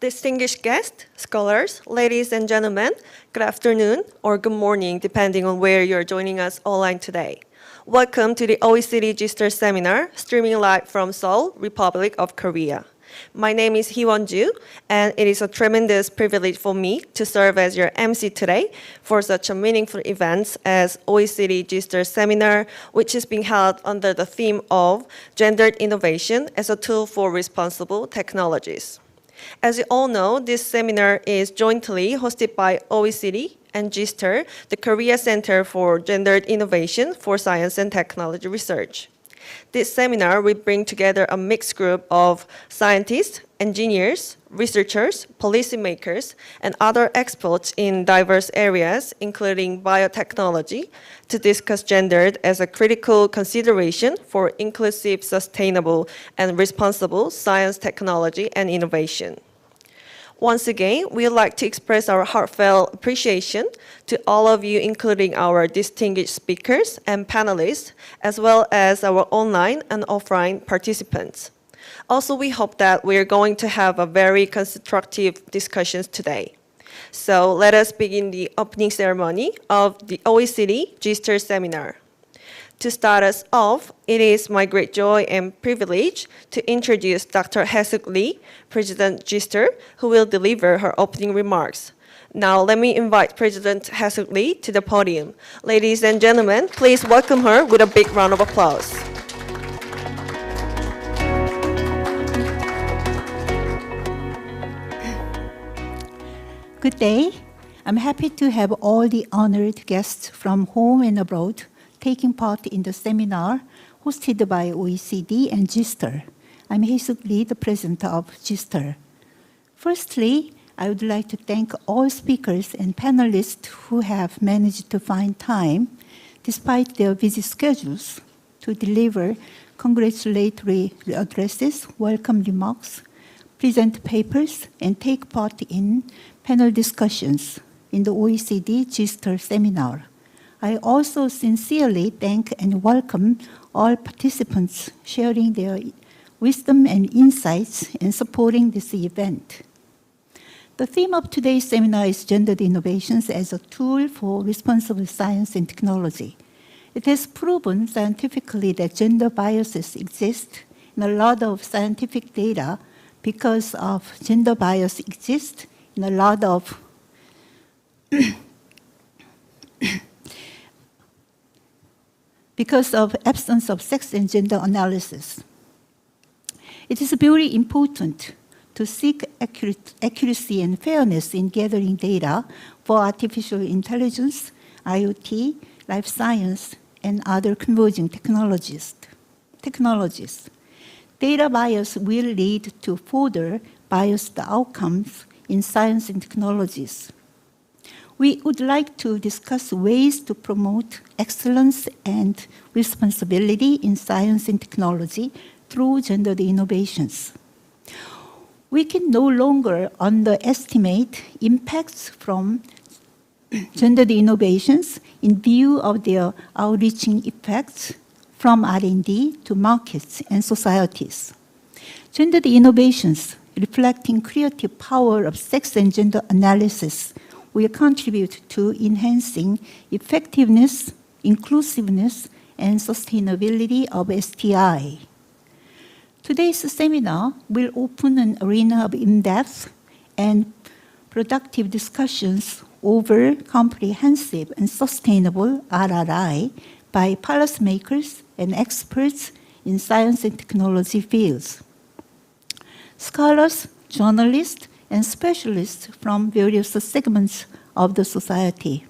Distinguished guests, scholars, ladies and gentlemen, good afternoon or good morning, depending on where you're joining us online today. Welcome to the OECD-GISTeR seminar, streaming live from Seoul, Republic of Korea. My name is Hee-won-ju, and it is a tremendous privilege for me to serve as your MC today for such a meaningful event as OECD-GISTeR seminar, which is being held under the theme of Gendered Innovation as a Tool for Responsible Technologies. As you all know, this seminar is jointly hosted by OECD and GISTeR, the Korea Center for Gendered Innovation for Science and Technology Research. This seminar will bring together a mixed group of scientists, engineers, researchers, policymakers, and other experts in diverse areas, including biotechnology, to discuss gender as a critical consideration for inclusive, sustainable, and responsible science, technology, and innovation. Once again, we would like to express our heartfelt appreciation to all of you, including our distinguished speakers and panelists, as well as our online and offline participants. Also, we hope that we are going to have a very constructive discussions today. So let us begin the opening ceremony of the OECD-GISTeR seminar. To start us off, it is my great joy and privilege to introduce Dr. Hae-suk Lee, President GISTeR, who will deliver her opening remarks. Now, let me invite President Hae-suk Lee to the podium. Ladies and gentlemen, please welcome her with a big round of applause. Good day. I'm happy to have all the honored guests from home and abroad taking part in the seminar hosted by OECD and GISTeR. I'm Hae-suk Lee, the president of GISTeR. Firstly, I would like to thank all speakers and panelists who have managed to find time, despite their busy schedules, to deliver congratulatory addresses, welcome remarks, present papers, and take part in panel discussions in the OECD-GISTeR seminar. I also sincerely thank and welcome all participants sharing their wisdom and insights in supporting this event. The theme of today's seminar is Gendered Innovations as a Tool for Responsible Science and Technology. It has proven scientifically that gender biases exist in a lot of scientific data because of gender bias exists in a lot of because of absence of sex and gender analysis. It is very important to seek accuracy and fairness in gathering data for artificial intelligence, IoT, life science, and other converging technologies. Data bias will lead to further biased outcomes in science and technologies. We would like to discuss ways to promote excellence and responsibility in science and technology through gendered innovations. We can no longer underestimate impacts from gendered innovations in view of their outreaching effects from R&D to markets and societies. Gendered innovations reflecting creative power of sex and gender analysis will contribute to enhancing effectiveness, inclusiveness, and sustainability of STI. Today's seminar will open an arena of in-depth and productive discussions over comprehensive and sustainable RRI by policymakers and experts in science and technology fields. Scholars, journalists, and specialists from various segments of the society.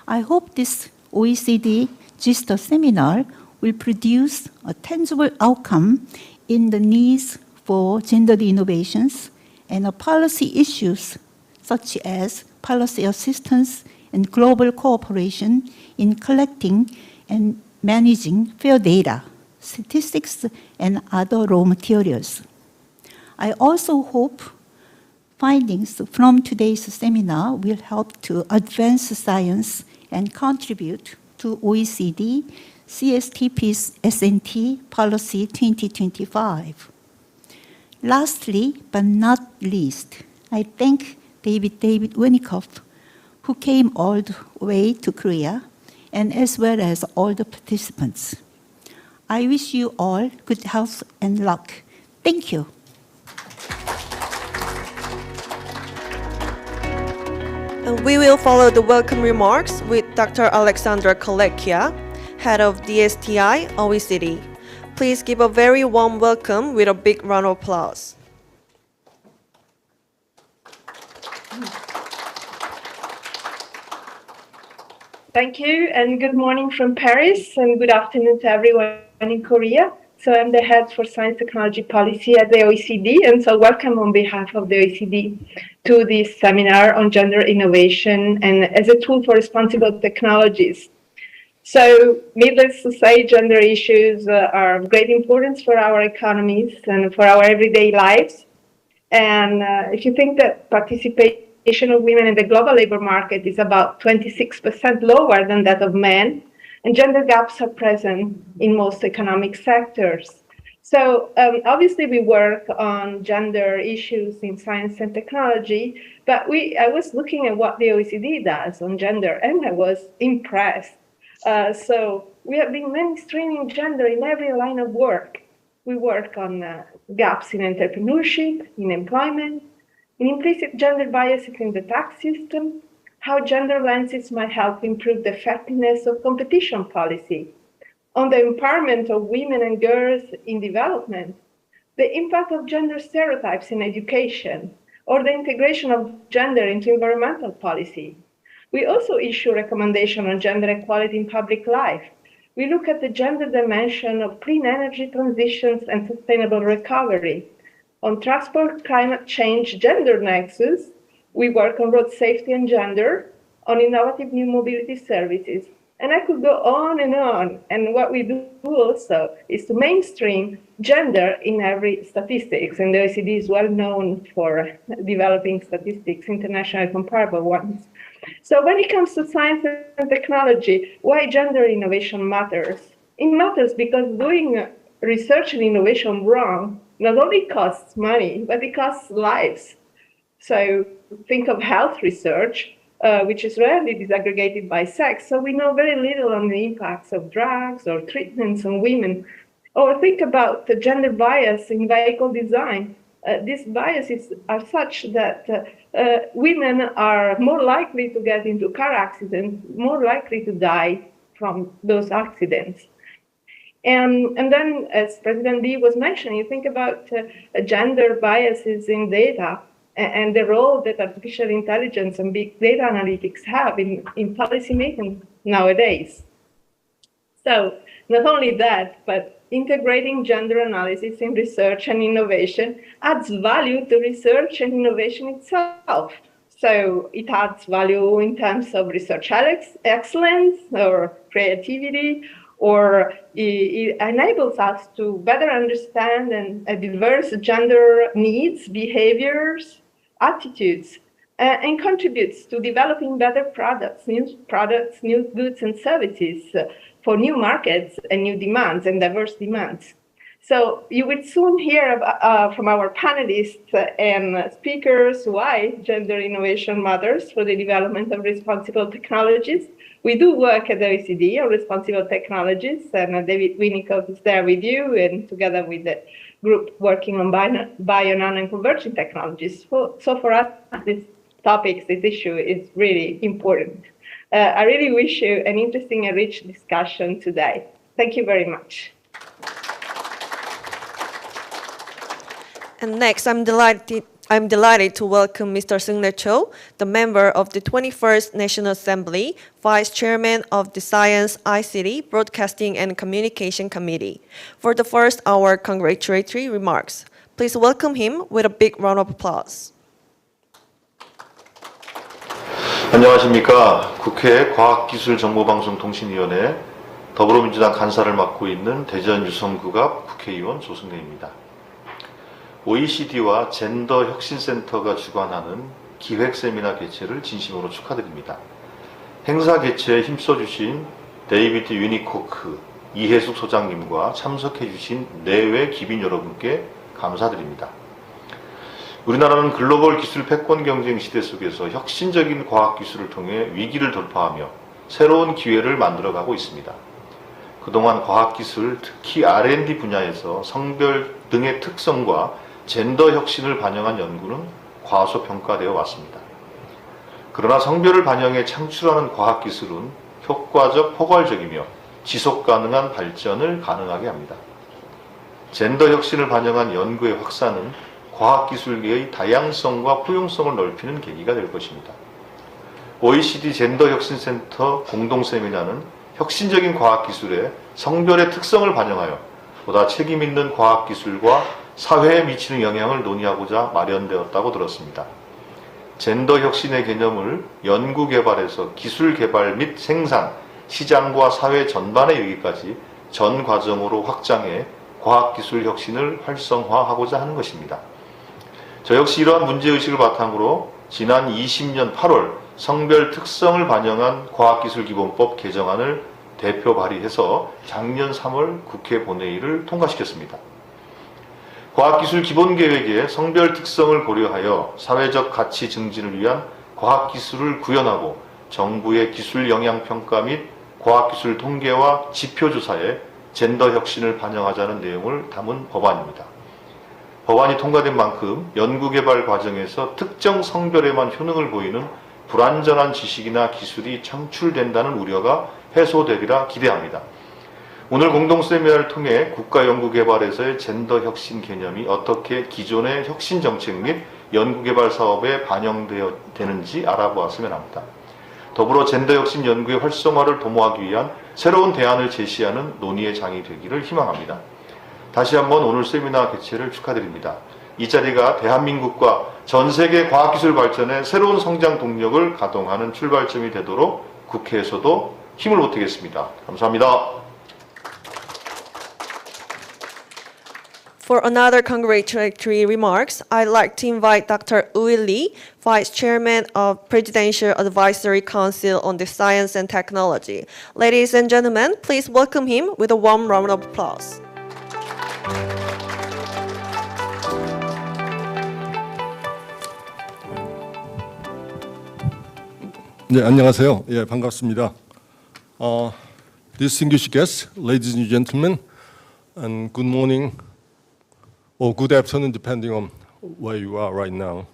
I hope this OECD-GISTeR seminar will produce a tangible outcome in the needs for gendered innovations and policy issues such as policy assistance and global cooperation in collecting and managing fair data, statistics, and other raw materials. I also hope findings from today's seminar will help to advance science and contribute to OECD CSTP's S&T Policy 2025. Lastly, but not least, I thank David Winikoff, who came all the way to Korea, and as well as all the participants. I wish you all good health and luck. Thank you. And we will follow the welcome remarks with Dr. Alexandra Kolekia, Head of DSTI OECD. Please give a very warm welcome with a big round of applause. Thank you, and good morning from Paris, and good afternoon to everyone in Korea. So I'm the head for science technology policy at the OECD, and so welcome on behalf of the OECD to this seminar on gender innovation and as a tool for responsible technologies. So needless to say, gender issues are of great importance for our economies and for our everyday lives. And if you think that participation of women in the global labor market is about 26% lower than that of men, and gender gaps are present in most economic sectors. So obviously we work on gender issues in science and technology, but I was looking at what the OECD does on gender, and I was impressed. So we have been mainstreaming gender in every line of work. We work on gaps in entrepreneurship, in employment, in implicit gender biases in the tax system, how gender lenses might help improve the effectiveness of competition policy, on the empowerment of women and girls in development, the impact of gender stereotypes in education, or the integration of gender into environmental policy. We also issue recommendations on gender equality in public life. We look at the gender dimension of clean energy transitions and sustainable recovery. On transport, climate change, gender nexus, we work on road safety and gender, on innovative new mobility services. And I could go on. And what we do also is to mainstream gender in every statistics. And the OECD is well known for developing statistics, internationally comparable ones. So when it comes to science and technology, why gender innovation matters? It matters because doing research and innovation wrong not only costs money, but it costs lives. So think of health research, which is rarely disaggregated by sex. So we know very little on the impacts of drugs or treatments on women. Or think about the gender bias in vehicle design. These biases are such that women are more likely to get into car accidents, more likely to die from those accidents. And then, as President Lee was mentioning, you think about gender biases in data and the role that artificial intelligence and big data analytics have in policymaking nowadays. So not only that, but integrating gender analysis in research and innovation adds value to research and innovation itself. So it adds value in terms of research excellence or creativity, or it enables us to better understand and diverse gender needs, behaviors, attitudes, and contributes to developing better products, new goods and services for new markets and new demands and diverse demands. So you will soon hear from our panelists and speakers why gender innovation matters for the development of responsible technologies. We do work at the OECD on responsible technologies, and David Winikoff is there with you, and together with the group working on bio, nano, and converging technologies. So for us, this issue is really important. I really wish you an interesting and rich discussion today. Thank you very much. And next, I'm delighted to welcome Mr. Seung-rae Cho, the member of the 21st National Assembly, Vice Chairman of the Science, ICT, Broadcasting and Communication Committee, for the first hour congratulatory remarks. Please welcome him with a big round of applause. 안녕하십니까. 국회 과학기술정보방송통신위원회 더불어민주당 간사를 맡고 있는 대전 유성구갑 국회의원 조승래입니다. OECD와 젠더 혁신센터가 주관하는 기획 세미나 개최를 진심으로 축하드립니다. 행사 개최에 힘써주신 데이비드 유니코크, 이혜숙 소장님과 참석해주신 내외 기빈 여러분께 감사드립니다. 우리나라는 글로벌 기술 패권 경쟁 시대 속에서 혁신적인 과학 기술을 통해 위기를 돌파하며 새로운 기회를 만들어가고 있습니다. 그동안 과학기술, 특히 R&D 분야에서 성별 등의 특성과 젠더 혁신을 반영한 연구는 과소평가되어 왔습니다. 그러나 성별을 반영해 창출하는 과학기술은 효과적, 포괄적이며 지속가능한 발전을 가능하게 합니다. 젠더 혁신을 반영한 연구의 확산은 과학기술계의 다양성과 포용성을 넓히는 계기가 될 것입니다. OECD 젠더혁신센터 공동세미나는 혁신적인 과학기술에 성별의 특성을 반영하여 보다 책임있는 과학기술과 사회에 미치는 영향을 논의하고자 마련되었다고 들었습니다. 젠더혁신의 개념을 연구개발에서 기술개발 및 생산, 시장과 사회 전반에 이르기까지 전 과정으로 확장해 과학기술 혁신을 활성화하고자 하는 것입니다. 저 역시 이러한 문제의식을 바탕으로 지난 20년 8월 성별 특성을 반영한 과학기술기본법 개정안을 대표 발의해서 작년 3월 국회 본회의를 통과시켰습니다. 과학기술기본계획에 성별 특성을 고려하여 사회적 가치 증진을 위한 과학기술을 구현하고 정부의 기술 영향평가 및 과학기술 통계와 지표조사에 젠더 혁신을 반영하자는 내용을 담은 법안입니다. 법안이 통과된 만큼 연구개발 과정에서 특정 성별에만 효능을 보이는 불완전한 지식이나 기술이 창출된다는 우려가 해소되리라 기대합니다. 오늘 공동세미나를 통해 국가연구개발에서의 젠더 혁신 개념이 어떻게 기존의 혁신 정책 및 연구개발 사업에 반영되는지 알아보았으면 합니다. 더불어 젠더 혁신 연구의 활성화를 도모하기 위한 새로운 대안을 제시하는 논의의 장이 되기를 희망합니다. 다시 한번 오늘 세미나 개최를 축하드립니다. 이 자리가 대한민국과 전 세계 과학기술 발전의 새로운 성장 동력을 가동하는 출발점이 되도록 국회에서도 힘을 보태겠습니다. 감사합니다. For another congratulatory remarks, I'd like to invite Dr. Ui Lee, Vice Chairman of Presidential Advisory Council on the Science and Technology. Ladies and gentlemen, please welcome him with a warm round of applause. 네, 안녕하세요. 예, 반갑습니다. Distinguished guests, ladies and gentlemen, and good morning or good afternoon, depending on where you are right now.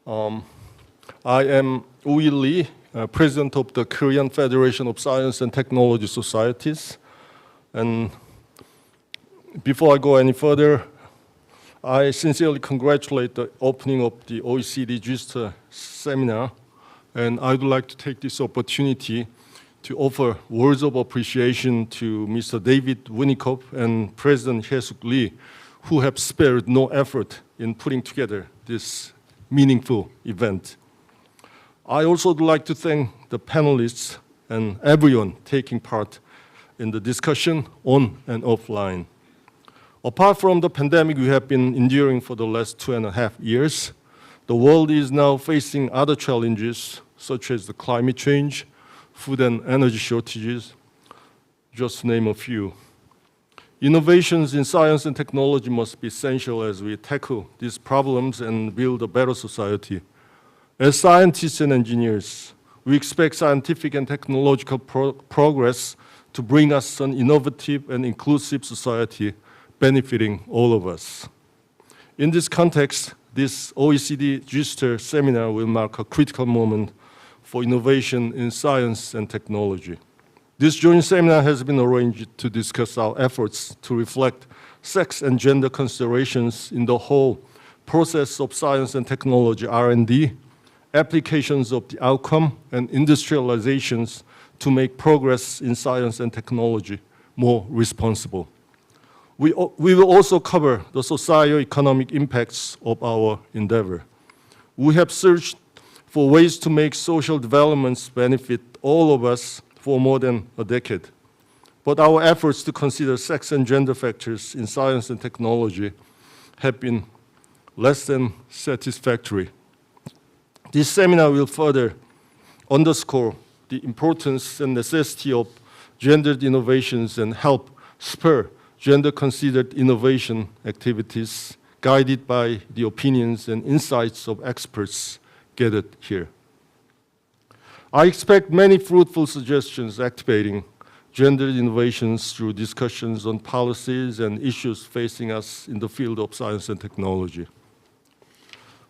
I am Ui Lee, President of the Korean Federation of Science and Technology Societies. And before I go any further, I sincerely congratulate the opening of the OECD-GISTeR seminar. And I would like to take this opportunity to offer words of appreciation to Mr. David Winnicott and President Hye-suk Lee, who have spared no effort in putting together this meaningful event. I also would like to thank the panelists and everyone taking part in the discussion on and offline. Apart from the pandemic we have been enduring for the last 2.5 years, the world is now facing other challenges, such as the climate change, food and energy shortages, just to name a few. Innovations in science and technology must be essential as we tackle these problems and build a better society. As scientists and engineers, we expect scientific and technological progress to bring us an innovative and inclusive society benefiting all of us. In this context, this OECD-GISTeR seminar will mark a critical moment for innovation in science and technology. This joint seminar has been arranged to discuss our efforts to reflect sex and gender considerations in the whole process of science and technology R&D, applications of the outcome, and industrializations to make progress in science and technology more responsible. We will also cover the socio-economic impacts of our endeavor. We have searched for ways to make social developments benefit all of us for more than a decade. But our efforts to consider sex and gender factors in science and technology have been less than satisfactory. This seminar will further underscore the importance and necessity of gendered innovations and help spur gender-considered innovation activities, guided by the opinions and insights of experts gathered here. I expect many fruitful suggestions activating gendered innovations through discussions on policies and issues facing us in the field of science and technology.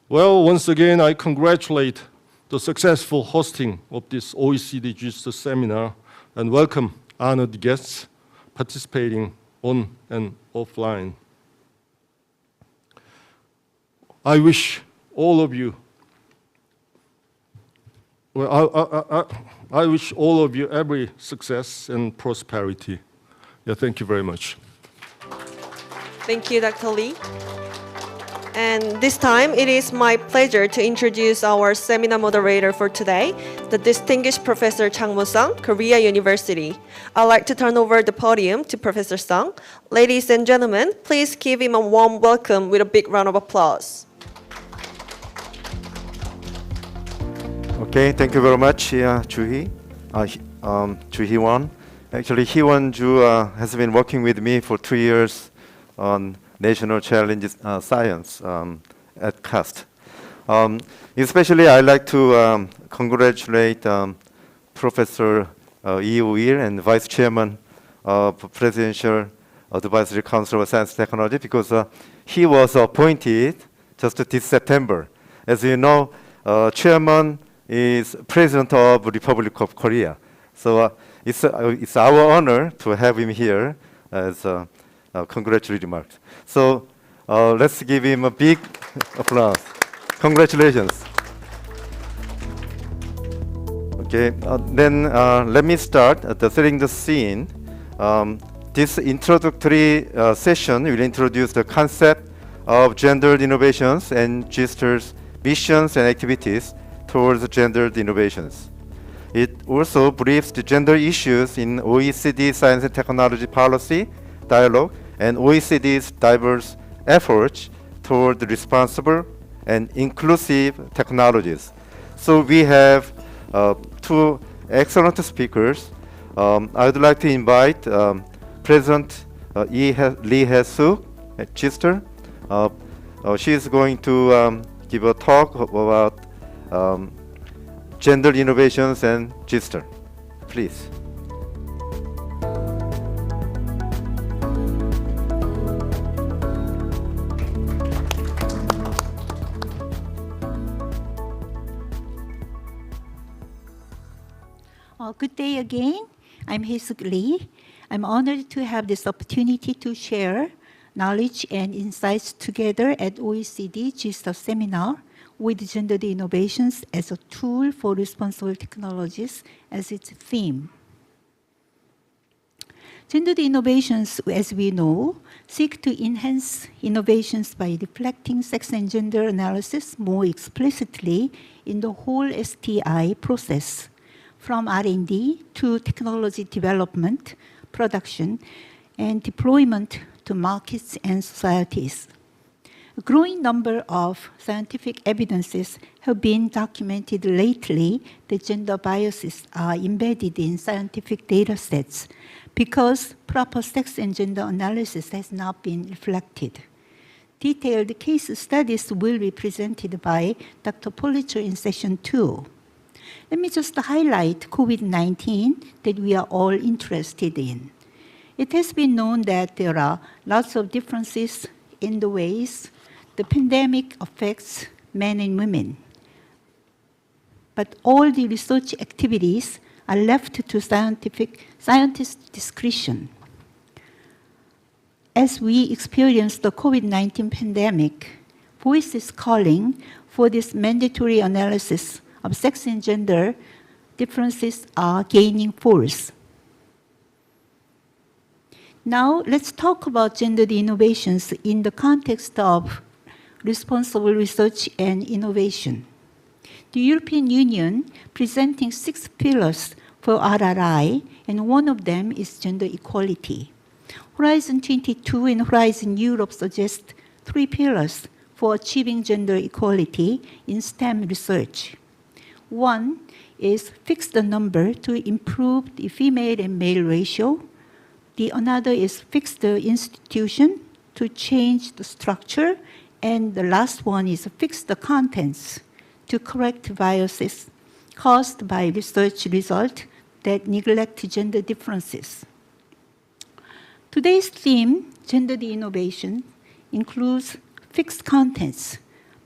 Well, once again, I congratulate the successful hosting of this OECD-GISTeR seminar and welcome honored guests participating on and offline. I wish all of you I wish all of you every success and prosperity. Yeah, thank you very much. Thank you, Dr. Lee. And this time, it is my pleasure to introduce our seminar moderator for today, the distinguished Professor Changmo Sung, Korea University. I'd like to turn over the podium to Professor Sung. Ladies and gentlemen, please give him a warm welcome with a big round of applause. Okay, thank you very much, Ju-hee. Ju-hee-won. Actually, Hee-won Ju has been working with me for 2 years on National Challenges Science at KOFST. Especially, I'd like to congratulate Professor Lee Woo-il and Vice Chairman of Presidential Advisory Council of Science and Technology because he was appointed just this September. As you know, Chairman is President of Republic of Korea. So it's our honor to have him here as congratulatory remarks. So let's give him a big applause. Congratulations. Okay, then let me start setting the scene. This introductory session will introduce the concept of gendered innovations and GISTER's missions and activities towards gendered innovations. It also briefs the gender issues in OECD Science and Technology Policy Dialogue and OECD's diverse efforts toward responsible and inclusive technologies. So we have 2 excellent speakers. I would like to invite President Lee Hae-suk at GISTER. She is going to give a talk about gender innovations and GISTER. Please. Good day again. I'm Hae-suk Lee. I'm honored to have this opportunity to share knowledge and insights together at OECD-GISTeR seminar with gendered innovations as a tool for responsible technologies as its theme. Gendered innovations, as we know, seek to enhance innovations by reflecting sex and gender analysis more explicitly in the whole STI process, from R&D to technology development, production, and deployment to markets and societies. A growing number of scientific evidences have been documented lately that gender biases are embedded in scientific data sets because proper sex and gender analysis has not been reflected. Detailed case studies will be presented by Dr. Politzer in session 2. Let me just highlight COVID-19 that we are all interested in. It has been known that there are lots of differences in the ways the pandemic affects men and women. But all the research activities are left to scientists' discretion. As we experience the COVID-19 pandemic, voices calling for this mandatory analysis of sex and gender differences are gaining force. Now, let's talk about gendered innovations in the context of responsible research and innovation. The European Union presenting 6 pillars for RRI, and one of them is gender equality. Horizon 22 and Horizon Europe suggest 3 pillars for achieving gender equality in STEM research. One is fix the number to improve the female and male ratio. The another is fix the institution to change the structure, and the last one is fix the contents to correct biases caused by research results that neglect gender differences. Today's theme, gender innovation, includes fixed contents,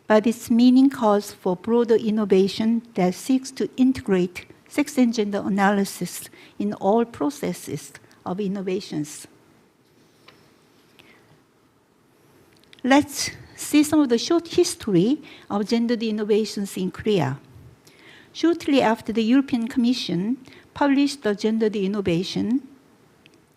but its meaning calls for broader innovation that seeks to integrate sex and gender analysis in all processes of innovations. Let's see some of the short history of gender innovations in Korea. Shortly after the European Commission published the Gender Innovation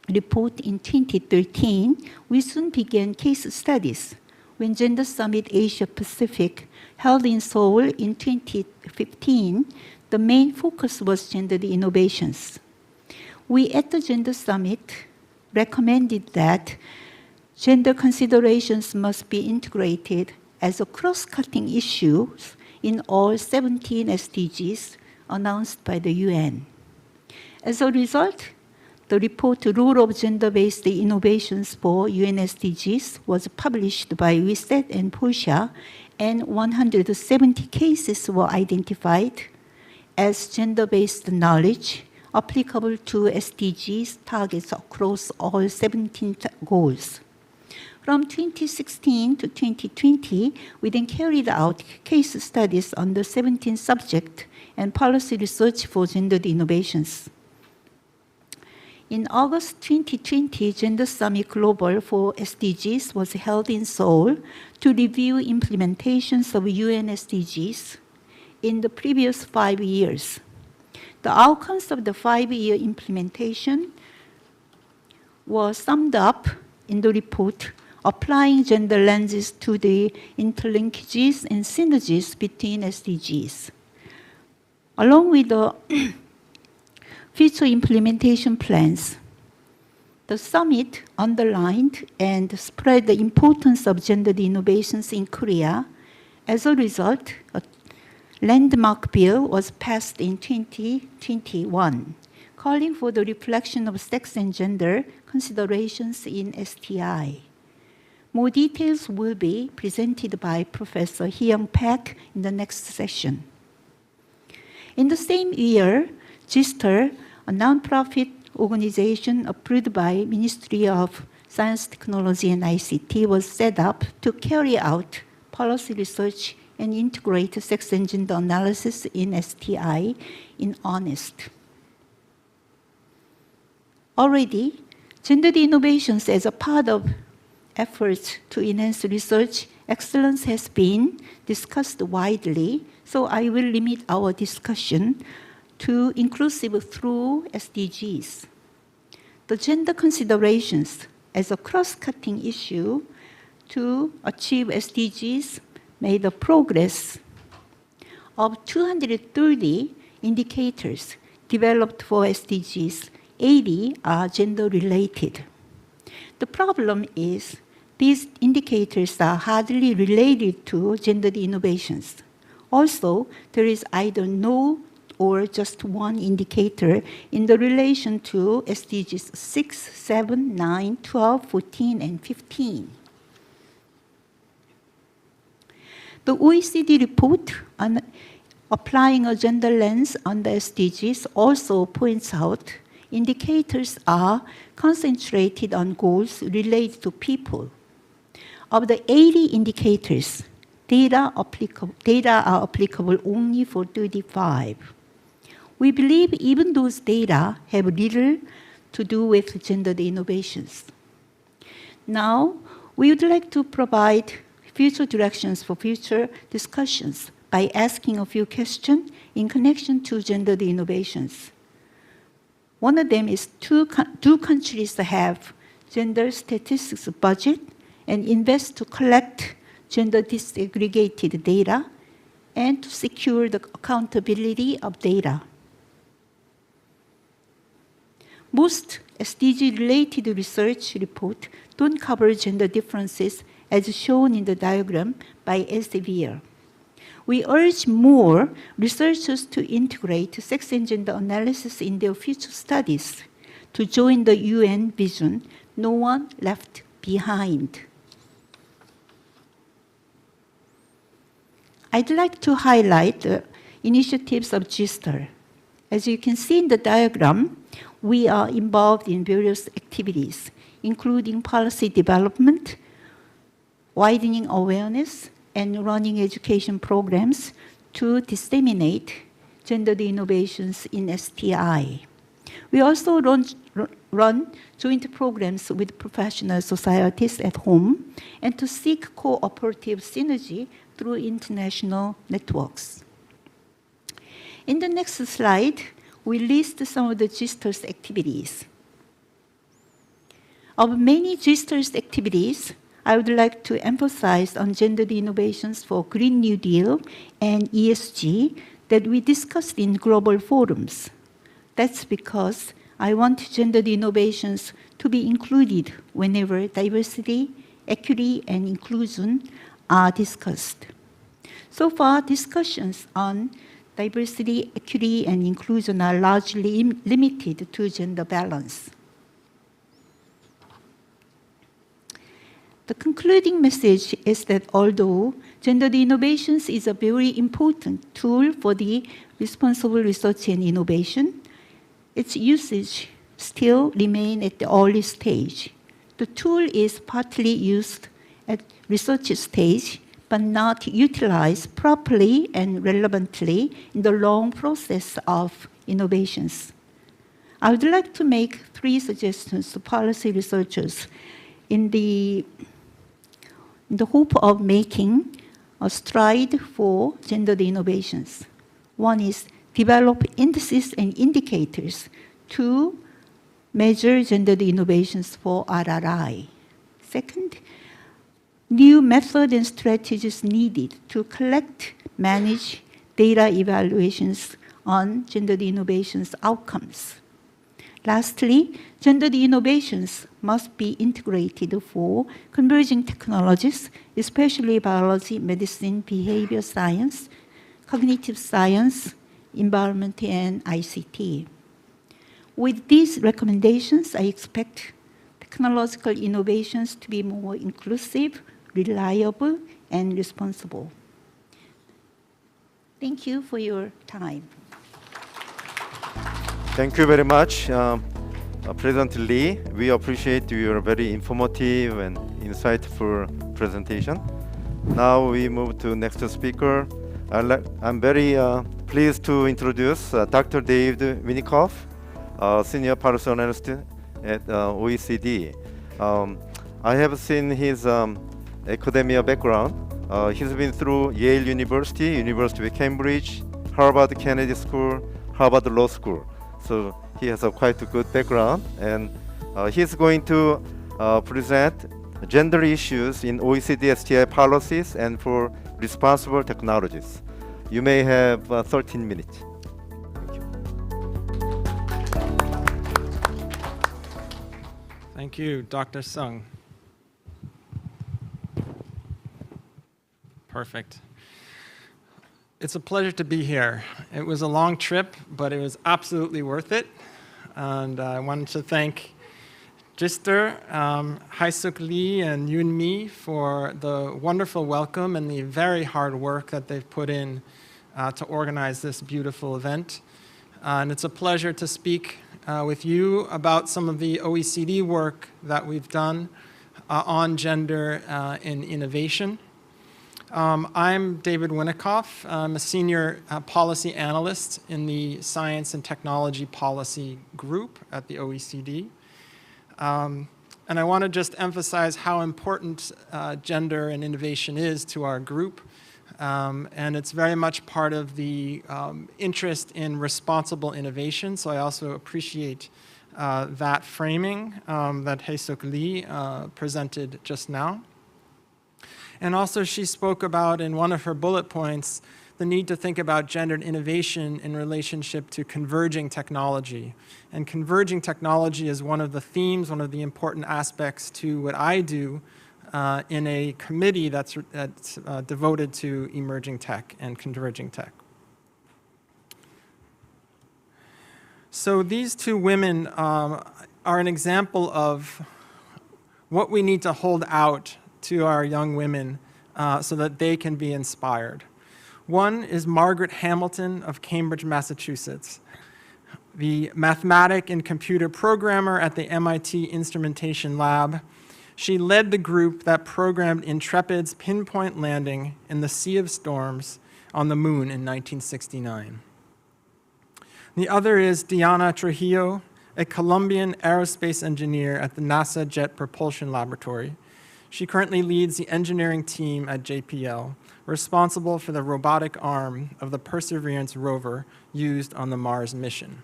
report in 2013, we soon began case studies. When Gender Summit Asia Pacific held in Seoul in 2015, the main focus was gender innovations. We at the Gender Summit recommended that gender considerations must be integrated as a cross-cutting issue in all 17 SDGs announced by the UN. As a result, the report Role of Gender-Based Innovations for UN SDGs was published by WISET and Portia, and 170 cases were identified as gender-based knowledge applicable to SDGs targets across all 17 goals. From 2016 to 2020, we then carried out case studies on the 17 subjects and policy research for gender innovations. In August 2020, Gender Summit Global for SDGs was held in Seoul to review implementations of UN SDGs in the previous 5 years. The outcomes of the 5-year implementation were summed up in the report, applying gender lenses to the interlinkages and synergies between SDGs. Along with the future implementation plans, the summit underlined and spread the importance of gender innovations in Korea. As a result, a landmark bill was passed in 2021, calling for the reflection of sex and gender considerations in STI. More details will be presented by Professor Hee-young Park in the next session. In the same year, GISTeR, a nonprofit organization approved by Ministry of Science, Technology, and ICT, was set up to carry out policy research and integrate sex and gender analysis in STI in earnest. Already, gender innovations as a part of efforts to enhance research excellence has been discussed widely, so I will limit our discussion to inclusive through SDGs. The gender considerations as a cross-cutting issue to achieve SDGs made a progress of 230 indicators developed for SDGs. 80 are gender-related. The problem is these indicators are hardly related to gender innovations. Also, there is either no or just one indicator in the relation to SDGs 6, 7, 9, 12, 14, and 15. The OECD report on applying a gender lens on the SDGs also points out indicators are concentrated on goals related to people. Of the 80 indicators, data are applicable only for 35. We believe even those data have little to do with gender innovations. Now, we would like to provide future directions for future discussions by asking a few questions in connection to gender innovations. One of them is, do countries have gender statistics budget and invest to collect gender disaggregated data and to secure the accountability of data? Most SDG-related research reports don't cover gender differences as shown in the diagram by Elsevier. We urge more researchers to integrate sex and gender analysis in their future studies to join the UN vision, no one left behind. I'd like to highlight the initiatives of GISTeR. As you can see in the diagram, we are involved in various activities, including policy development, widening awareness, and running education programs to disseminate gendered innovations in STI. We also run joint programs with professional societies at home and to seek cooperative synergy through international networks. In the next slide, we list some of the GISTeR's activities. Of many GISTeR's activities, I would like to emphasize on gendered innovations for Green New Deal and ESG that we discussed in global forums. That's because I want gendered innovations to be included whenever diversity, equity, and inclusion are discussed. So far, discussions on diversity, equity, and inclusion are largely limited to gender balance. The concluding message is that although gendered innovations is a very important tool for the responsible research and innovation, its usage still remains at the early stage. The tool is partly used at research stage, but not utilized properly and relevantly in the long process of innovations. I would like to make 3 suggestions to policy researchers in the hope of making a stride for gendered innovations. One is develop indices and indicators to measure gendered innovations for RRI. Second, new methods and strategies needed to collect, manage data evaluations on gendered innovations outcomes. Lastly, gendered innovations must be integrated for converging technologies, especially biology, medicine, behavior science, cognitive science, environment, and ICT. With these recommendations, I expect technological innovations to be more inclusive, reliable, and responsible. Thank you for your time. Thank you very much, President Lee. We appreciate your very informative and insightful presentation. Now we move to next speaker. I'm very pleased to introduce Dr. David Winikoff, Senior Policy Analyst at OECD. I have seen his academia background. He's been through Yale University, University of Cambridge, Harvard Kennedy School, Harvard Law School. So he has a quite a good background, and he's going to present gender issues in OECD STI policies and for responsible technologies. You may have 13 minutes. Thank you. Thank you, Dr. Sung. Perfect. It's a pleasure to be here. It was a long trip, but it was absolutely worth it. And I wanted to thank GISTeR, Hae-Suk Lee, and Yoon Mi for the wonderful welcome and the very hard work that they've put in to organize this beautiful event. And it's a pleasure to speak with you about some of the OECD work that we've done on gender in innovation. I'm David Winikoff. I'm a senior policy analyst in the Science and Technology Policy Group at the OECD. And I want to just emphasize how important gender and innovation is to our group. And it's very much part of the interest in responsible innovation. So I also appreciate that framing that Hae-Suk Lee presented just now. And also she spoke about, in one of her bullet points, the need to think about gendered innovation in relationship to converging technology. And converging technology is one of the themes, one of the important aspects to what I do in a committee that's devoted to emerging tech and converging tech. So these 2 women are an example of what we need to hold out to our young women so that they can be inspired. One is Margaret Hamilton of Cambridge, Massachusetts, the mathematic and computer programmer at the MIT Instrumentation Lab. She led the group that programmed Intrepid's pinpoint landing in the Sea of Storms on the moon in 1969. The other is Diana Trujillo, a Colombian aerospace engineer at the NASA Jet Propulsion Laboratory. She currently leads the engineering team at JPL, responsible for the robotic arm of the Perseverance rover used on the Mars mission.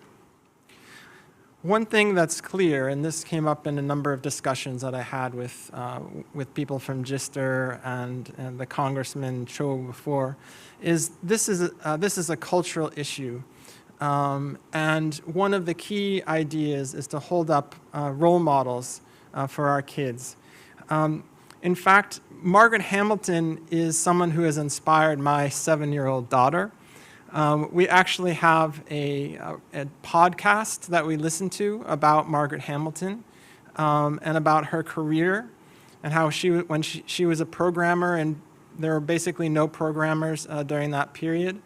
One thing that's clear, and this came up in a number of discussions that I had with people from GISTeR and the Congressman Cho before, is this is a cultural issue. And one of the key ideas is to hold up role models for our kids. In fact, Margaret Hamilton is someone who has inspired my 7-year-old daughter. We actually have a podcast that we listen to about Margaret Hamilton and about her career and how when she was a programmer, and there were basically no programmers during that period.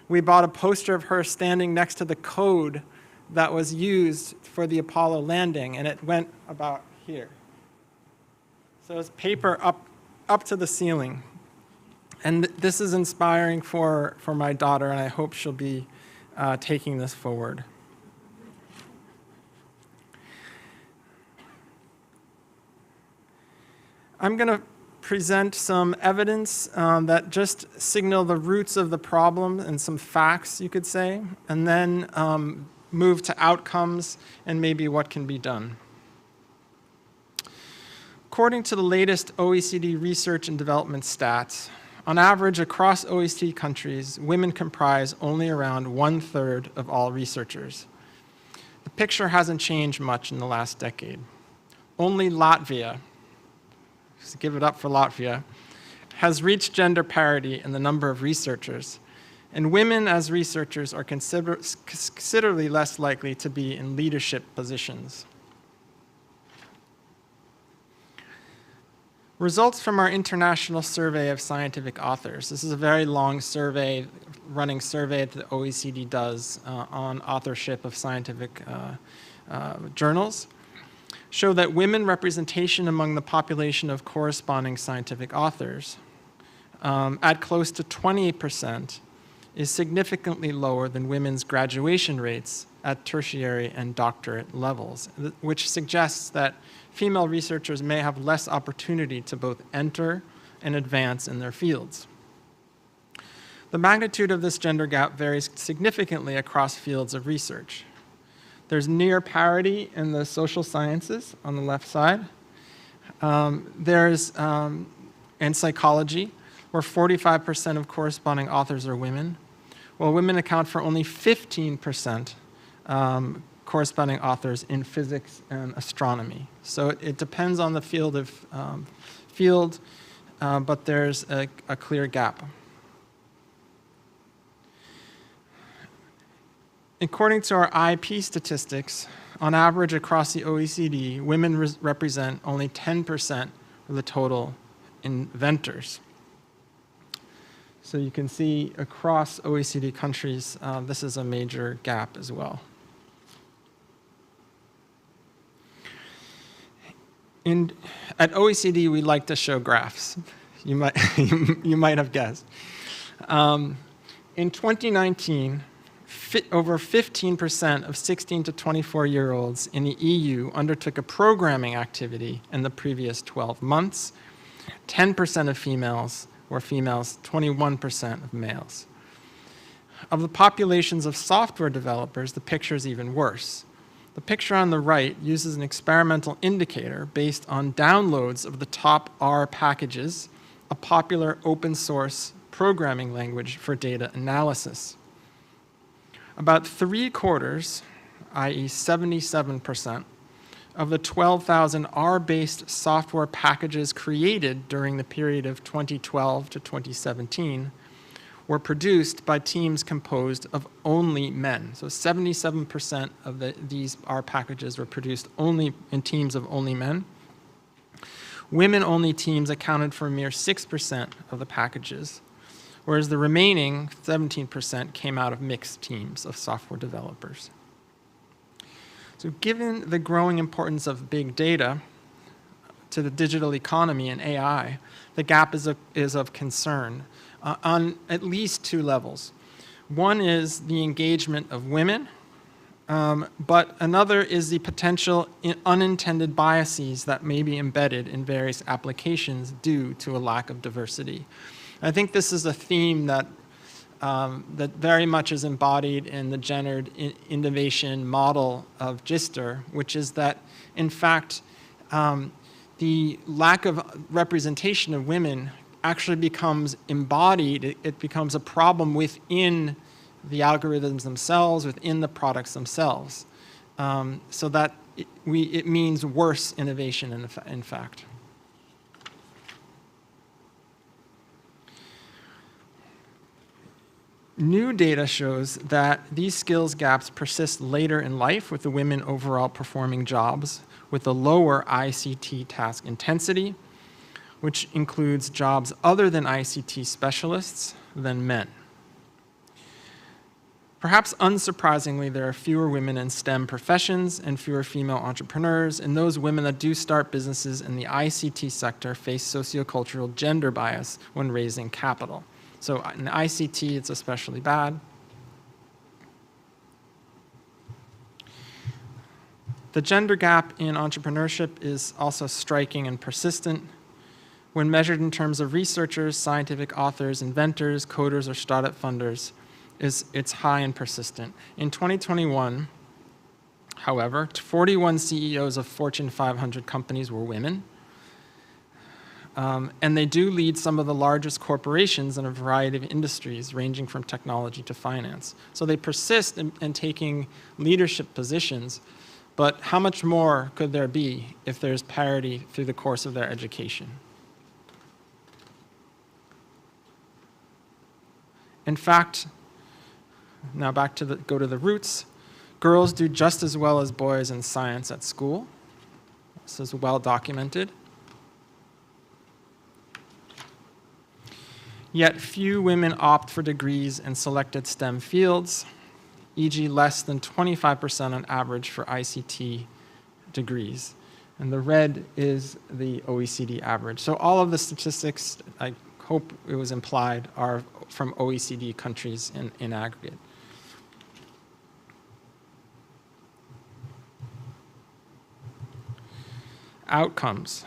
We bought a poster of her standing next to the code that was used for the Apollo landing, and it went about here. So it's paper up to the ceiling. And this is inspiring for my daughter, and I hope she'll be taking this forward. I'm going to present some evidence that just signal the roots of the problem and some facts, you could say, and then move to outcomes and maybe what can be done. According to the latest OECD research and development stats, on average across OECD countries, women comprise only around 1/3 of all researchers. The picture hasn't changed much in the last decade. Only Latvia, to give it up for Latvia, has reached gender parity in the number of researchers, and women as researchers are considerably less likely to be in leadership positions. Results from our international survey of scientific authors. This is a very long survey, running survey that the OECD does on authorship of scientific journals, show that women representation among the population of corresponding scientific authors at close to 28% is significantly lower than women's graduation rates at tertiary and doctorate levels, which suggests that female researchers may have less opportunity to both enter and advance in their fields. The magnitude of this gender gap varies significantly across fields of research. There's near parity in the social sciences on the left side. There's in psychology, where 45% of corresponding authors are women, while women account for only 15% corresponding authors in physics and astronomy. So it depends on the field, but there's a clear gap. According to our IP statistics, on average across the OECD, women represent only 10% of the total inventors. So you can see across OECD countries, this is a major gap as well. At OECD, we like to show graphs. You might have guessed. In 2019, over 15% of 16 to 24-year-olds in the EU undertook a programming activity in the previous 12 months. 10% of females were females, 21% of males. Of the populations of software developers, the picture is even worse. The picture on the right uses an experimental indicator based on downloads of the top R packages, a popular open source programming language for data analysis. About 3/4, i.e. 77%, of the 12,000 R-based software packages created during the period of 2012 to 2017 were produced by teams composed of only men. So 77% of these R packages were produced only in teams of only men. Women-only teams accounted for a mere 6% of the packages, whereas the remaining 17% came out of mixed teams of software developers. So given the growing importance of big data to the digital economy and AI, the gap is of concern on at least two levels. One is the engagement of women, but another is the potential unintended biases that may be embedded in various applications due to a lack of diversity. I think this is a theme that very much is embodied in the gendered innovation model of GISTeR, which is that, in fact, the lack of representation of women actually becomes embodied. It becomes a problem within the algorithms themselves, within the products themselves, so that it means worse innovation, in fact. New data shows that these skills gaps persist later in life, with the women overall performing jobs with a lower ICT task intensity, which includes jobs other than ICT specialists than men. Perhaps unsurprisingly, there are fewer women in STEM professions and fewer female entrepreneurs, and those women that do start businesses in the ICT sector face sociocultural gender bias when raising capital. So in ICT, it's especially bad. The gender gap in entrepreneurship is also striking and persistent. When measured in terms of researchers, scientific authors, inventors, coders, or startup funders, it's high and persistent. In 2021, however, 41 CEOs of Fortune 500 companies were women. And they do lead some of the largest corporations in a variety of industries, ranging from technology to finance. So they persist in taking leadership positions, but how much more could there be if there's parity through the course of their education? In fact, now back to go to the roots, girls do just as well as boys in science at school. This is well documented. Yet few women opt for degrees in selected STEM fields, e.g. less than 25% on average for ICT degrees. And the red is the OECD average. So all of the statistics, I hope it was implied, are from OECD countries in aggregate. Outcomes.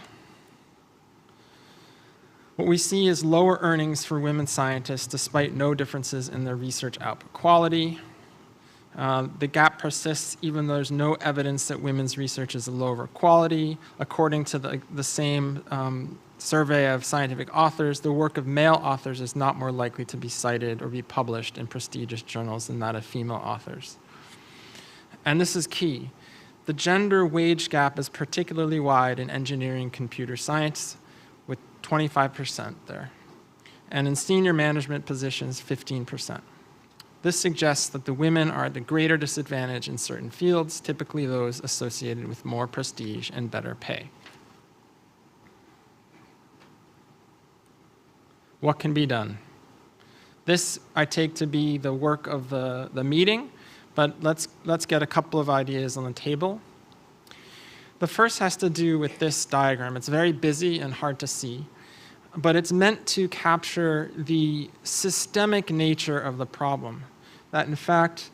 What we see is lower earnings for women scientists despite no differences in their research output quality. The gap persists even though there's no evidence that women's research is of lower quality. According to the same survey of scientific authors, the work of male authors is not more likely to be cited or be published in prestigious journals than that of female authors. And this is key. The gender wage gap is particularly wide in engineering and computer science, with 25% there, and in senior management positions, 15%. This suggests that the women are at the greater disadvantage in certain fields, typically those associated with more prestige and better pay. What can be done? This I take to be the work of the meeting, but let's get a couple of ideas on the table. The first has to do with this diagram. It's very busy and hard to see, but it's meant to capture the systemic nature of the problem. That in fact,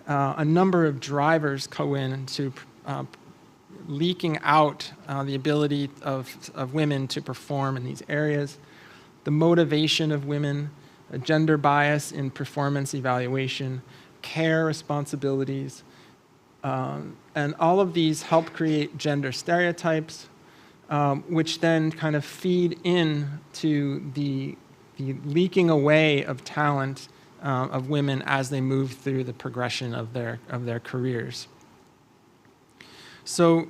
a number of drivers go into leaking out the ability of women to perform in these areas, the motivation of women, a gender bias in performance evaluation, care responsibilities, and all of these help create gender stereotypes, which then kind of feed into the leaking away of talent of women as they move through the progression of their careers. So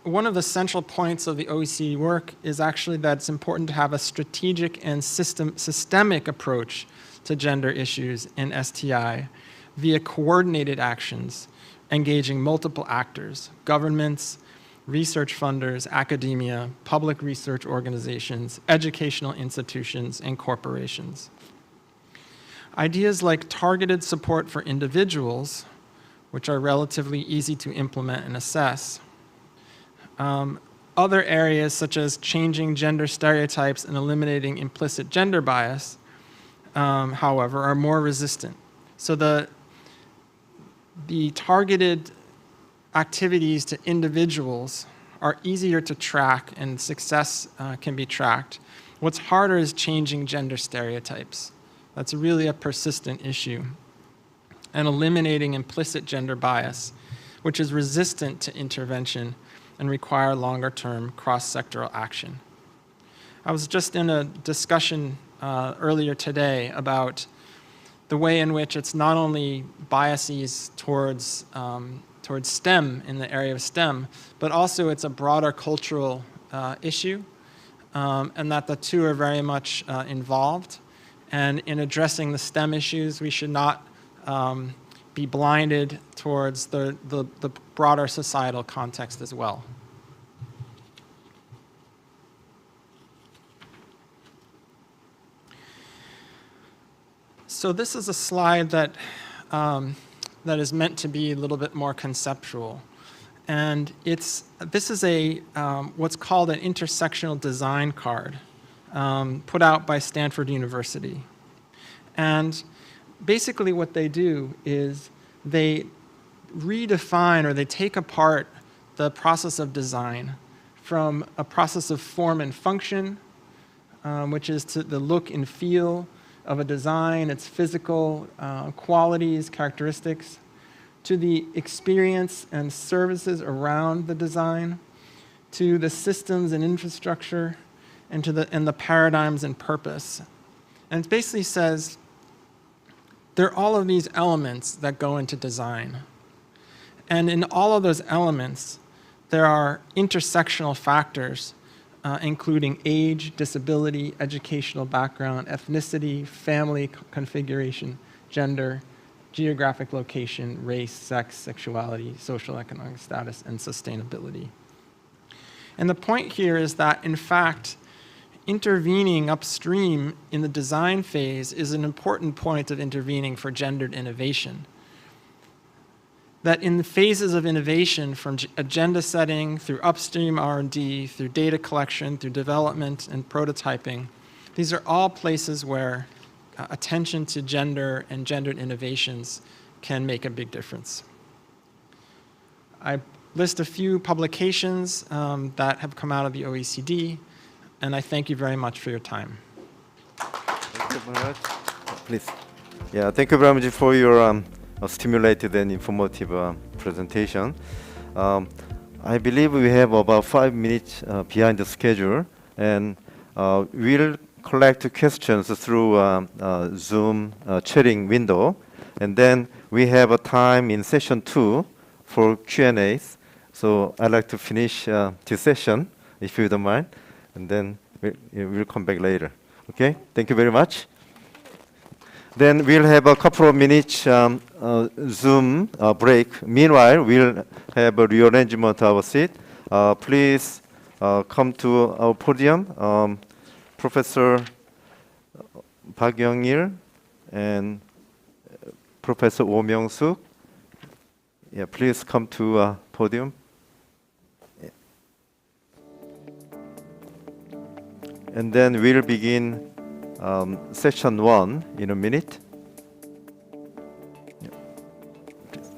one of the central points of the OECD work is actually that it's important to have a strategic and systemic approach to gender issues in STI via coordinated actions, engaging multiple actors, governments, research funders, academia, public research organizations, educational institutions, and corporations. Ideas like targeted support for individuals, which are relatively easy to implement and assess. Other areas such as changing gender stereotypes and eliminating implicit gender bias, however, are more resistant. So the targeted activities to individuals are easier to track and success can be tracked. What's harder is changing gender stereotypes. That's really a persistent issue. And eliminating implicit gender bias, which is resistant to intervention and require longer-term cross-sectoral action. I was just in a discussion earlier today about the way in which it's not only biases towards STEM, in the area of STEM, but also it's a broader cultural issue, and that the two are very much involved. And in addressing the STEM issues, we should not be blinded towards the broader societal context as well. So this is a slide that is meant to be a little bit more conceptual. And this is what's called an intersectional design card put out by Stanford University. And basically what they do is they redefine or they take apart the process of design from a process of form and function, which is to the look and feel of a design, its physical qualities, characteristics, to the experience and services around the design, to the systems and infrastructure, and to the paradigms and purpose. And it basically says there are all of these elements that go into design. And in all of those elements, there are intersectional factors, including age, disability, educational background, ethnicity, family configuration, gender, geographic location, race, sex, sexuality, social economic status, and sustainability. And the point here is that, in fact, intervening upstream in the design phase is an important point of intervening for gendered innovation. That in the phases of innovation, from agenda setting through upstream R&D, through data collection, through development and prototyping, these are all places where attention to gender and gendered innovations can make a big difference. I list a few publications that have come out of the OECD, and I thank you very much for your time. Thank you very much. Please. Yeah, thank you very much for your stimulated and informative presentation. I believe we have about 5 minutes behind the schedule, and we'll collect questions through Zoom chatting window, and then we have a time in session 2 for Q&As. So I'd like to finish this session, if you don't mind, and then we'll come back later. Okay? Thank you very much. Then we'll have a couple of minutes Zoom break. Meanwhile, we'll have a rearrangement of our seat. Please come to our podium. Professor Park Young-il and Professor Oh Myung-suk. Yeah, please come to podium. And then we'll begin session 1 in a minute. Yeah. Please.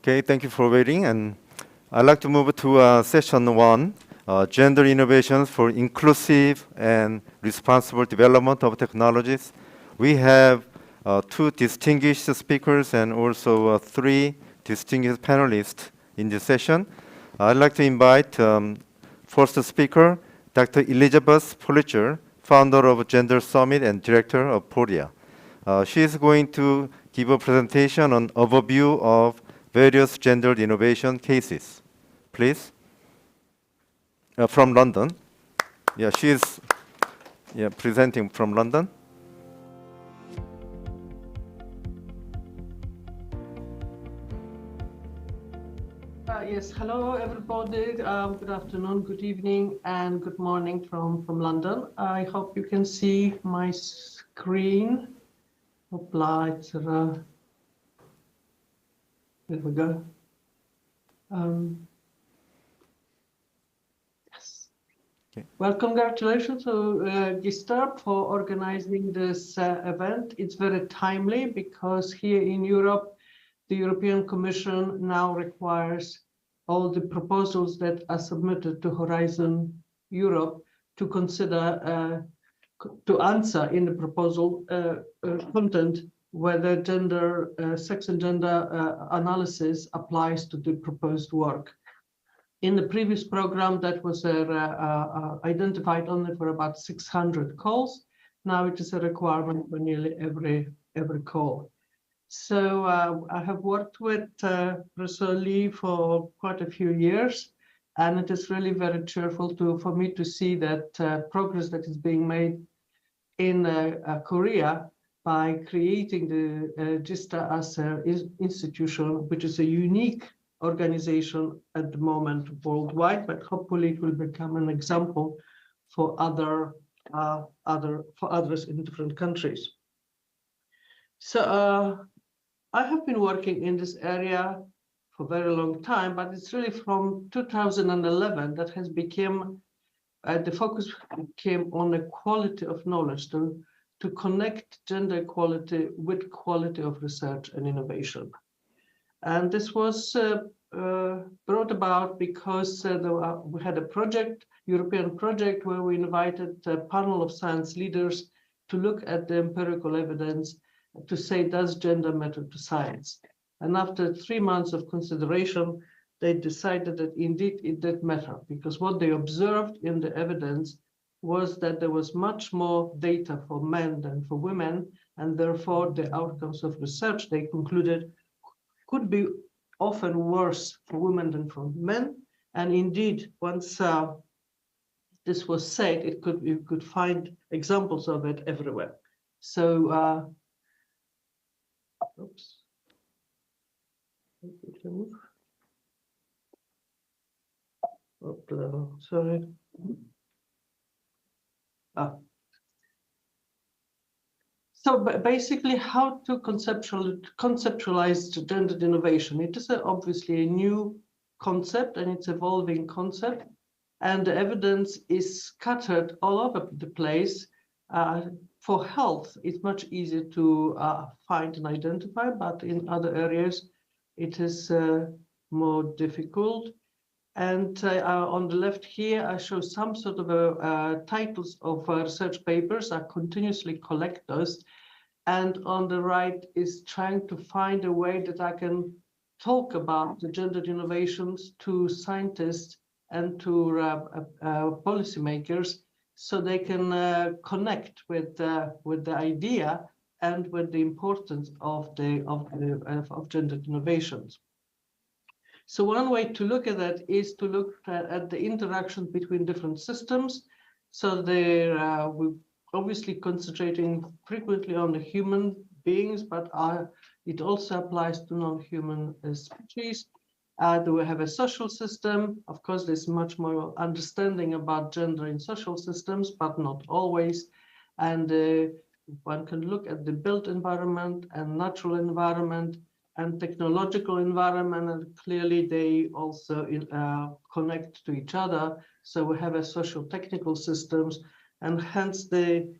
Okay, thank you for waiting. And I'd like to move to session 1, Gender Innovations for Inclusive and Responsible Development of Technologies. We have 2 distinguished speakers and also 3 distinguished panelists in this session. I'd like to invite first speaker, Dr. Elizabeth Pulitzer, founder of Gender Summit and director of PORIA. She is going to give a presentation on overview of various gendered innovation cases. Please. From London. Yeah, she is presenting from London. Yes, hello everybody. Good afternoon, good evening, and good morning from London. I hope you can see my screen. Here we go. Yes. Okay. Well, congratulations to GISTeR for organizing this event. It's very timely because here in Europe, the European Commission now requires all the proposals that are submitted to Horizon Europe to consider, to answer in the proposal content whether sex and gender analysis applies to the proposed work. In the previous program, that was identified only for about 600 calls. Now it is a requirement for nearly every call. So I have worked with Professor Lee for quite a few years, and it is really very cheerful for me to see that progress that is being made in Korea by creating the GISTeR as an institution, which is a unique organization at the moment worldwide, but hopefully it will become an example for others in different countries. So I have been working in this area for a very long time, but it's really from 2011 that has become the focus became on the quality of knowledge, to connect gender equality with quality of research and innovation. And this was brought about because we had a project, European project, where we invited a panel of science leaders to look at the empirical evidence to say, does gender matter to science? And after 3 months of consideration, they decided that indeed it did matter, because what they observed in the evidence was that there was much more data for men than for women, and therefore the outcomes of research, they concluded, could be often worse for women than for men. And indeed, once this was said, you could find examples of it everywhere. So, oops. Sorry. So basically, how to conceptualize gendered innovation. It is obviously a new concept, and it's evolving concept, and the evidence is scattered all over the place. For health, it's much easier to find and identify, but in other areas, it is more difficult. And on the left here, I show some sort of titles of research papers. I continuously collect those. And on the right is trying to find a way that I can talk about the gendered innovations to scientists and to policymakers, so they can connect with the idea and with the importance of gendered innovations. So one way to look at that is to look at the interaction between different systems. So we're obviously concentrating frequently on the human beings, but it also applies to non-human species. Do we have a social system? Of course, there's much more understanding about gender in social systems, but not always. And one can look at the built environment and natural environment and technological environment, and clearly they also connect to each other. So we have a social technical systems, and hence the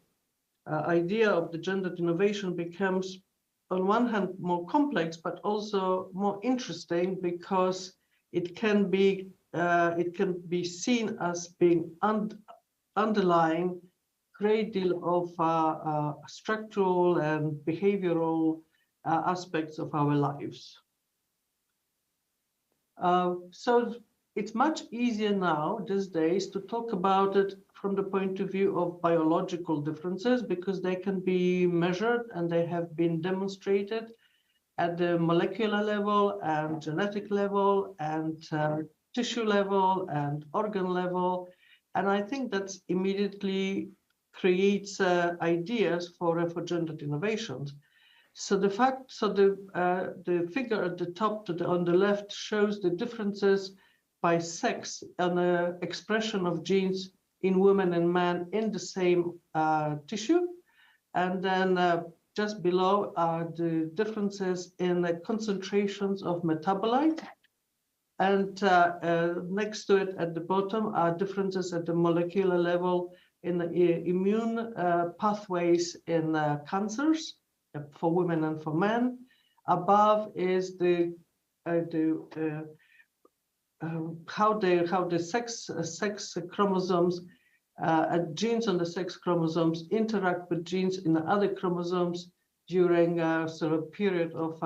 idea of the gendered innovation becomes on one hand more complex, but also more interesting because it can be seen as being underlying great deal of structural and behavioral aspects of our lives. So it's much easier now these days to talk about it from the point of view of biological differences because they can be measured and they have been demonstrated at the molecular level and genetic level and tissue level and organ level. And I think that's immediately creates ideas for gendered innovations. So the figure at the top on the left shows the differences by sex and the expression of genes in women and men in the same tissue. And then just below are the differences in the concentrations of metabolite. And next to it at the bottom are differences at the molecular level in the immune pathways in cancers for women and for men. Above is how the sex chromosomes genes on the sex chromosomes interact with genes in the other chromosomes during a sort of period of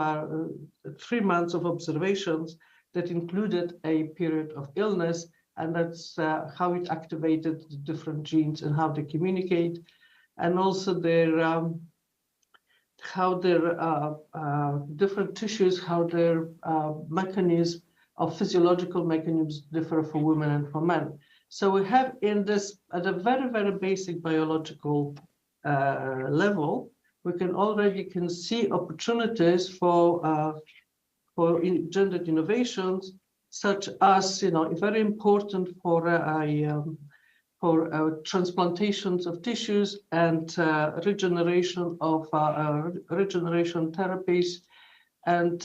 3 months of observations that included a period of illness, and that's how it activated the different genes and how they communicate, and also how their different tissues, how their mechanisms of physiological mechanisms differ for women and for men. So we have in this, at a very, very basic biological level, we can see opportunities for gendered innovations, such as, very important for transplantations of tissues and regeneration therapies and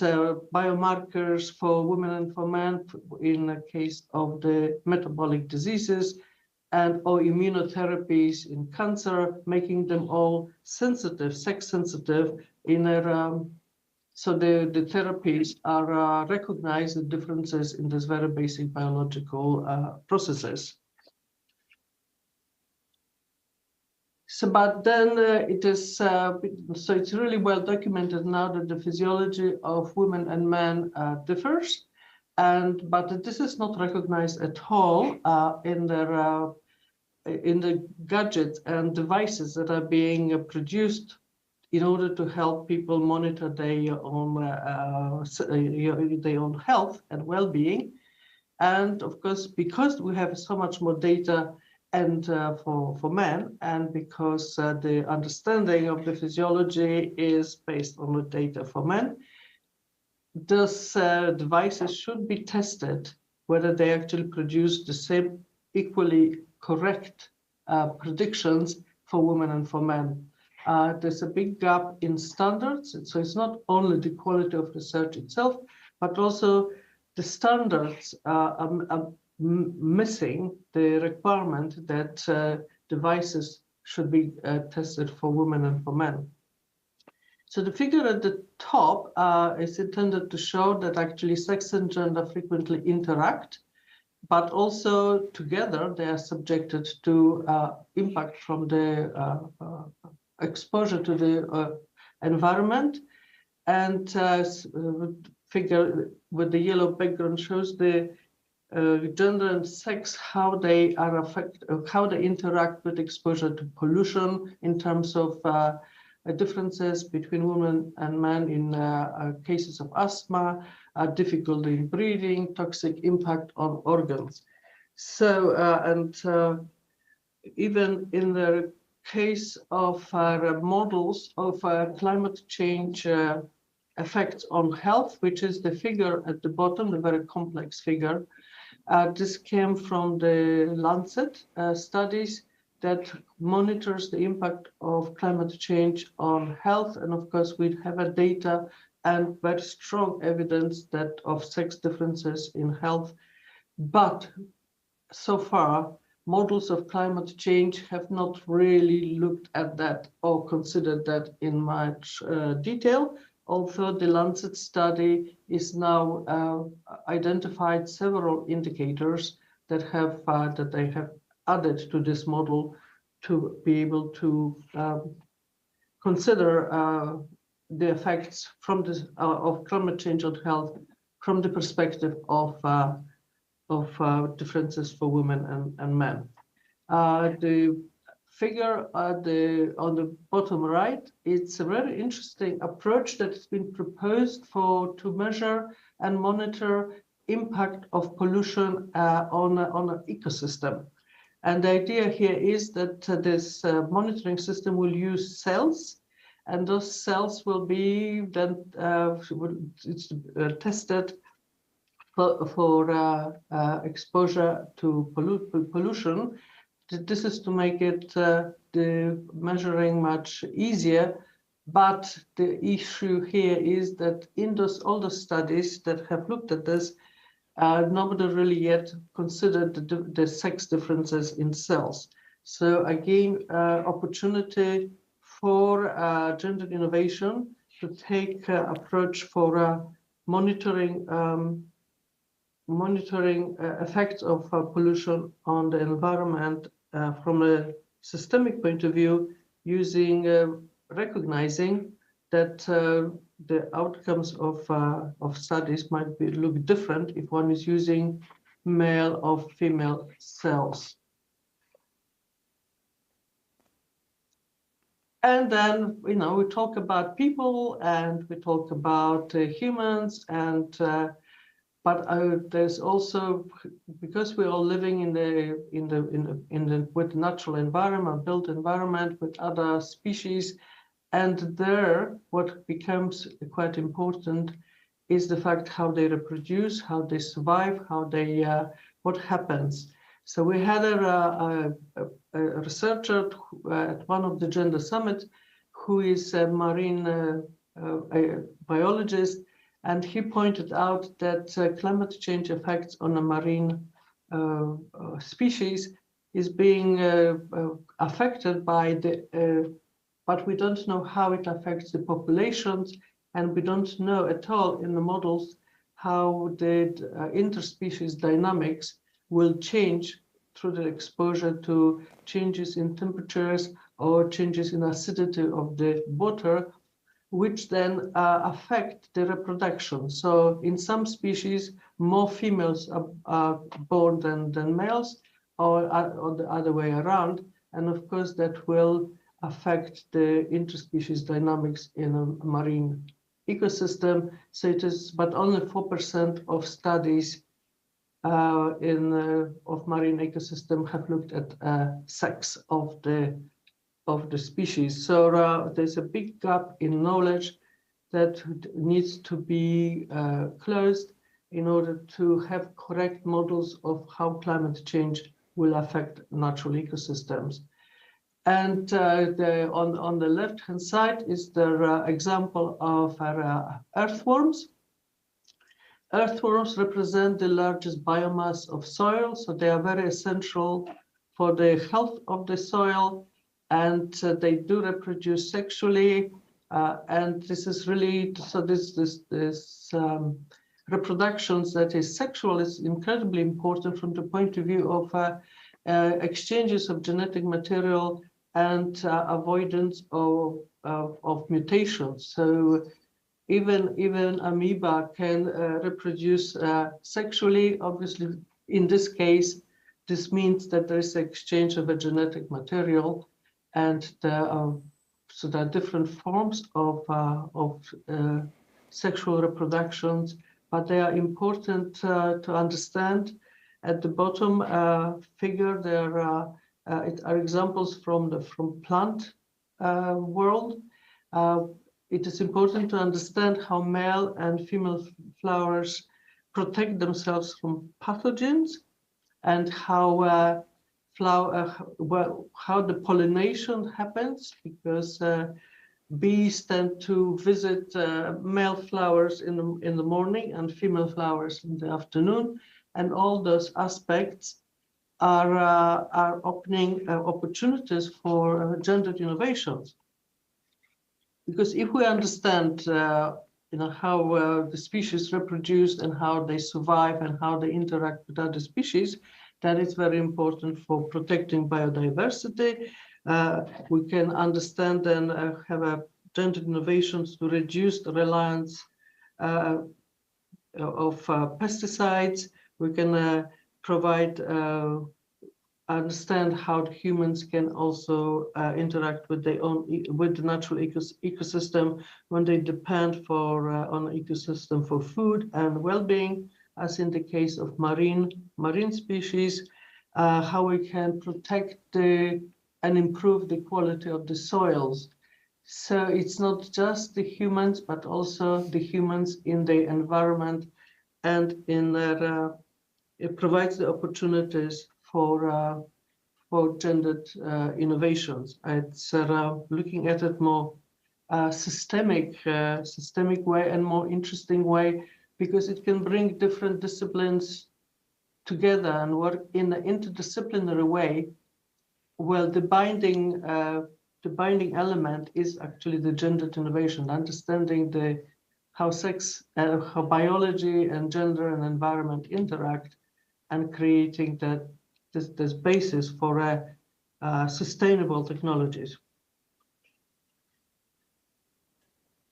biomarkers for women and for men in the case of the metabolic diseases and or immunotherapies in cancer, making them all sensitive, sex sensitive in their so the therapies are recognize the differences in these very basic biological processes. So, but then it is so it's really well documented now that the physiology of women and men differs, but this is not recognized at all in the gadgets and devices that are being produced in order to help people monitor their own health and well-being. And of course, because we have so much more data and for men, and because the understanding of the physiology is based on the data for men, those devices should be tested whether they actually produce the same equally correct predictions for women and for men. There's a big gap in standards, so it's not only the quality of research itself, but also the standards are missing the requirement that devices should be tested for women and for men. So the figure at the top is intended to show that actually sex and gender frequently interact, but also together they are subjected to impact from the exposure to the environment. And figure with the yellow background shows the gender and sex, how they are how they interact with exposure to pollution in terms of differences between women and men in cases of asthma, difficulty in breathing, toxic impact on organs. So, even in the case of models of climate change effects on health, which is the figure at the bottom, the very complex figure. This came from the Lancet studies that monitors the impact of climate change on health. And of course, we have a data and very strong evidence that of sex differences in health. But so far, models of climate change have not really looked at that or considered that in much detail, although the Lancet study is now identified several indicators that they have added to this model to be able to consider the effects from this of climate change on health from the perspective of differences for women and men. The figure on the bottom right, it's a very interesting approach that has been proposed to measure and monitor impact of pollution on an ecosystem. And the idea here is that this monitoring system will use cells, and those cells will be then tested for exposure to pollution. This is to make it the measuring much easier. But the issue here is that in all the studies that have looked at this, nobody really yet considered the sex differences in cells. So again, opportunity for gender innovation to take approach for monitoring effects of pollution on the environment from a systemic point of view, using recognizing that the outcomes of studies might look different if one is using male or female cells. And then, we talk about people and we talk about humans, and but there's also, because we're all living with the natural environment, built environment with other species, and there what becomes quite important is the fact how they reproduce, how they survive, what happens. So we had a researcher at one of the gender summits who is a marine biologist, and he pointed out that climate change effects on a marine species is being affected by but we don't know how it affects the populations, and we don't know at all in the models how the interspecies dynamics will change through the exposure to changes in temperatures or changes in acidity of the water, which then affect the reproduction. So in some species, more females are born than males, or the other way around. And of course, that will affect the interspecies dynamics in a marine ecosystem. So it is, but only 4% of studies of marine ecosystem have looked at sex of the species. So there's a big gap in knowledge that needs to be closed in order to have correct models of how climate change will affect natural ecosystems. And on the left-hand side is the example of earthworms. Earthworms represent the largest biomass of soil, so they are very essential for the health of the soil, and they do reproduce sexually. And this is really, so this reproductions that is sexual is incredibly important from the point of view of exchanges of genetic material and avoidance of mutations. So even amoeba can reproduce sexually. Obviously, in this case, this means that there is exchange of a genetic material, and so there are different forms of sexual reproductions, but they are important to understand. At the bottom figure, there are examples from plant world. It is important to understand how male and female flowers protect themselves from pathogens, and how how the pollination happens, because bees tend to visit male flowers in the morning and female flowers in the afternoon, and all those aspects are opening opportunities for gendered innovations. Because if we understand how the species reproduce and how they survive and how they interact with other species, that is very important for protecting biodiversity. We can understand and have a gendered innovations to reduce the reliance of pesticides. We can provide understand how the humans can also interact with their own with the natural ecosystem when they depend for on ecosystem for food and well-being, as in the case of marine species. How we can protect and improve the quality of the soils. So it's not just the humans, but also the humans in the environment, and in their it provides the opportunities for gendered innovations. It's looking at it more systemic way and more interesting way, because it can bring different disciplines together and work in an interdisciplinary way. Well, the binding element is actually the gendered innovation, understanding how how biology and gender and environment interact, and creating this basis for sustainable technologies.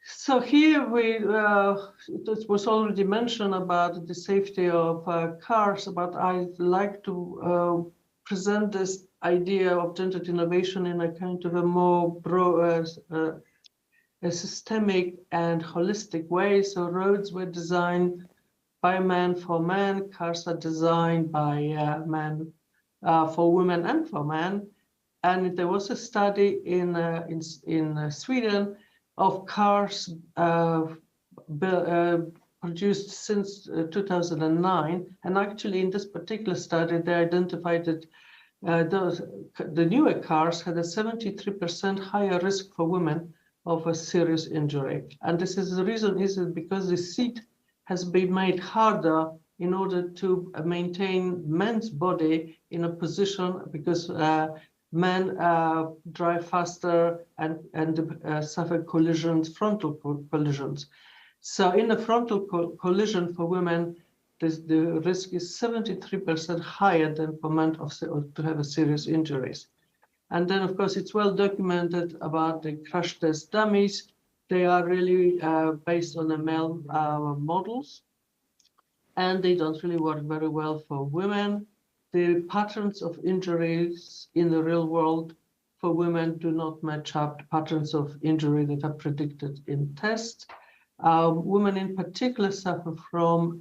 So here it was already mentioned about the safety of cars, but I'd like to present this idea of gendered innovation in a kind of a more broad, a systemic and holistic way. So roads were designed by men for men, cars are designed by men for women and for men. And there was a study in Sweden of cars produced since 2009. And actually in this particular study, they identified that the newer cars had a 73% higher risk for women of a serious injury. And this is the reason is because the seat has been made harder in order to maintain men's body in a position, because men drive faster and suffer collisions, frontal collisions. So in a frontal collision for women, the risk is 73% higher than for men to have a serious injuries. And then, of course, it's well documented about the crash test dummies. They are really based on the male models, and they don't really work very well for women. The patterns of injuries in the real world for women do not match up the patterns of injury that are predicted in tests. Women in particular suffer from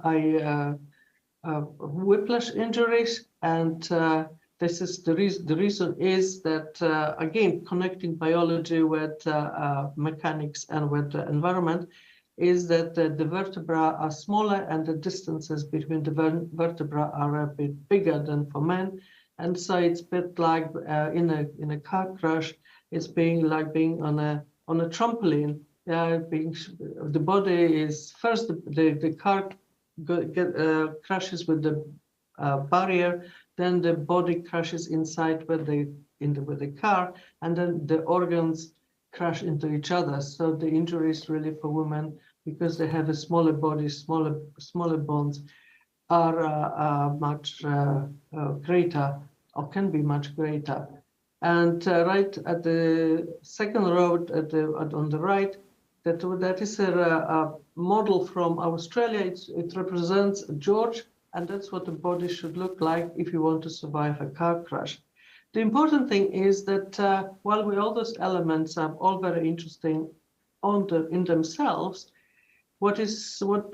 whiplash injuries, and this is the reason is that, again, connecting biology with mechanics and with the environment, is that the vertebrae are smaller and the distances between the vertebrae are a bit bigger than for men. And so it's a bit like in a car crash, it's like being on a trampoline. The body is first, the car crashes with the barrier, then the body crashes inside with the car, and then the organs crash into each other. So the injuries really for women, because they have a smaller body, smaller bones, are much greater, or can be much greater. And right at the second road on the right, that is a model from Australia. It represents George, and that's what the body should look like if you want to survive a car crash. The important thing is that while all those elements are all very interesting in themselves, what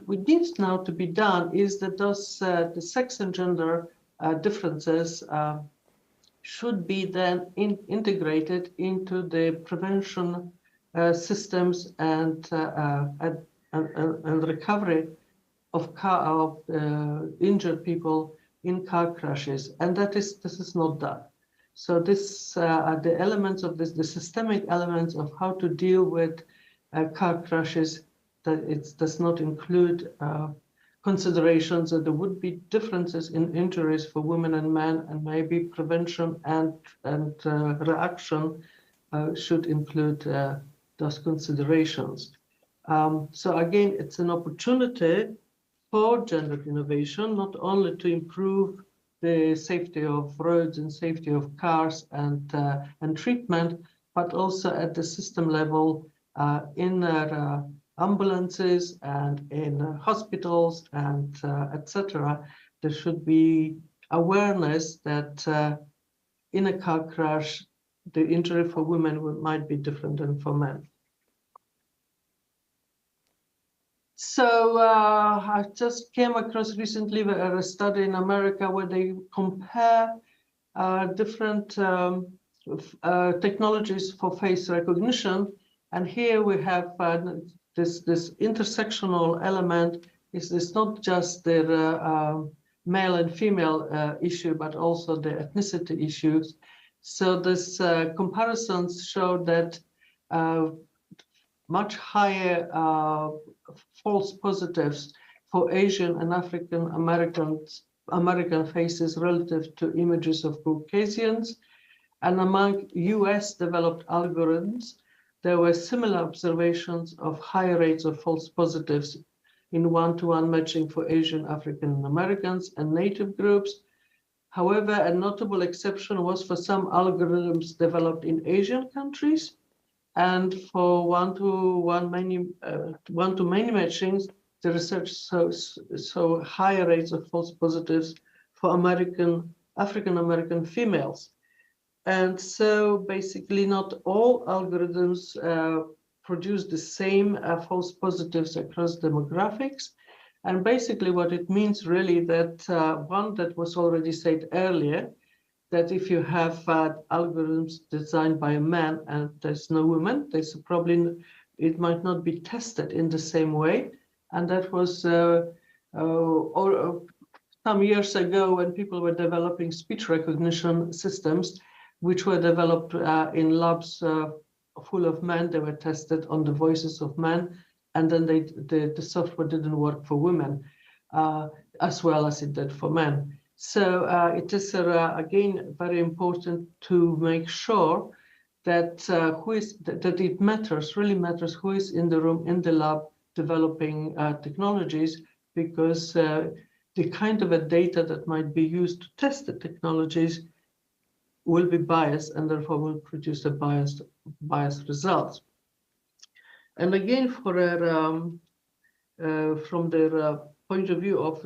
we need now to be done is that the sex and gender differences should be then integrated into the prevention systems and recovery of injured people in car crashes, and this is not done. So the elements of the systemic elements of how to deal with car crashes, that it does not include considerations that there would be differences in injuries for women and men, and maybe prevention and reaction should include those considerations. So again, it's an opportunity for gendered innovation, not only to improve the safety of roads and safety of cars and treatment, but also at the system level in ambulances and in hospitals and etc. There should be awareness that in a car crash, the injury for women might be different than for men. So I just came across recently a study in America where they compare different technologies for face recognition. And here we have this intersectional element. It's not just the male and female issue, but also the ethnicity issues. So this comparisons show that much higher false positives for Asian and African American faces relative to images of Caucasians. And among US developed algorithms, there were similar observations of high rates of false positives in one-to-one matching for Asian, African Americans and native groups. However, a notable exception was for some algorithms developed in Asian countries, and for one-to-many matchings, the research saw higher rates of false positives for African American females. And so basically not all algorithms produce the same false positives across demographics. And basically what it means really that one that was already said earlier, that if you have algorithms designed by a man and there's no woman, there's probably, it might not be tested in the same way. And that was some years ago when people were developing speech recognition systems, which were developed in labs full of men. They were tested on the voices of men, and then the software didn't work for women as well as it did for men. So it is again very important to make sure that that it matters, really matters, who is in the room, in the lab, developing technologies, because the kind of a data that might be used to test the technologies will be biased and therefore will produce a biased results. And again, for from the point of view of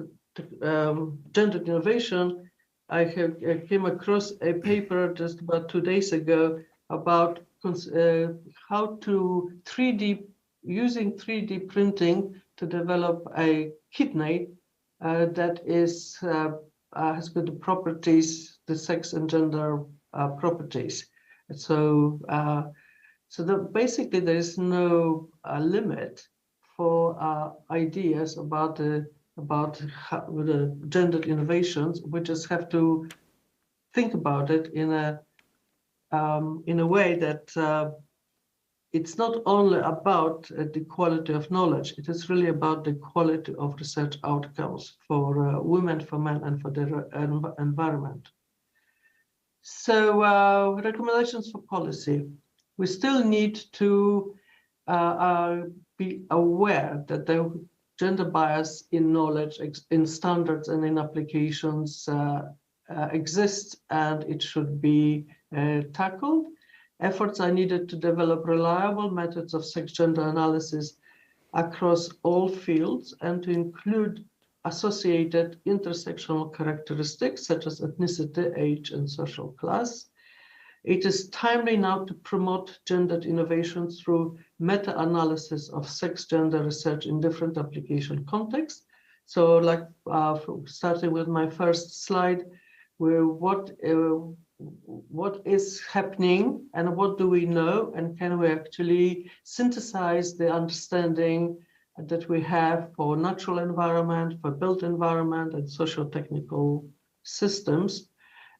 gendered innovation, I came across a paper just about 2 days ago about how to using 3D printing to develop a kidney that is has got the properties, the sex and gender properties. So, basically there is no limit for ideas about the gendered innovations. We just have to think about it in a way that it's not only about the quality of knowledge, it is really about the quality of research outcomes for women, for men, and for their environment. So recommendations for policy. We still need to be aware that the gender bias in knowledge, in standards and in applications exists, and it should be tackled. Efforts are needed to develop reliable methods of sex-gender analysis across all fields and to include associated intersectional characteristics such as ethnicity, age, and social class. It is timely now to promote gendered innovations through meta-analysis of sex-gender research in different application contexts. So like starting with my first slide, where what is happening and what do we know, and can we actually synthesize the understanding that we have for natural environment, for built environment, and socio-technical systems.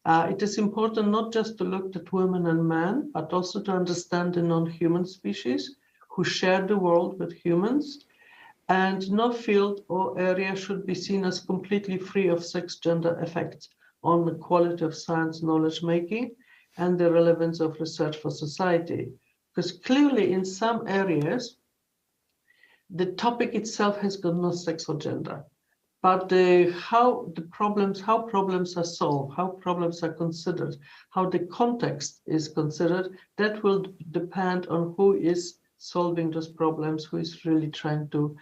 It is important not just to look at women and men, but also to understand the non-human species who share the world with humans, and no field or area should be seen as completely free of sex-gender effects on the quality of science knowledge making and the relevance of research for society. Because clearly in some areas, the topic itself has got no sex or gender, but how problems are solved, how problems are considered, how the context is considered, that will depend on who is solving those problems, who is really trying to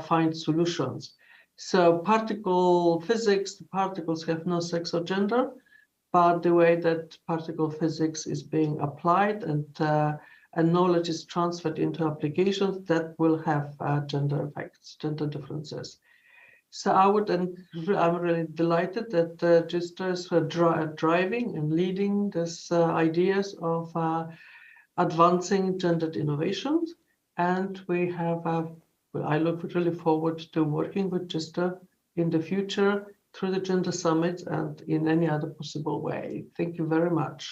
find solutions. So particle physics, the particles have no sex or gender, but the way that particle physics is being applied and knowledge is transferred into applications, that will have gender effects, gender differences. So I'm really delighted that GISTeR is driving and leading these ideas of advancing gendered innovations. And we have, I look really forward to working with GISTeR in the future through the Gender Summit and in any other possible way. Thank you very much.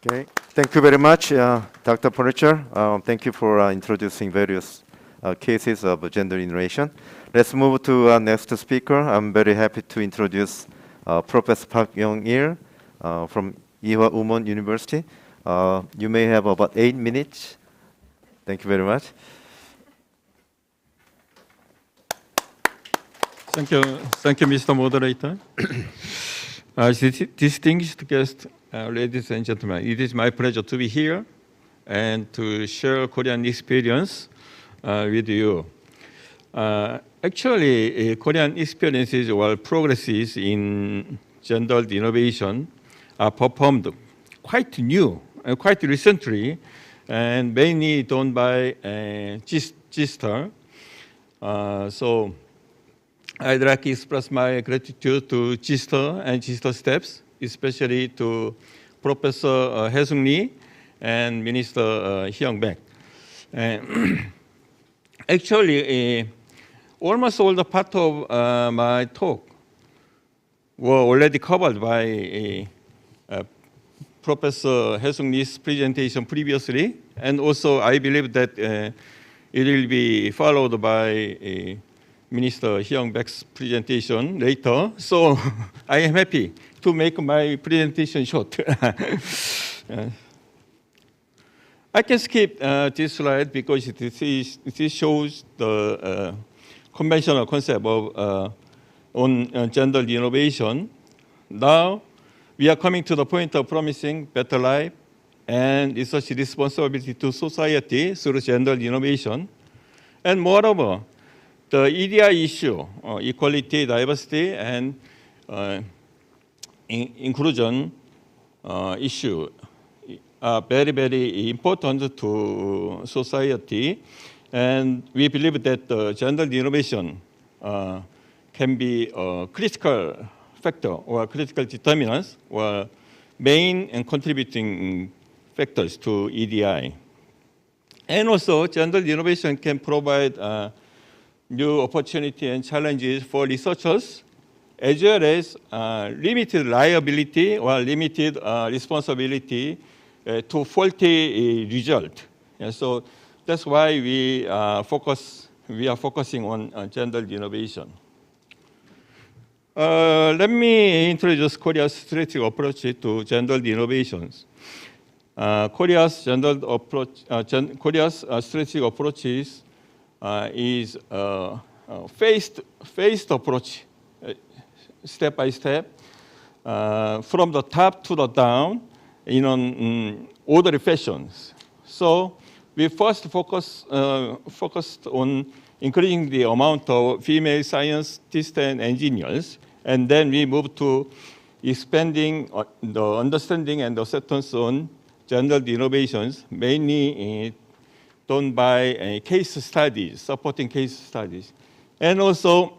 Okay, thank you very much, Dr. Furniture. Thank you for introducing various cases of gender innovation. Let's move to our next speaker. I'm very happy to introduce Professor Park Young-il from Ewha Women University. You may have about 8 minutes. Thank you very much. Thank you, Mr. Moderator. Distinguished guests, ladies and gentlemen, it is my pleasure to be here and to share Korean experience with you. Actually, Korean experiences or progresses in gendered innovation are performed quite new, quite recently, and mainly done by GISTeR. So I'd like to express my gratitude to GISTeR and GISTeR staffs, especially to Professor Hae-sung Lee and Minister Hyung-baek. Actually, almost all the part of my talk were already covered by Professor Hae-sung Lee's presentation previously, and also I believe that it will be followed by Minister Hyung-baek's presentation later. So I am happy to make my presentation short. I can skip this slide because this shows the conventional concept of on gender innovation. Now we are coming to the point of promising better life and research responsibility to society through gender innovation. And moreover, the EDI issue, equality, diversity, and inclusion issue are very, very important to society. And we believe that gender innovation can be a critical factor or critical determinants or main and contributing factors to EDI. And also, gender innovation can provide new opportunity and challenges for researchers, as well as limited liability or limited responsibility to faulty result. And so that's why we are focusing on gender innovation. Let me introduce Korea's strategic approach to gender innovations. Korea's strategic approaches is a phased approach, step by step, from the top to the down in an orderly fashion. So we first focused on increasing the amount of female scientists and engineers, and then we moved to expanding the understanding and acceptance on gender innovations, mainly done by case studies, supporting case studies. And also,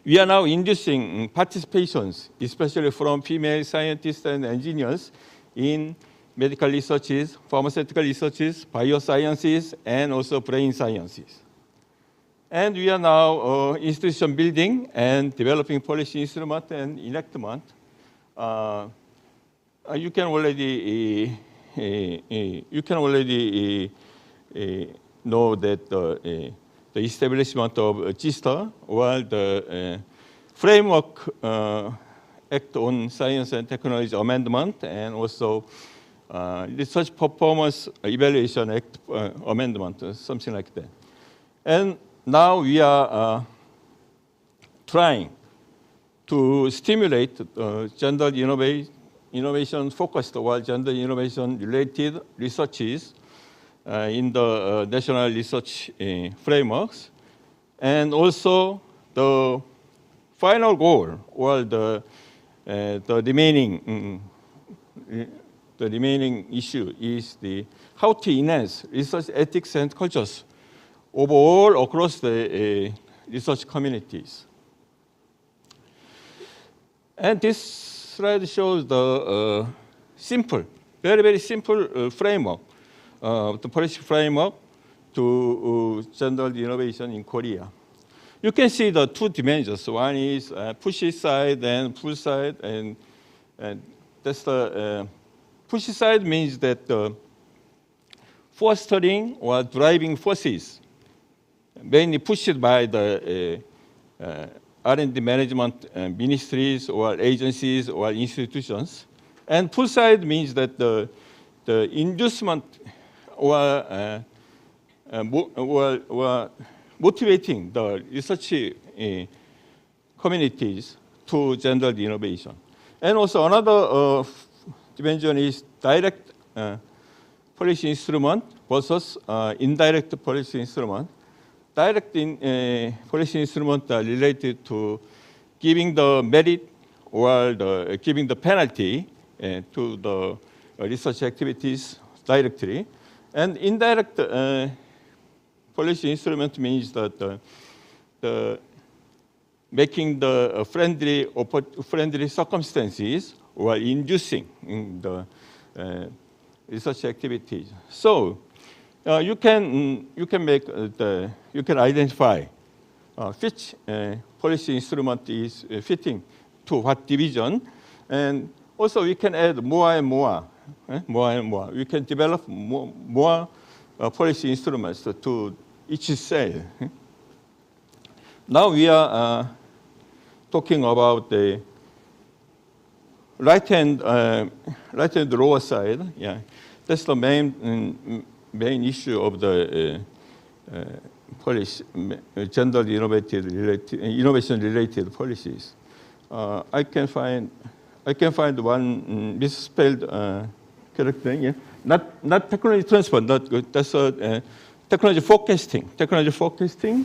we are now inducing participations, especially from female scientists and engineers in medical researches, pharmaceutical researches, biosciences, and also brain sciences. And we are now institution building and developing policy instrument and enactment. You can already know that the establishment of GISTeR, or the Framework Act on Science and Technology Amendment, and also Research Performance Evaluation Act Amendment, something like that. And now we are trying to stimulate gender innovation focused or gender innovation related researches in the national research frameworks, and also the final goal, or the remaining issue is how to enhance research ethics and cultures overall across the research communities. And this slide shows the simple, very, very simple framework, the policy framework to gender innovation in Korea. You can see the two dimensions. One is push side and pull side, and that's the push side means that fostering or driving forces, mainly pushed by the R&D management ministries or agencies or institutions. And pull side means that the inducement or motivating the research communities to gender innovation. And also another dimension is direct policy instrument versus indirect policy instrument. Direct policy instruments are related to giving the merit or giving the penalty to the research activities directly. And indirect policy instrument means that making the friendly circumstances or inducing the research activities. So you can identify which policy instrument is fitting to what division, and also we can add more and more. We can develop more policy instruments to each cell. Now we are talking about the right-hand lower side. Yeah, that's the main issue of the policy, gender innovation-related policies. I can find one misspelled character. Yeah, not technology transfer. That's technology forecasting. Technology forecasting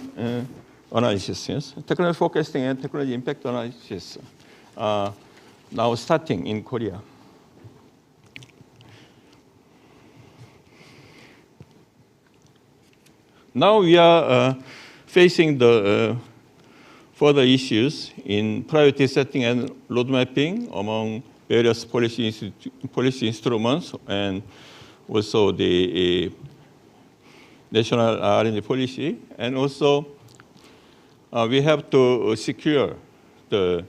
analysis. Yes, technology forecasting and technology impact analysis. Now starting in Korea. Now we are facing the further issues in priority setting and road mapping among various policy instruments, and also the national R&D policy. And also we have to secure the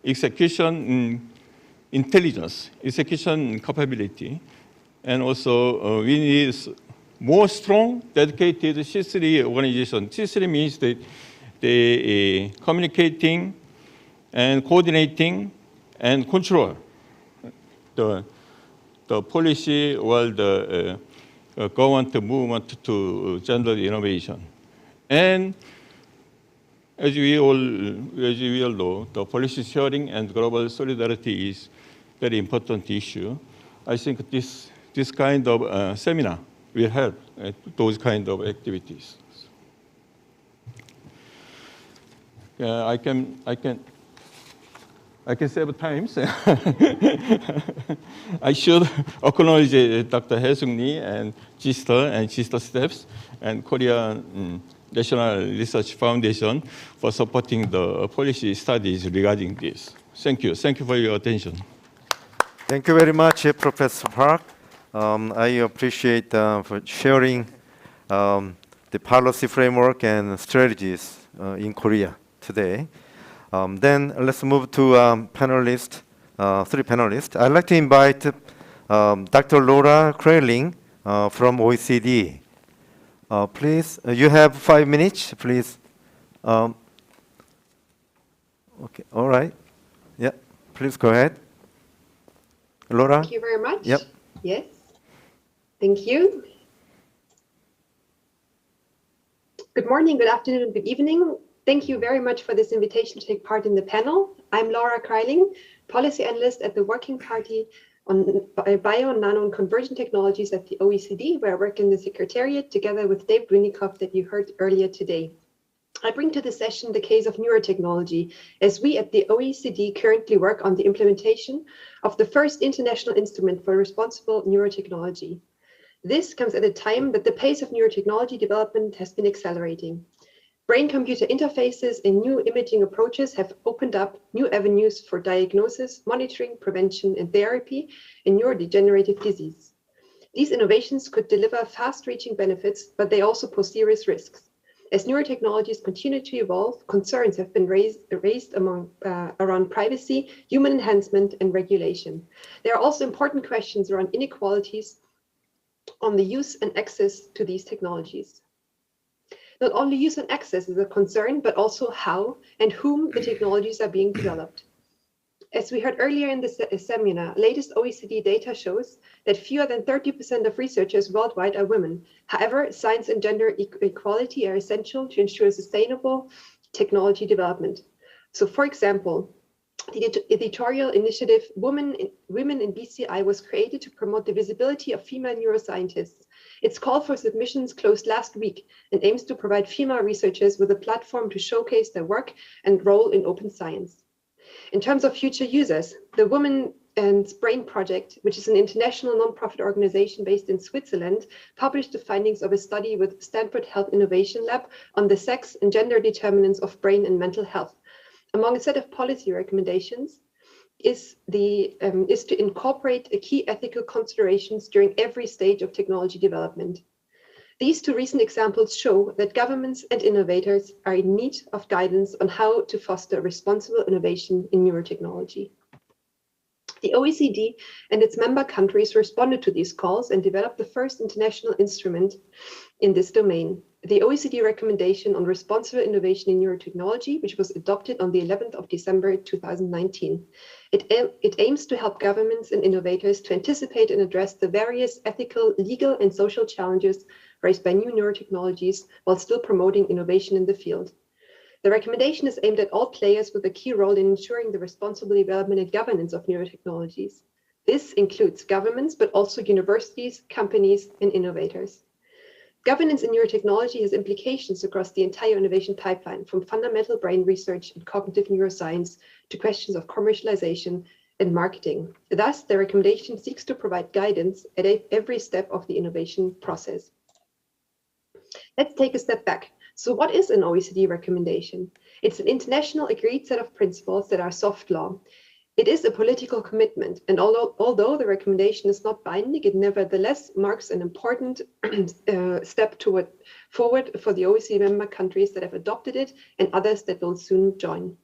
execution intelligence, execution capability, and also we need more strong, dedicated C3 organization. C3 means that they communicating and coordinating and control the policy or the government movement to gender innovation. And as we all know, the policy sharing and global solidarity is very important issue. I think this kind of seminar will help those kind of activities. I can save time. I should acknowledge Dr. Hae-sung Lee and GISTeR staffs and Korean National Research Foundation for supporting the policy studies regarding this. Thank you. Thank you for your attention. Thank you very much, Professor Park. I appreciate for sharing the policy framework and strategies in Korea today. Then let's move to panelists, three panelists. I'd like to invite Dr. Laura Kraling from OECD Please, you have 5 minutes, please. Okay, all right. Yeah, please go ahead. Laura? Thank you very much. Yep. Yes. Thank you. Good morning, good afternoon, good evening. Thank you very much for this invitation to take part in the panel. I'm Laura Kreiling, policy analyst at the Working Party on Bio, Nano, and Conversion Technologies at the OECD, where I work in the Secretariat together with Dave Brunikoff that you heard earlier today. I bring to the session the case of neurotechnology, as we at the OECD currently work on the implementation of the first international instrument for responsible neurotechnology. This comes at a time that the pace of neurotechnology development has been accelerating. Brain-computer interfaces and new imaging approaches have opened up new avenues for diagnosis, monitoring, prevention, and therapy in neurodegenerative disease. These innovations could deliver fast-reaching benefits, but they also pose serious risks. As neurotechnologies continue to evolve, concerns have been raised around privacy, human enhancement, and regulation. There are also important questions around inequalities on the use and access to these technologies. Not only use and access is a concern, but also how and whom the technologies are being developed. As we heard earlier in the seminar, latest OECD data shows that fewer than 30% of researchers worldwide are women. However, science and gender equality are essential to ensure sustainable technology development. So, for example, the editorial initiative Women in BCI was created to promote the visibility of female neuroscientists. Its call for submissions closed last week and aims to provide female researchers with a platform to showcase their work and role in open science. In terms of future users, the Women and Brain Project, which is an international nonprofit organization based in Switzerland, published the findings of a study with Stanford Health Innovation Lab on the sex and gender determinants of brain and mental health. Among a set of policy recommendations is to incorporate key ethical considerations during every stage of technology development. These two recent examples show that governments and innovators are in need of guidance on how to foster responsible innovation in neurotechnology. The OECD and its member countries responded to these calls and developed the first international instrument in this domain, the OECD recommendation on responsible innovation in neurotechnology, which was adopted on the 11th of December 2019. It aims to help governments and innovators to anticipate and address the various ethical, legal, and social challenges raised by new neurotechnologies while still promoting innovation in the field. The recommendation is aimed at all players with a key role in ensuring the responsible development and governance of neurotechnologies. This includes governments, but also universities, companies, and innovators. Governance in neurotechnology has implications across the entire innovation pipeline, from fundamental brain research and cognitive neuroscience to questions of commercialization and marketing. Thus, the recommendation seeks to provide guidance at every step of the innovation process. Let's take a step back. So what is an OECD recommendation? It's an international agreed set of principles that are soft law. It is a political commitment, and although the recommendation is not binding, it nevertheless marks an important step forward for the OECD member countries that have adopted it and others that will soon join.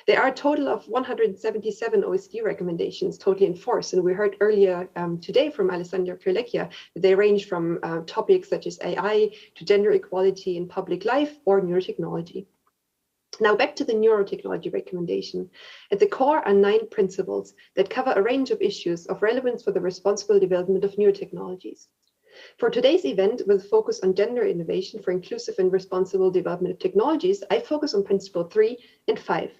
There are a total of 177 OECD recommendations totally in force, and we heard earlier today from Alessandra Kirlecchia that they range from topics such as AI to gender equality in public life or neurotechnology. Now back to the neurotechnology recommendation. At the core are 9 principles that cover a range of issues of relevance for the responsible development of neurotechnologies. For today's event, with focus on gender innovation for inclusive and responsible development of technologies, I focus on principle 3 and 5.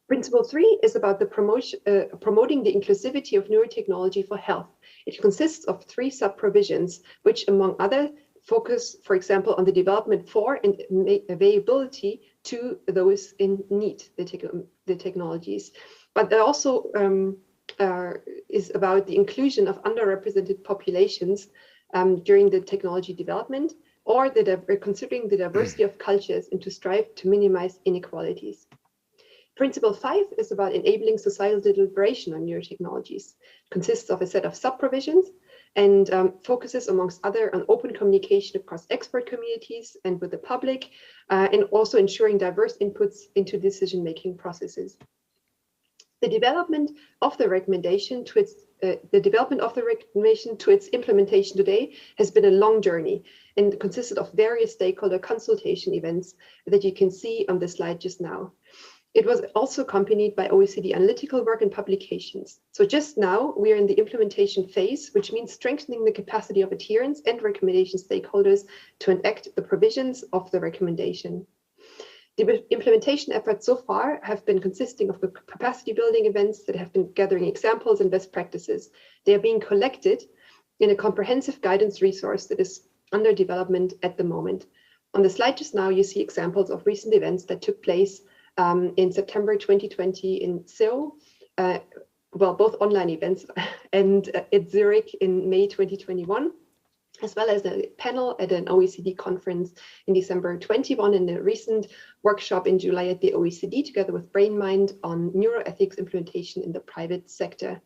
Principle 3 is about the promoting the inclusivity of neurotechnology for health. It consists of 3 sub-provisions, which among others focus, for example, on the development for and availability to those in need, the technologies. But there also is about the inclusion of underrepresented populations during the technology development, or considering the diversity of cultures and to strive to minimize inequalities. Principle 5 is about enabling societal deliberation on neurotechnologies. It consists of a set of sub-provisions and focuses, amongst other, on open communication across expert communities and with the public, and also ensuring diverse inputs into decision-making processes. The development of the recommendation to its the development of the recommendation to its implementation today has been a long journey and consisted of various stakeholder consultation events that you can see on the slide just now. It was also accompanied by OECD analytical work and publications. So just now we are in the implementation phase, which means strengthening the capacity of adherents and recommendation stakeholders to enact the provisions of the recommendation. The implementation efforts so far have been consisting of the capacity building events that have been gathering examples and best practices. They are being collected in a comprehensive guidance resource that is under development at the moment. On the slide just now, you see examples of recent events that took place in September 2020 in Seoul, well, both online events, and at Zurich in May 2021, as well as a panel at an OECD conference in December 21 and a recent workshop in July at the OECD together with BrainMind on neuroethics implementation in the private sector.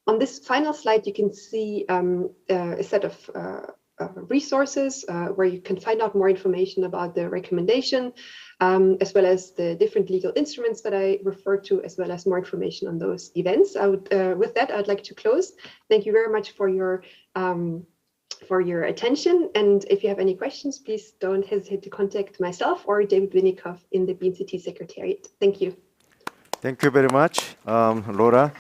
On this final slide, you can see a set of resources where you can find out more information about the recommendation, as well as the different legal instruments that I referred to, as well as more information on those events. With that, I'd like to close. Thank you very much for your attention. And if you have any questions, please don't hesitate to contact myself or David Winikoff in the BNCT Secretariat. Thank you. Thank you very much, Laura.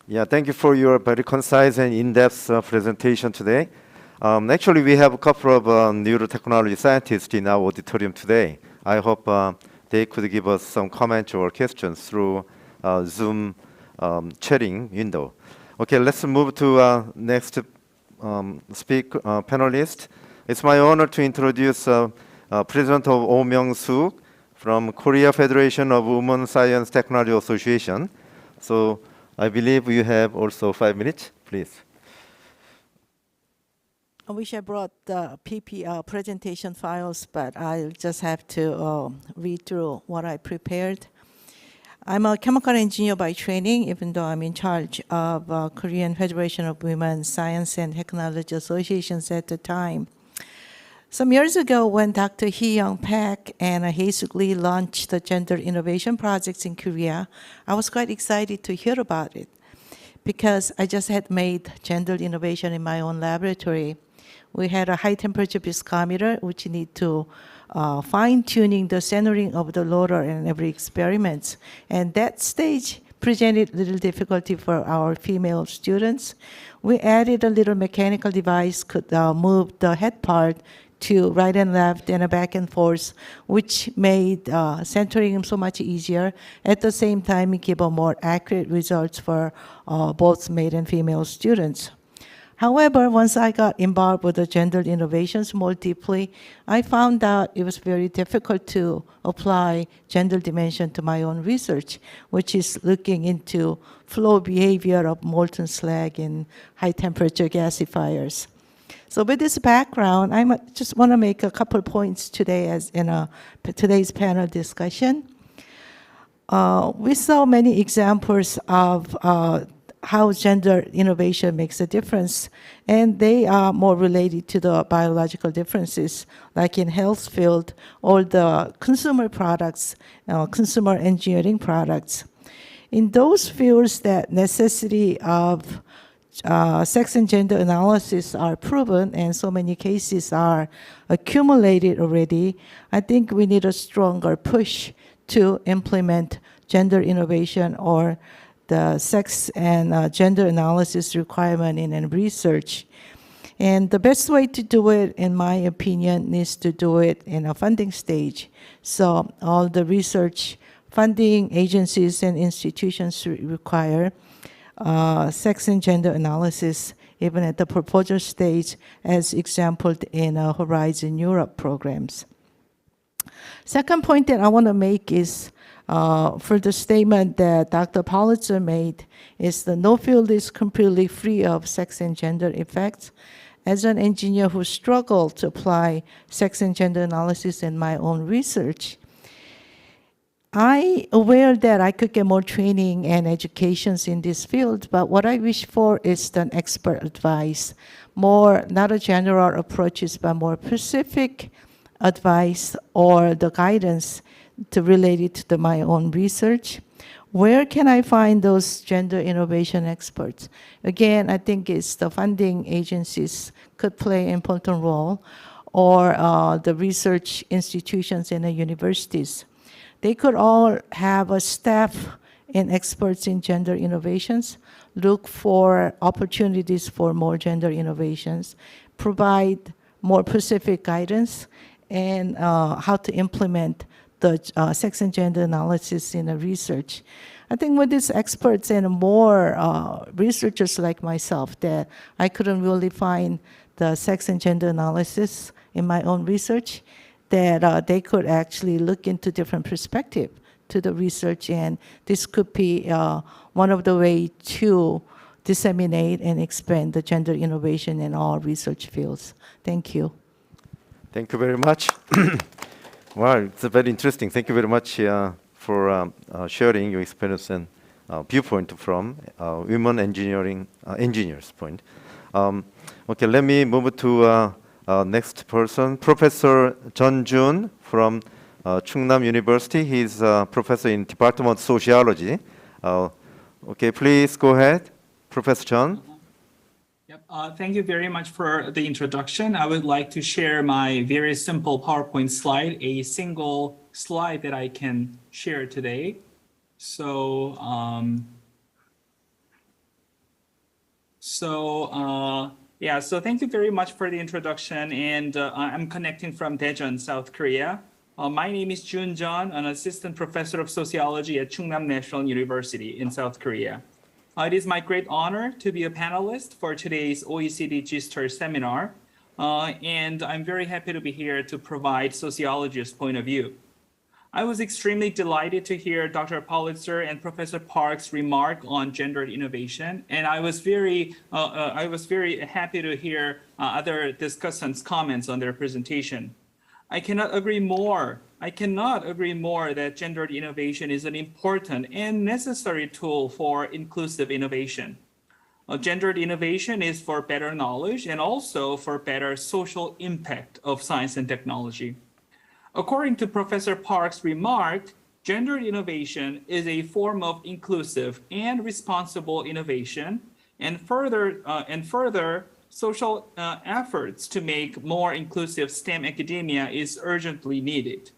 Yeah, thank you for your very concise and in-depth presentation today. Actually, we have a couple of neurotechnology scientists in our auditorium today. I hope they could give us some comments or questions through Zoom chatting window. Okay, let's move to next panelist. It's my honor to introduce President of Oh Myung-suk from Korea Federation of Women Science Technology Association. So I believe you have also 5 minutes, please. I wish I brought the presentation files, but I'll just have to read through what I prepared. I'm a chemical engineer by training, even though I'm in charge of Korean Federation of Women Science and Technology Associations at the time. Some years ago, when Dr. Hee-young Park and Hae-suk Lee launched the Gender Innovation Projects in Korea, I was quite excited to hear about it because I just had made gender innovation in my own laboratory. We had a high temperature viscometer, which need to fine-tuning the centering of the rotor in every experiment. And that stage presented little difficulty for our female students. We added a little mechanical device could move the head part to right and left and a back and forth, which made centering so much easier. At the same time, it gave a more accurate results for both male and female students. However, once I got involved with the gender innovations more deeply, I found out it was very difficult to apply gender dimension to my own research, which is looking into flow behavior of molten slag in high temperature gasifiers. So with this background, I just want to make a couple points today as in today's panel discussion. We saw many examples of how gender innovation makes a difference, and they are more related to the biological differences, like in health field or the consumer products, consumer engineering products. In those fields that necessity of sex and gender analysis are proven and so many cases are accumulated already, I think we need a stronger push to implement gender innovation or the sex and gender analysis requirement in research. And the best way to do it, in my opinion, is to do it in a funding stage. So all the research funding agencies and institutions require sex and gender analysis, even at the proposal stage, as exampled in Horizon Europe programs. Second point that I want to make is for the statement that Dr. Politzer made, is that no field is completely free of sex and gender effects. As an engineer who struggled to apply sex and gender analysis in my own research, I'm aware that I could get more training and educations in this field, but what I wish for is an expert advice, more, not a general approaches, but more specific advice or the guidance to relate it to my own research. Where can I find those gender innovation experts? Again, I think it's the funding agencies could play an important role, or the research institutions and the universities. They could all have a staff and experts in gender innovations, look for opportunities for more gender innovations, provide more specific guidance, and how to implement the sex and gender analysis in the research. I think with these experts and more researchers like myself, that I couldn't really find the sex and gender analysis in my own research, that they could actually look into different perspective to the research, and this could be one of the way to disseminate and expand the gender innovation in all research fields. Thank you. Thank you very much. Wow, it's very interesting. Thank you very much for sharing your experience and viewpoint from women engineers point. Okay, let me move to next person, Professor Jeon Jun from Chungnam University. He's a professor in Department of Sociology. Okay, please go ahead, Professor Jeon. Yep. Thank you very much for the introduction. I would like to share my very simple PowerPoint slide, a single slide that I can share today. So, so thank you very much for the introduction. And I'm connecting from Daejeon, South Korea. My name is Jun Jeon, an assistant professor of sociology at Chungnam National University in South Korea. It is my great honor to be a panelist for today's OECD-GISTeR seminar, and I'm very happy to be here to provide sociologists' point of view. I was extremely delighted to hear Dr. Politzer and Professor Park's remark on gendered innovation, and I was very happy to hear other discussants' comments on their presentation. I cannot agree more that gendered innovation is an important and necessary tool for inclusive innovation. Gendered innovation is for better knowledge and also for better social impact of science and technology. According to Professor Park's remark, gendered innovation is a form of inclusive and responsible innovation, and further social efforts to make more inclusive STEM academia is urgently needed.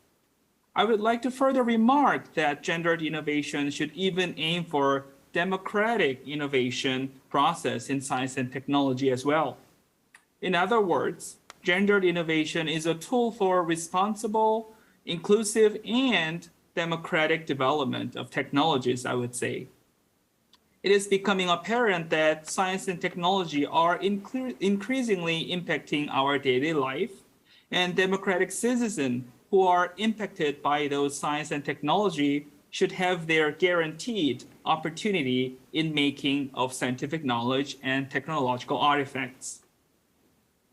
I would like to further remark that gendered innovation should even aim for democratic innovation process in science and technology as well. In other words, gendered innovation is a tool for responsible, inclusive, and democratic development of technologies, I would say. It is becoming apparent that science and technology are increasingly impacting our daily life, and democratic citizens who are impacted by those science and technology should have their guaranteed opportunity in making of scientific knowledge and technological artifacts.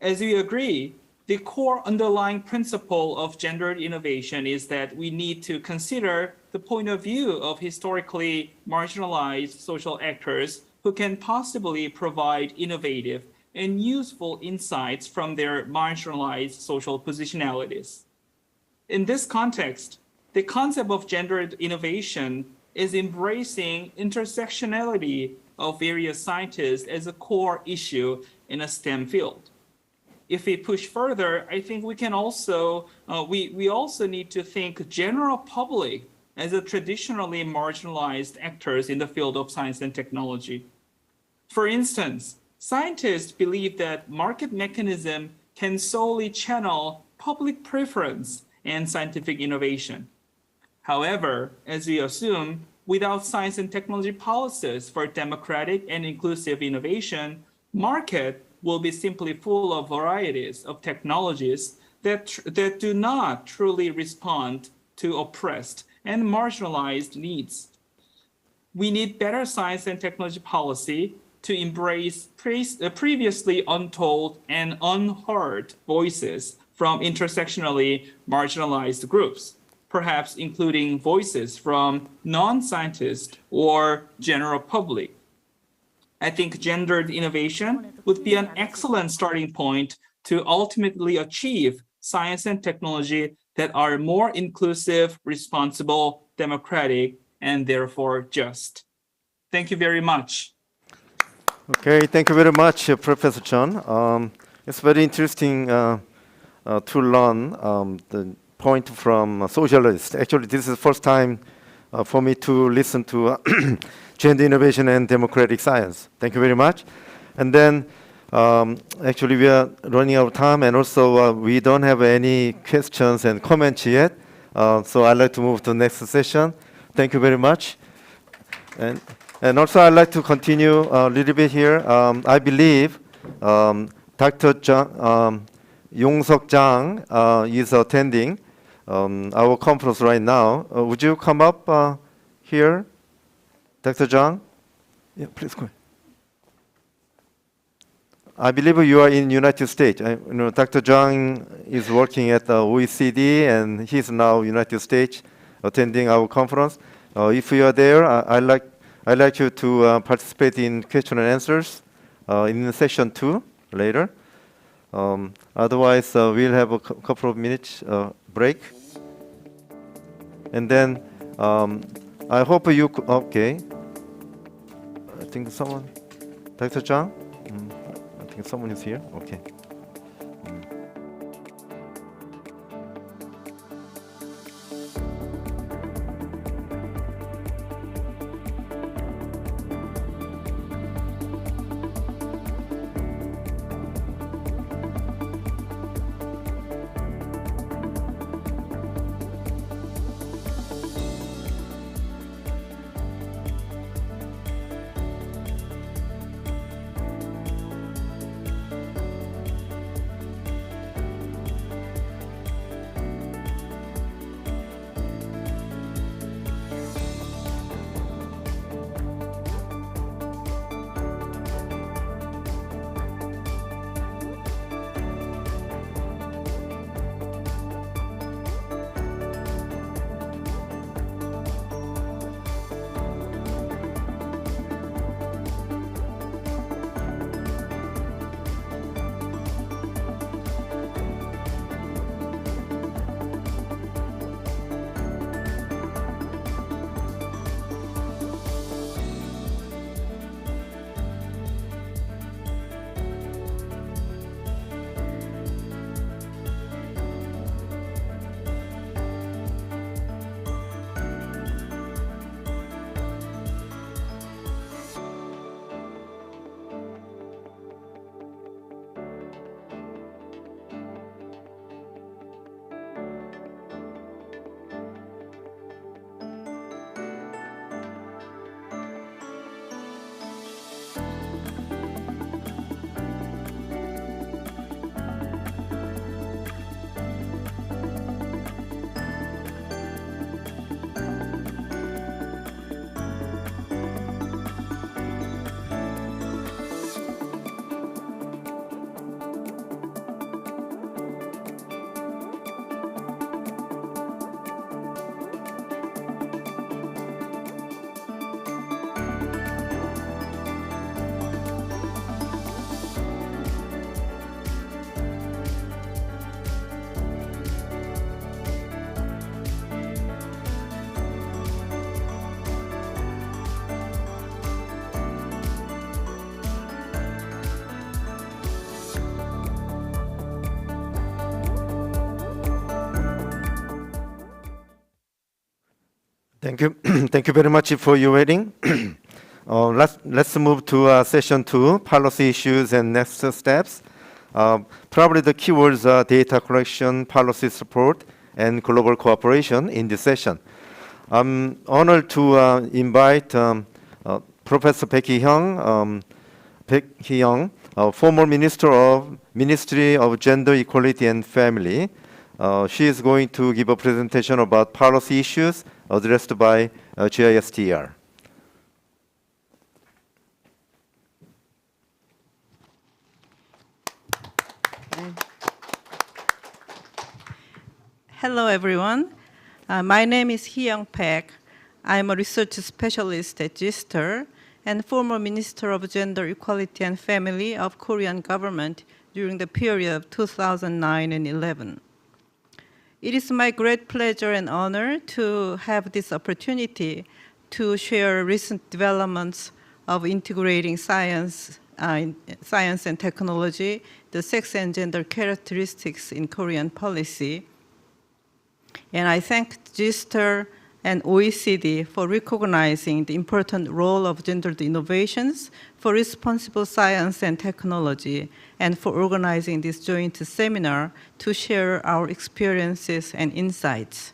As we agree, the core underlying principle of gendered innovation is that we need to consider the point of view of historically marginalized social actors who can possibly provide innovative and useful insights from their marginalized social positionalities. In this context, the concept of gendered innovation is embracing intersectionality of various scientists as a core issue in a STEM field. If we push further, I think we can also, we also need to think general public as a traditionally marginalized actors in the field of science and technology. For instance, scientists believe that market mechanism can solely channel public preference and scientific innovation. However, as we assume, without science and technology policies for democratic and inclusive innovation, market will be simply full of varieties of technologies that do not truly respond to oppressed and marginalized needs. We need better science and technology policy to embrace previously untold and unheard voices from intersectionally marginalized groups, perhaps including voices from non-scientists or general public. I think gendered innovation would be an excellent starting point to ultimately achieve science and technology that are more inclusive, responsible, democratic, and therefore just. Thank you very much. Okay, thank you very much, Professor John. It's very interesting to learn the point from socialists. Actually, this is the first time for me to listen to gender innovation and democratic science. Thank you very much. And then, actually, we are running out of time, and also we don't have any questions and comments yet. So I'd like to move to the next session. Thank you very much. And also, I'd like to continue a little bit here. I believe Dr. Yong-Seok Jang is attending our conference right now. Would you come up here, Dr. Jang? Yeah, please go ahead. I believe you are in United States. Dr. Jang is working at the OECD, and he's now United States attending our conference. If you are there, I'd like you to participate in question and answers in session 2 later. Otherwise, we'll have a couple of minutes break. And then I hope you, okay. I think someone, Dr. Jang? I think someone is here, okay. Thank you. Thank you very much for your waiting. Let's move to session 2, policy issues and next steps. Probably the keywords are data collection, policy support, and global cooperation in this session. I'm honored to invite Professor Baek Hee-young, former Ministry of Gender Equality and Family. She is going to give a presentation about policy issues addressed by GISTeR. Hello, everyone. My name is Hee-young Baek. I'm a research specialist at GISTeR and former Minister of Gender Equality and Family of Korean government during the period of 2009 and 11. It is my great pleasure and honor to have this opportunity to share recent developments of integrating science and technology, the sex and gender characteristics in Korean policy. And I thank GISTeR and OECD for recognizing the important role of gendered innovations for responsible science and technology, and for organizing this joint seminar to share our experiences and insights.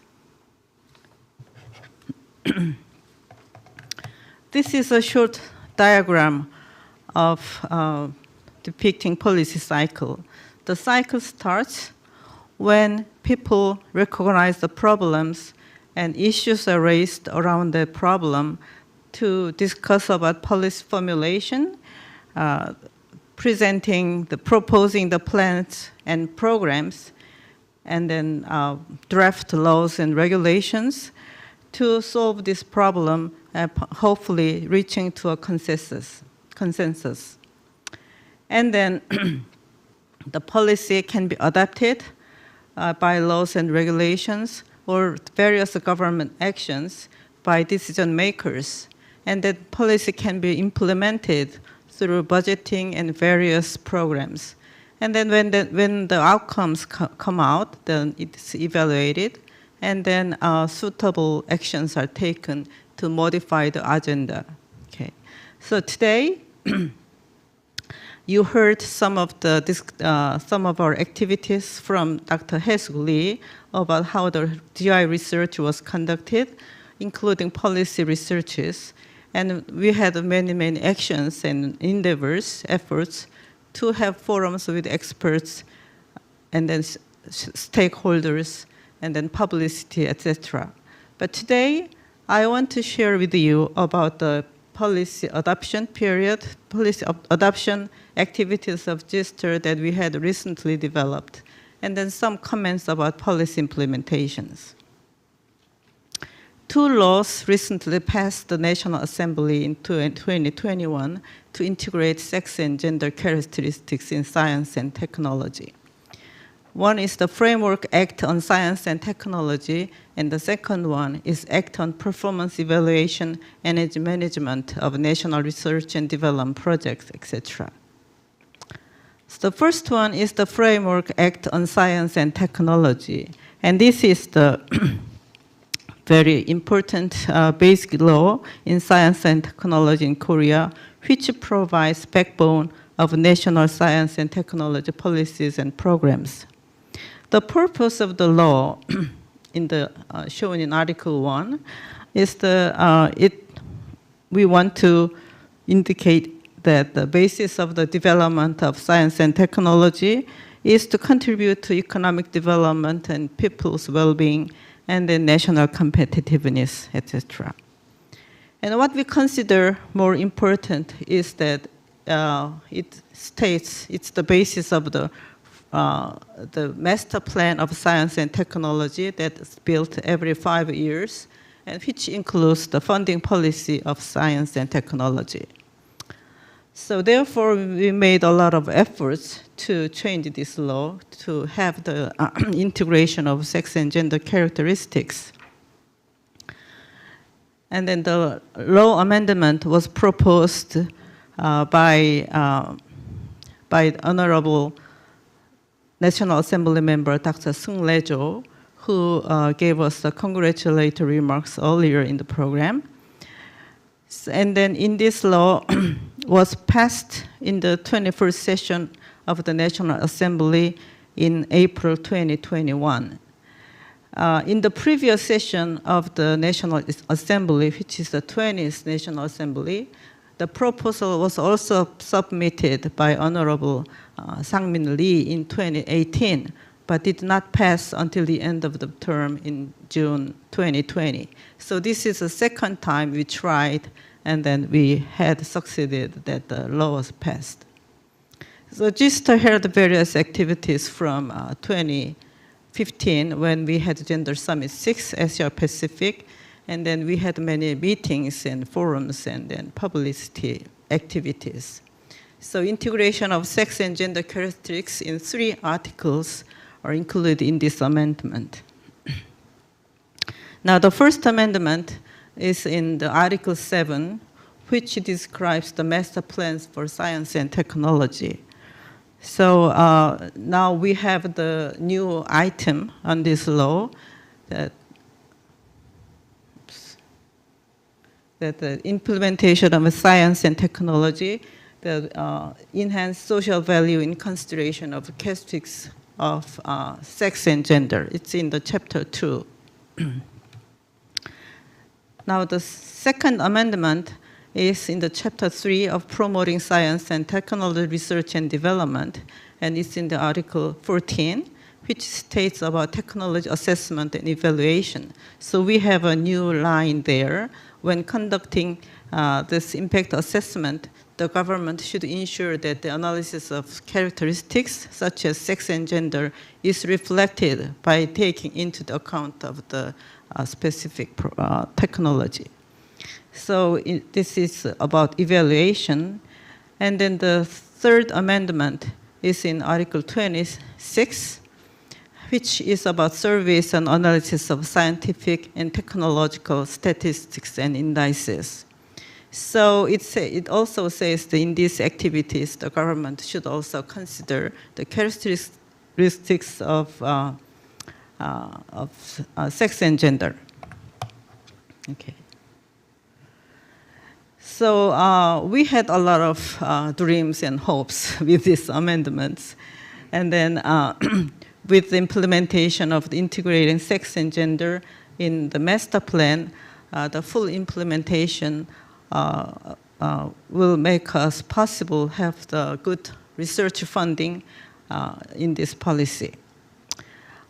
This is a short diagram of depicting policy cycle. The cycle starts when people recognize the problems and issues are raised around the problem to discuss about policy formulation, proposing the plans and programs, and then draft laws and regulations to solve this problem, hopefully reaching to a consensus. And then the policy can be adapted by laws and regulations or various government actions by decision makers. And that policy can be implemented through budgeting and various programs. And then when the outcomes come out, then it's evaluated, and then suitable actions are taken to modify the agenda. Okay. So today, you heard some of our activities from Dr. Hae-suk Lee about how the GI research was conducted, including policy researches. And we had many actions and endeavors, efforts to have forums with experts and then stakeholders and then publicity, etc. But today, I want to share with you about the policy adoption period, policy adoption activities of GISTeR that we had recently developed, and then some comments about policy implementations. 2 laws recently passed the National Assembly in 2021 to integrate sex and gender characteristics in science and technology. One is the Framework Act on Science and Technology, and the second one is Act on Performance Evaluation and Management of National Research and Development Projects, etc. So the first one is the Framework Act on Science and Technology, and this is the very important basic law in science and technology in Korea, which provides backbone of national science and technology policies and programs. The purpose of the law, shown in Article 1, is we want to indicate that the basis of the development of science and technology is to contribute to economic development and people's well-being and the national competitiveness, etc. And what we consider more important is that it states it's the basis of the master plan of science and technology that's built every 5 years, and which includes the funding policy of science and technology. So therefore, we made a lot of efforts to change this law to have the integration of sex and gender characteristics. And then the law amendment was proposed by Honorable National Assembly member Dr. Seung Lejo, who gave us the congratulatory remarks earlier in the program. And then in this law was passed in the 21st session of the National Assembly in April 2021. In the previous session of the National Assembly, which is the 20th National Assembly, the proposal was also submitted by Honorable Sang-min Lee in 2018, but did not pass until the end of the term in June 2020. So this is the second time we tried, and then we had succeeded that the law was passed. So GISTeR held various activities from 2015 when we had Gender Summit 6 Asia Pacific, and then we had many meetings and forums and then publicity activities. So integration of sex and gender characteristics in 3 articles are included in this amendment. Now the first amendment is in the Article 7, which describes the master plans for science and technology. So now we have the new item on this law that the implementation of science and technology that enhance social value in consideration of characteristics of sex and gender. It's in the chapter 2. Now the second amendment is in the chapter 3 of promoting science and technology research and development, and it's in the article 14, which states about technology assessment and evaluation. So we have a new line there. When conducting this impact assessment, the government should ensure that the analysis of characteristics such as sex and gender is reflected by taking into the account of the specific technology. So this is about evaluation. And then the third amendment is in Article 26, which is about surveys and analysis of scientific and technological statistics and indices. So it also says that in these activities, the government should also consider the characteristics of sex and gender. Okay. So we had a lot of dreams and hopes with these amendments. And then with the implementation of the integrating sex and gender in the master plan, the full implementation will make us possible have the good research funding in this policy.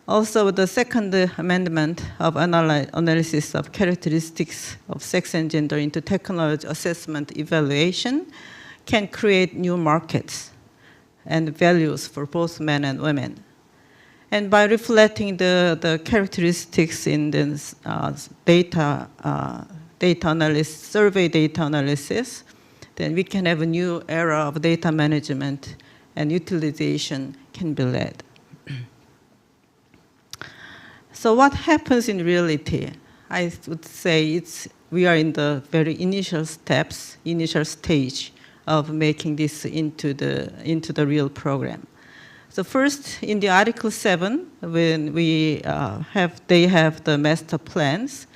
Also, the second amendment of analysis of characteristics of sex and gender into technology assessment evaluation can create new markets and values for both men and women. And by reflecting the characteristics in the data analysis, survey data analysis, then we can have a new era of data management and utilization can be led. So what happens in reality? I would say we are in the very initial steps, initial stage of making this into the real program. So first, in the Article 7, when they have the master plans.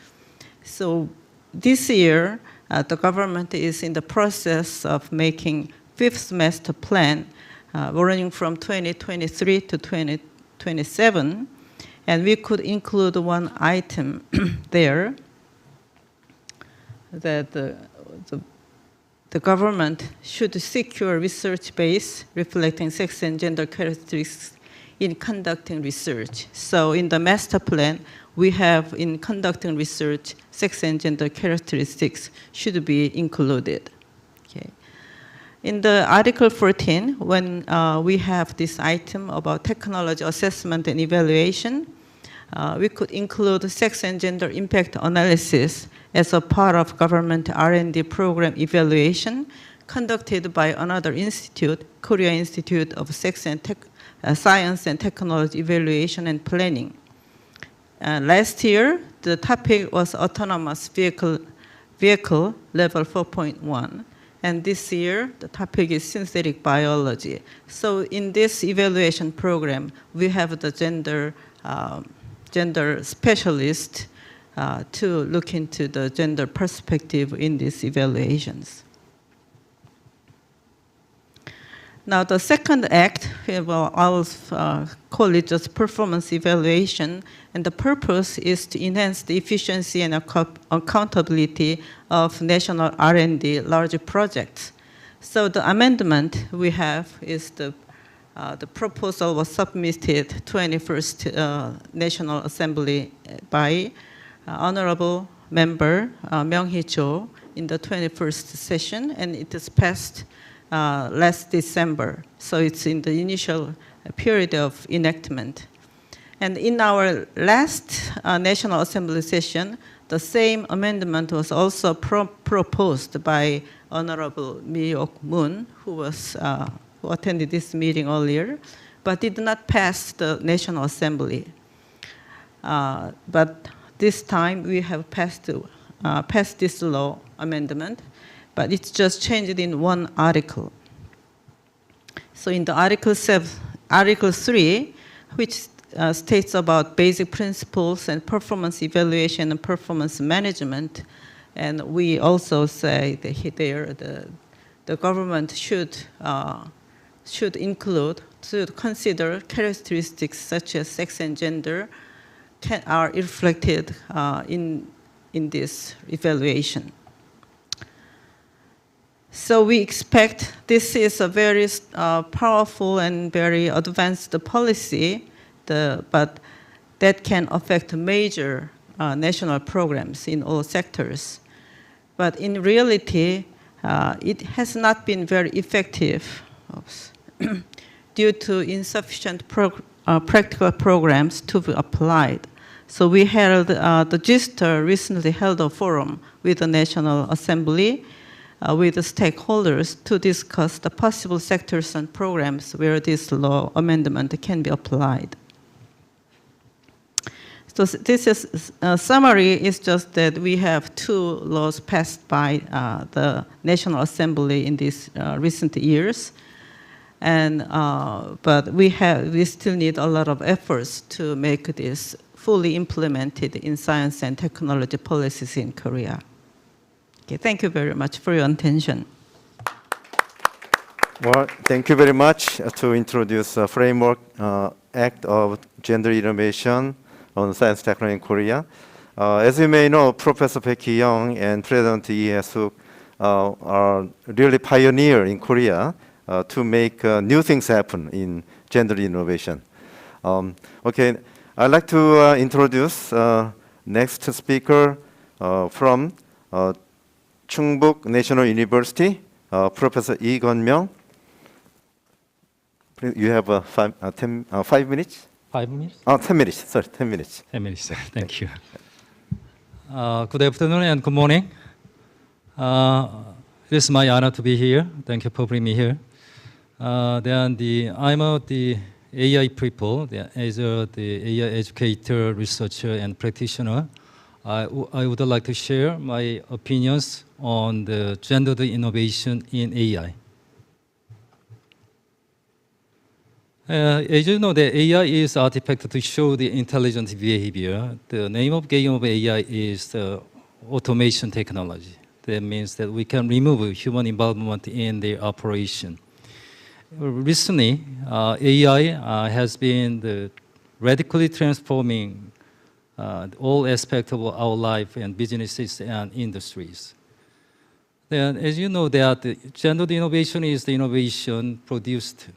So this year, the government is in the process of making 5th master plan, running from 2023 to 2027. And we could include one item there that the government should secure research base reflecting sex and gender characteristics in conducting research. So in the master plan, we have in conducting research, sex and gender characteristics should be included. Okay. In the Article 14, when we have this item about technology assessment and evaluation, we could include sex and gender impact analysis as a part of government R&D program evaluation conducted by another institute, Korea Institute of Science and Technology Evaluation and Planning. Last year, the topic was autonomous vehicle level 4.1. And this year, the topic is synthetic biology. So in this evaluation program, we have the gender specialist to look into the gender perspective in these evaluations. Now, the second act, well, I'll call it just performance evaluation, and the purpose is to enhance the efficiency and accountability of national R&D large projects. So the amendment we have is the proposal was submitted 21st National Assembly by Honorable Member Myung-hee Cho in the 21st session, and it is passed last December. So it's in the initial period of enactment. And in our last National Assembly session, the same amendment was also proposed by Honorable Mi-ok-moon, who attended this meeting earlier, but did not pass the National Assembly. But this time we have passed passed this law amendment, but it's just changed in one article. So in the Article 3, which states about basic principles and performance evaluation and performance management, and we also say that there the government should consider characteristics such as sex and gender are reflected in this evaluation. So we expect this is a very powerful and very advanced policy, but that can affect major national programs in all sectors. But in reality, it has not been very effective due to insufficient practical programs to be applied. So we held, the GISTeR recently held a forum with the National Assembly with the stakeholders to discuss the possible sectors and programs where this law amendment can be applied. So this is a summary is just that we have 2 laws passed by the National Assembly in these recent years, and but we still need a lot of efforts to make this fully implemented in science and technology policies in Korea. Okay, thank you very much for your attention. Well, thank you very much to introduce a Framework Act of Gender Innovation on Science Technology in Korea. As you may know, Professor Baek Hee-young and President Lee Hae-suk are really pioneer in Korea to make new things happen in gender innovation. Okay, I'd like to introduce next speaker from Chungbuk National University, Professor Lee Gun-myung. You have 5 minutes? 5 minutes? 10 minutes, sorry, 10 minutes. 10 minutes, thank you. Good afternoon and good morning. It is my honor to be here. Thank you for bringing me here. I'm the AI people, as the AI educator, researcher, and practitioner. I would like to share my opinions on the gendered innovation in AI. As you know, the AI is artifact to show the intelligent behavior. The name of game of AI is automation technology. That means that we can remove human involvement in the operation. Recently, AI has been radically transforming all aspects of our life and businesses and industries. Then, as you know, that gendered innovation is the innovation produced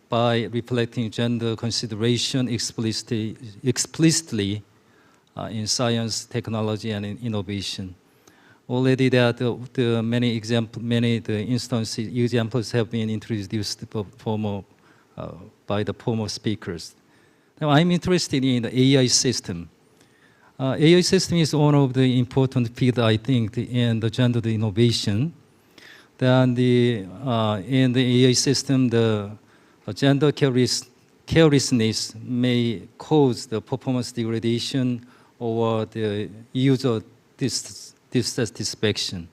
by reflecting gender consideration explicitly in science, technology, and in innovation. Already, many examples have been introduced by the former speakers. Now, I'm interested in the AI system. AI system is one of the important fields, I think, in the gendered innovation. Then in the AI system, the gender carelessness may cause the performance degradation or the user dissatisfaction.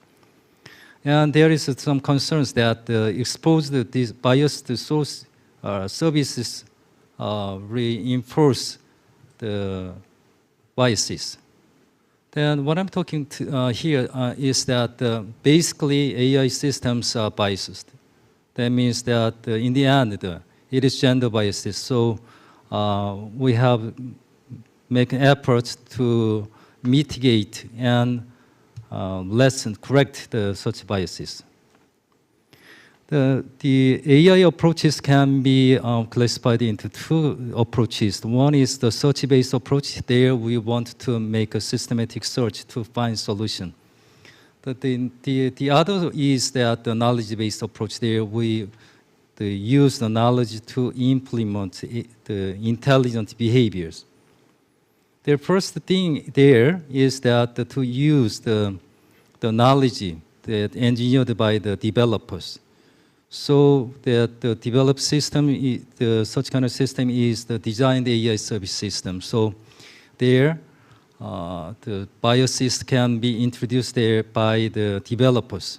And there is some concerns that exposed these biased source services reinforce the biases. Then what I'm talking to here is that basically AI systems are biased. That means that in the end, it is gender biases. So we have make efforts to mitigate and correct such biases. The AI approaches can be classified into 2 approaches. One is the search-based approach. There we want to make a systematic search to find solution. But the other is that the knowledge-based approach. There we use the knowledge to implement the intelligent behaviors. The first thing there is that to use the knowledge that engineered by the developers. So that the developed system, such kind of system is the designed AI service system. So there, the biases can be introduced there by the developers.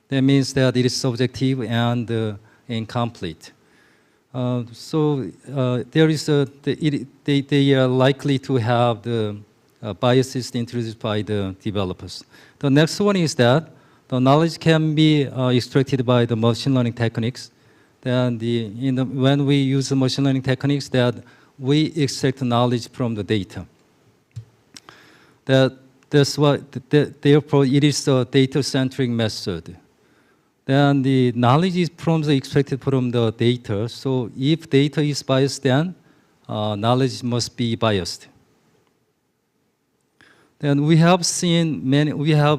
That means that it is subjective and incomplete. There is they are likely to have the biases introduced by the developers. The next one is that the knowledge can be extracted by the machine learning techniques. Then when we use the machine learning techniques, that we extract knowledge from the data. Therefore, it is a data-centric method. Then the knowledge is extracted from the data. So if data is biased, then knowledge must be biased. Then we have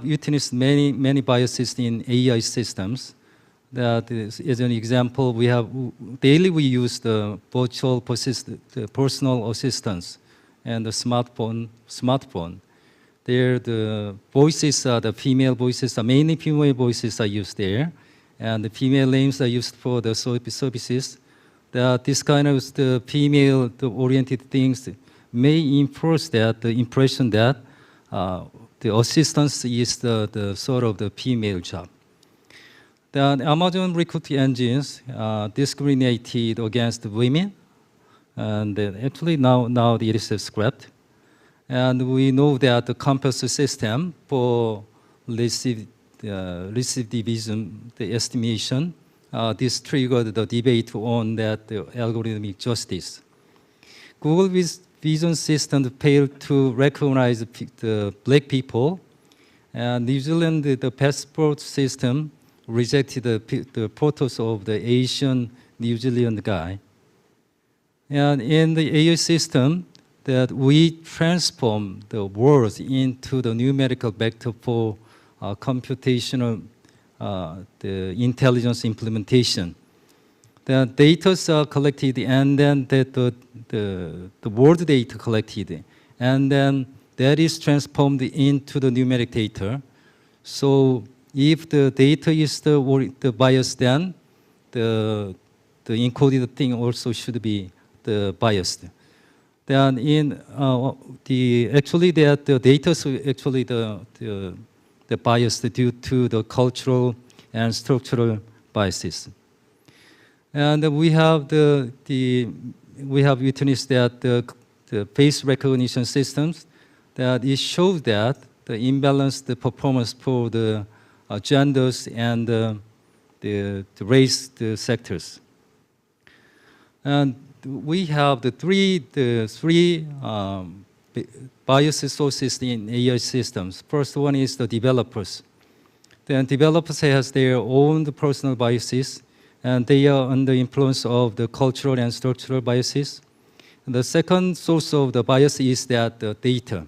witnessed many biases in AI systems. That is, as an example, we use the virtual personal assistants and the smartphone. There, the voices, the female voices, mainly female voices are used there, and the female names are used for the services. This kind of the female-oriented things may enforce the impression that the assistance is the sort of the female job. The Amazon recruiting engines discriminated against women, and actually now it is scrapped. And we know that the compass system for recidivism, the estimation, this triggered the debate on that the algorithmic justice. Google vision system failed to recognize the black people, and New Zealand, the passport system rejected the photos of the Asian New Zealand guy. And in the AI system, that we transform the words into the numerical vector for computational the intelligence implementation. The data are collected, and then the word data collected, and then that is transformed into the numeric data. So if the data is the bias, then the encoded thing also should be the biased. Then the data is actually the bias due to the cultural and structural biases. And we have witnessed that the face recognition systems that it shows that the imbalanced performance for the genders and the race sectors. And we have the three bias sources in AI systems. First one is the developers. Then developers has their own personal biases, and they are under influence of the cultural and structural biases. And the second source of the bias is that the data.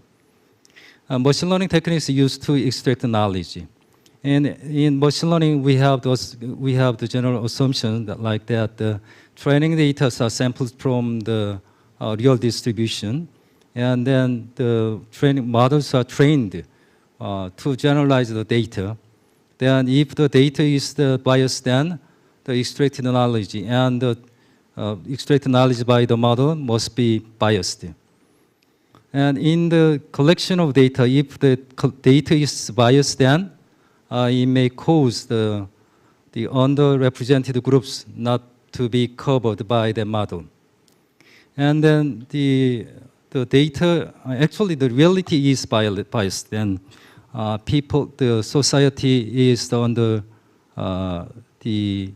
Machine learning techniques used to extract knowledge. And in machine learning, we have the general assumption that the training data are sampled from the real distribution, and then the training models are trained to generalize the data. Then if the data is the bias, then the extracted knowledge and the extracted knowledge by the model must be biased. And in the collection of data, if the data is biased, then it may cause the underrepresented groups not to be covered by the model. And then the data, actually the reality is biased, and the society is under the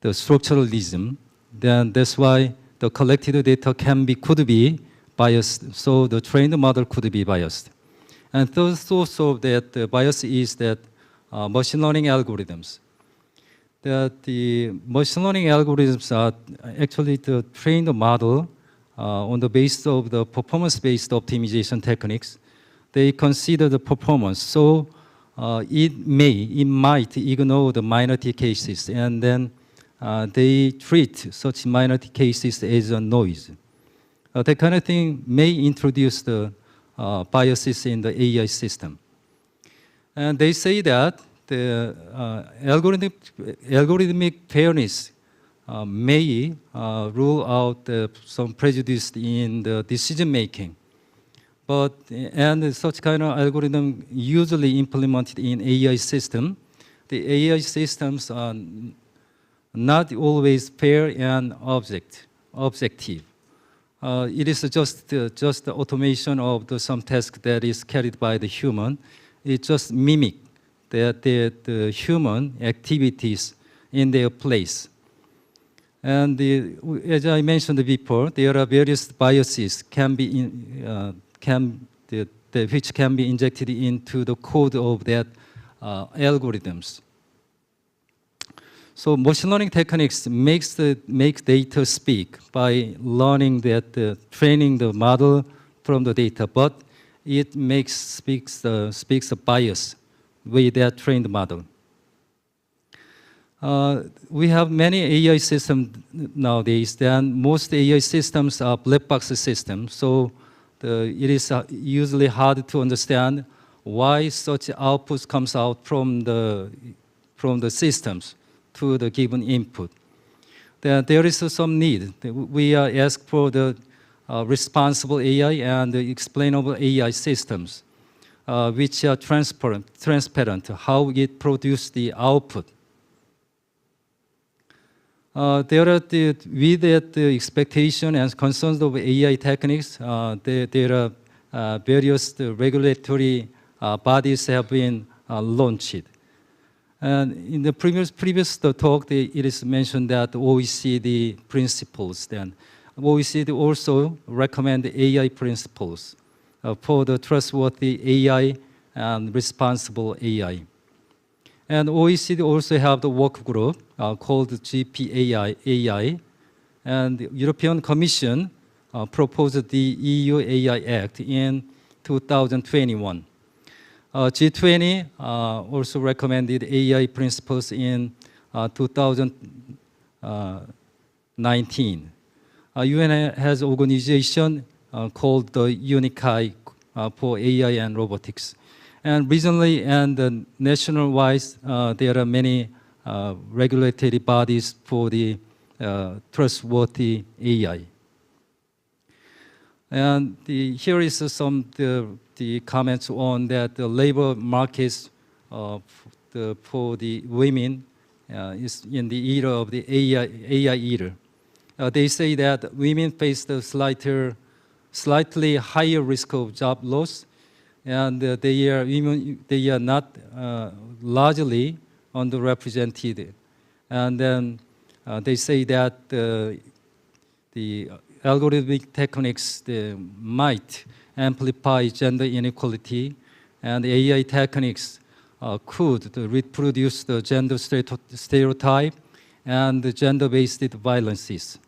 structuralism. Then that's why the collected data could be biased, so the trained model could be biased. And third source of that bias is that machine learning algorithms. That the machine learning algorithms are actually the trained model on the basis of the performance-based optimization techniques. They consider the performance, so it might ignore the minority cases, and then they treat such minority cases as a noise. That kind of thing may introduce the biases in the AI system. And they say that the algorithmic fairness may rule out some prejudice in the decision making. And such kind of algorithm usually implemented in AI system. The AI systems are not always fair and objective. It is just the automation of some task that is carried by the human. It just mimic the human activities in their place. And as I mentioned before, there are various biases which can be injected into the code of that algorithms. So machine learning techniques make data speak by learning training the model from the data, but it speaks a bias with that trained model. We have many AI systems nowadays, and most AI systems are black box systems. So it is usually hard to understand why such outputs comes out from the systems to the given input. There is some need. We ask for the responsible AI and the explainable AI systems, which are transparent, how it produces the output. There are with the expectation and concerns of AI techniques, there are various regulatory bodies have been launched. And in the previous talk, it is mentioned that OECD principles. Then OECD also recommend AI principles for the trustworthy AI and responsible AI. And OECD also have the work group called GPAI, and the European Commission proposed the EU AI Act in 2021. G20 also recommended AI principles in 2019. UN has an organization called the UNICAI for AI and robotics. And regionally and national-wise, there are many regulatory bodies for the trustworthy AI. And here is some the comments on that the labor markets for the women is in the era of the AI era. They say that women face the slightly higher risk of job loss, and they are not largely underrepresented. And then they say that the algorithmic techniques might amplify gender inequality, and AI techniques could reproduce the gender stereotype and the gender-based violences.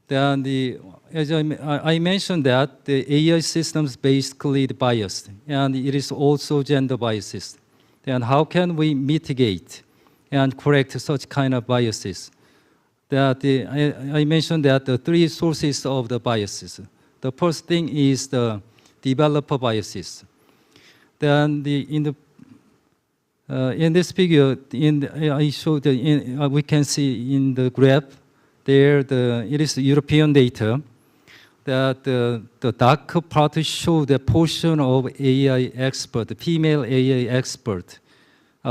Then as I mentioned that the AI systems basically biased, and it is also gender biases. Then how can we mitigate and correct such kind of biases? I mentioned that the three sources of the biases. The first thing is the developer biases. Then in this figure, I showed we can see in the graph there it is European data that the dark part show the portion of AI expert, female AI expert.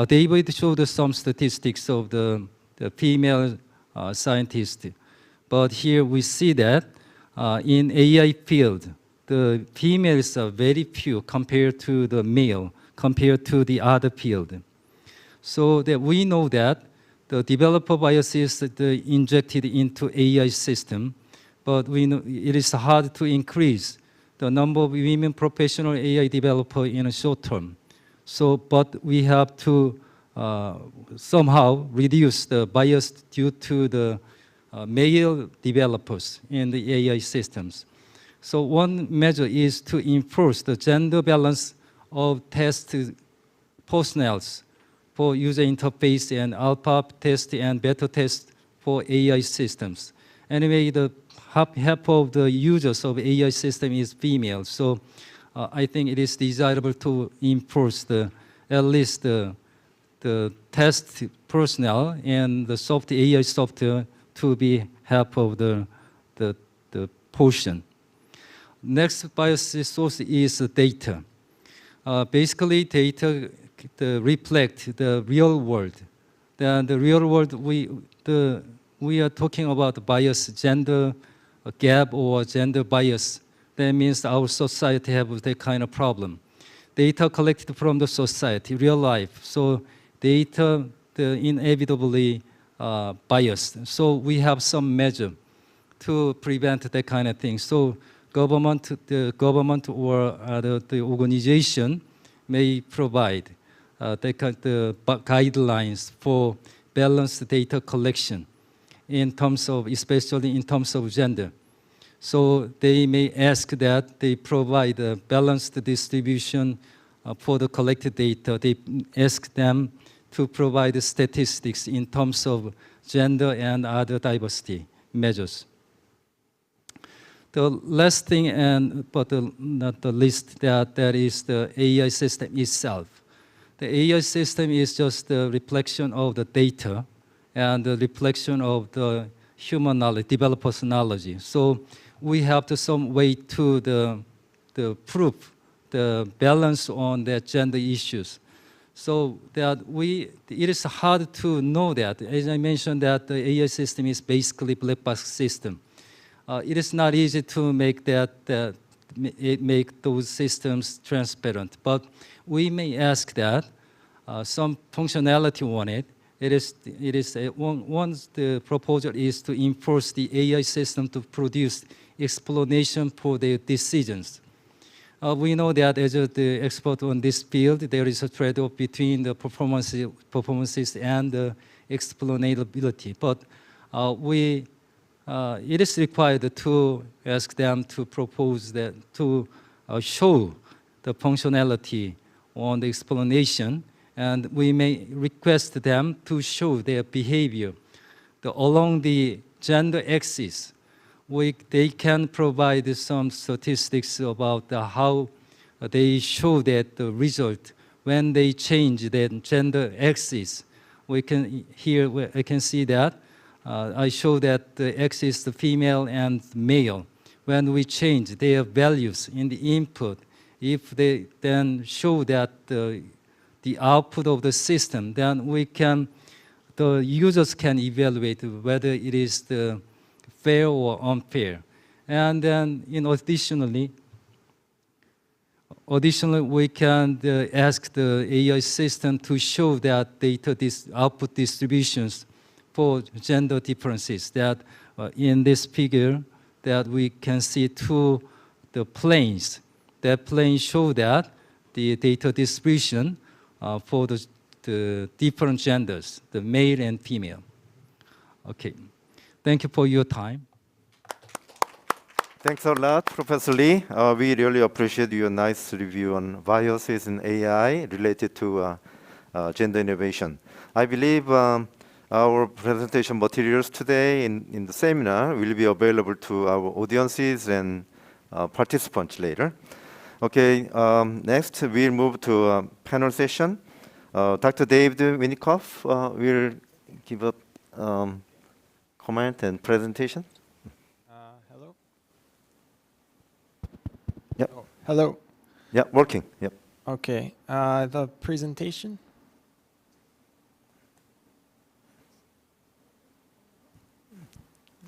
David showed some statistics of the female scientists, but here we see that in AI field, the females are very few compared to the male, compared to the other field. So that we know that the developer biases injected into AI system, but we know it is hard to increase the number of women professional AI developer in a short term. So, but we have to somehow reduce the bias due to the male developers in the AI systems. So one measure is to enforce the gender balance of test personnel for user interface and alpha test and beta test for AI systems. Anyway, the half of the users of AI system is female, so I think it is desirable to enforce at least the test personnel and the AI software to be half of the portion. next bias source is data. Basically, data reflect the real world. The real world, we are talking about bias, gender gap or gender bias. That means our society have that kind of problem. Data collected from the society, real life. So data inevitably biased. So we have some measure to prevent that kind of thing. So the government or the organization may provide the guidelines for balanced data collection in terms of, especially in terms of gender. So they may ask that they provide a balanced distribution for the collected data. They ask them to provide statistics in terms of gender and other diversity measures. The last thing, but not the least, that is the AI system itself. The AI system is just a reflection of the data and the reflection of the human knowledge, developer's knowledge. So we have to some way to the proof, the balance on the gender issues. So that it is hard to know that. As I mentioned, that the AI system is basically black box system. It is not easy to make make those systems transparent. But we may ask that some functionality on it. Once the proposal is to enforce the AI system to produce explanation for their decisions. We know that as the expert on this field, there is a trade-off between the performances and the explainability. But it is required to ask them to propose that, to show the functionality on the explanation, and we may request them to show their behavior along the gender axis. They can provide some statistics about how they show that the result when they change the gender axis. I can see that. I show that the axis, the female and male, when we change their values in the input, if they then show that the output of the system, then the users can evaluate whether it is fair or unfair. And then, additionally, we can ask the AI system to show that output distributions for gender differences. That in this figure, that we can see the planes. That planes show that the data distribution for the different genders, the male and female. Okay, thank you for your time. Thanks a lot, Professor Lee. We really appreciate your nice review on biases in AI related to gender innovation. I believe our presentation materials today in the seminar will be available to our audiences and participants later. Okay, next we'll move to a panel session. Dr. David Winikoff will give a comment and presentation. Hello? Yep. Oh, hello. Yeah, working. Yep. Okay, the presentation.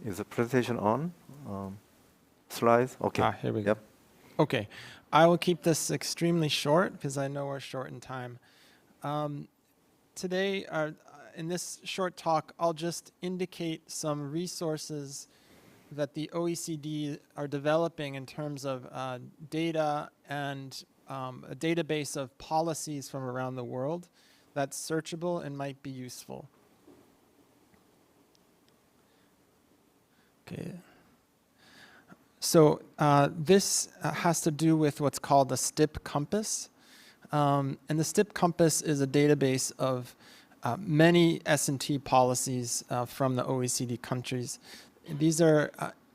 Is the presentation on? Slides? Okay. Here we go. Yep. Okay, I will keep this extremely short because I know we're short in time. Today, in this short talk, I'll just indicate some resources that the OECD are developing in terms of data and a database of policies from around the world that's searchable and might be useful. Okay. So this has to do with what's called the STIP Compass. And the STIP Compass is a database of many S&T policies from the OECD countries. These are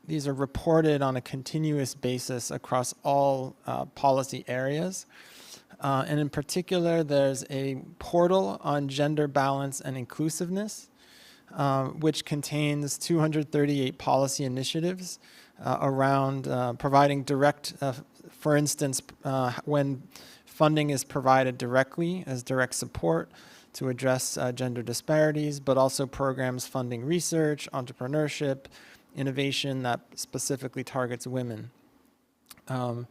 reported on a continuous basis across all policy areas. And in particular, there's a portal on gender balance and inclusiveness. which contains 238 policy initiatives around providing direct, for instance, when funding is provided directly as direct support to address gender disparities, but also programs funding research, entrepreneurship, innovation that specifically targets women. For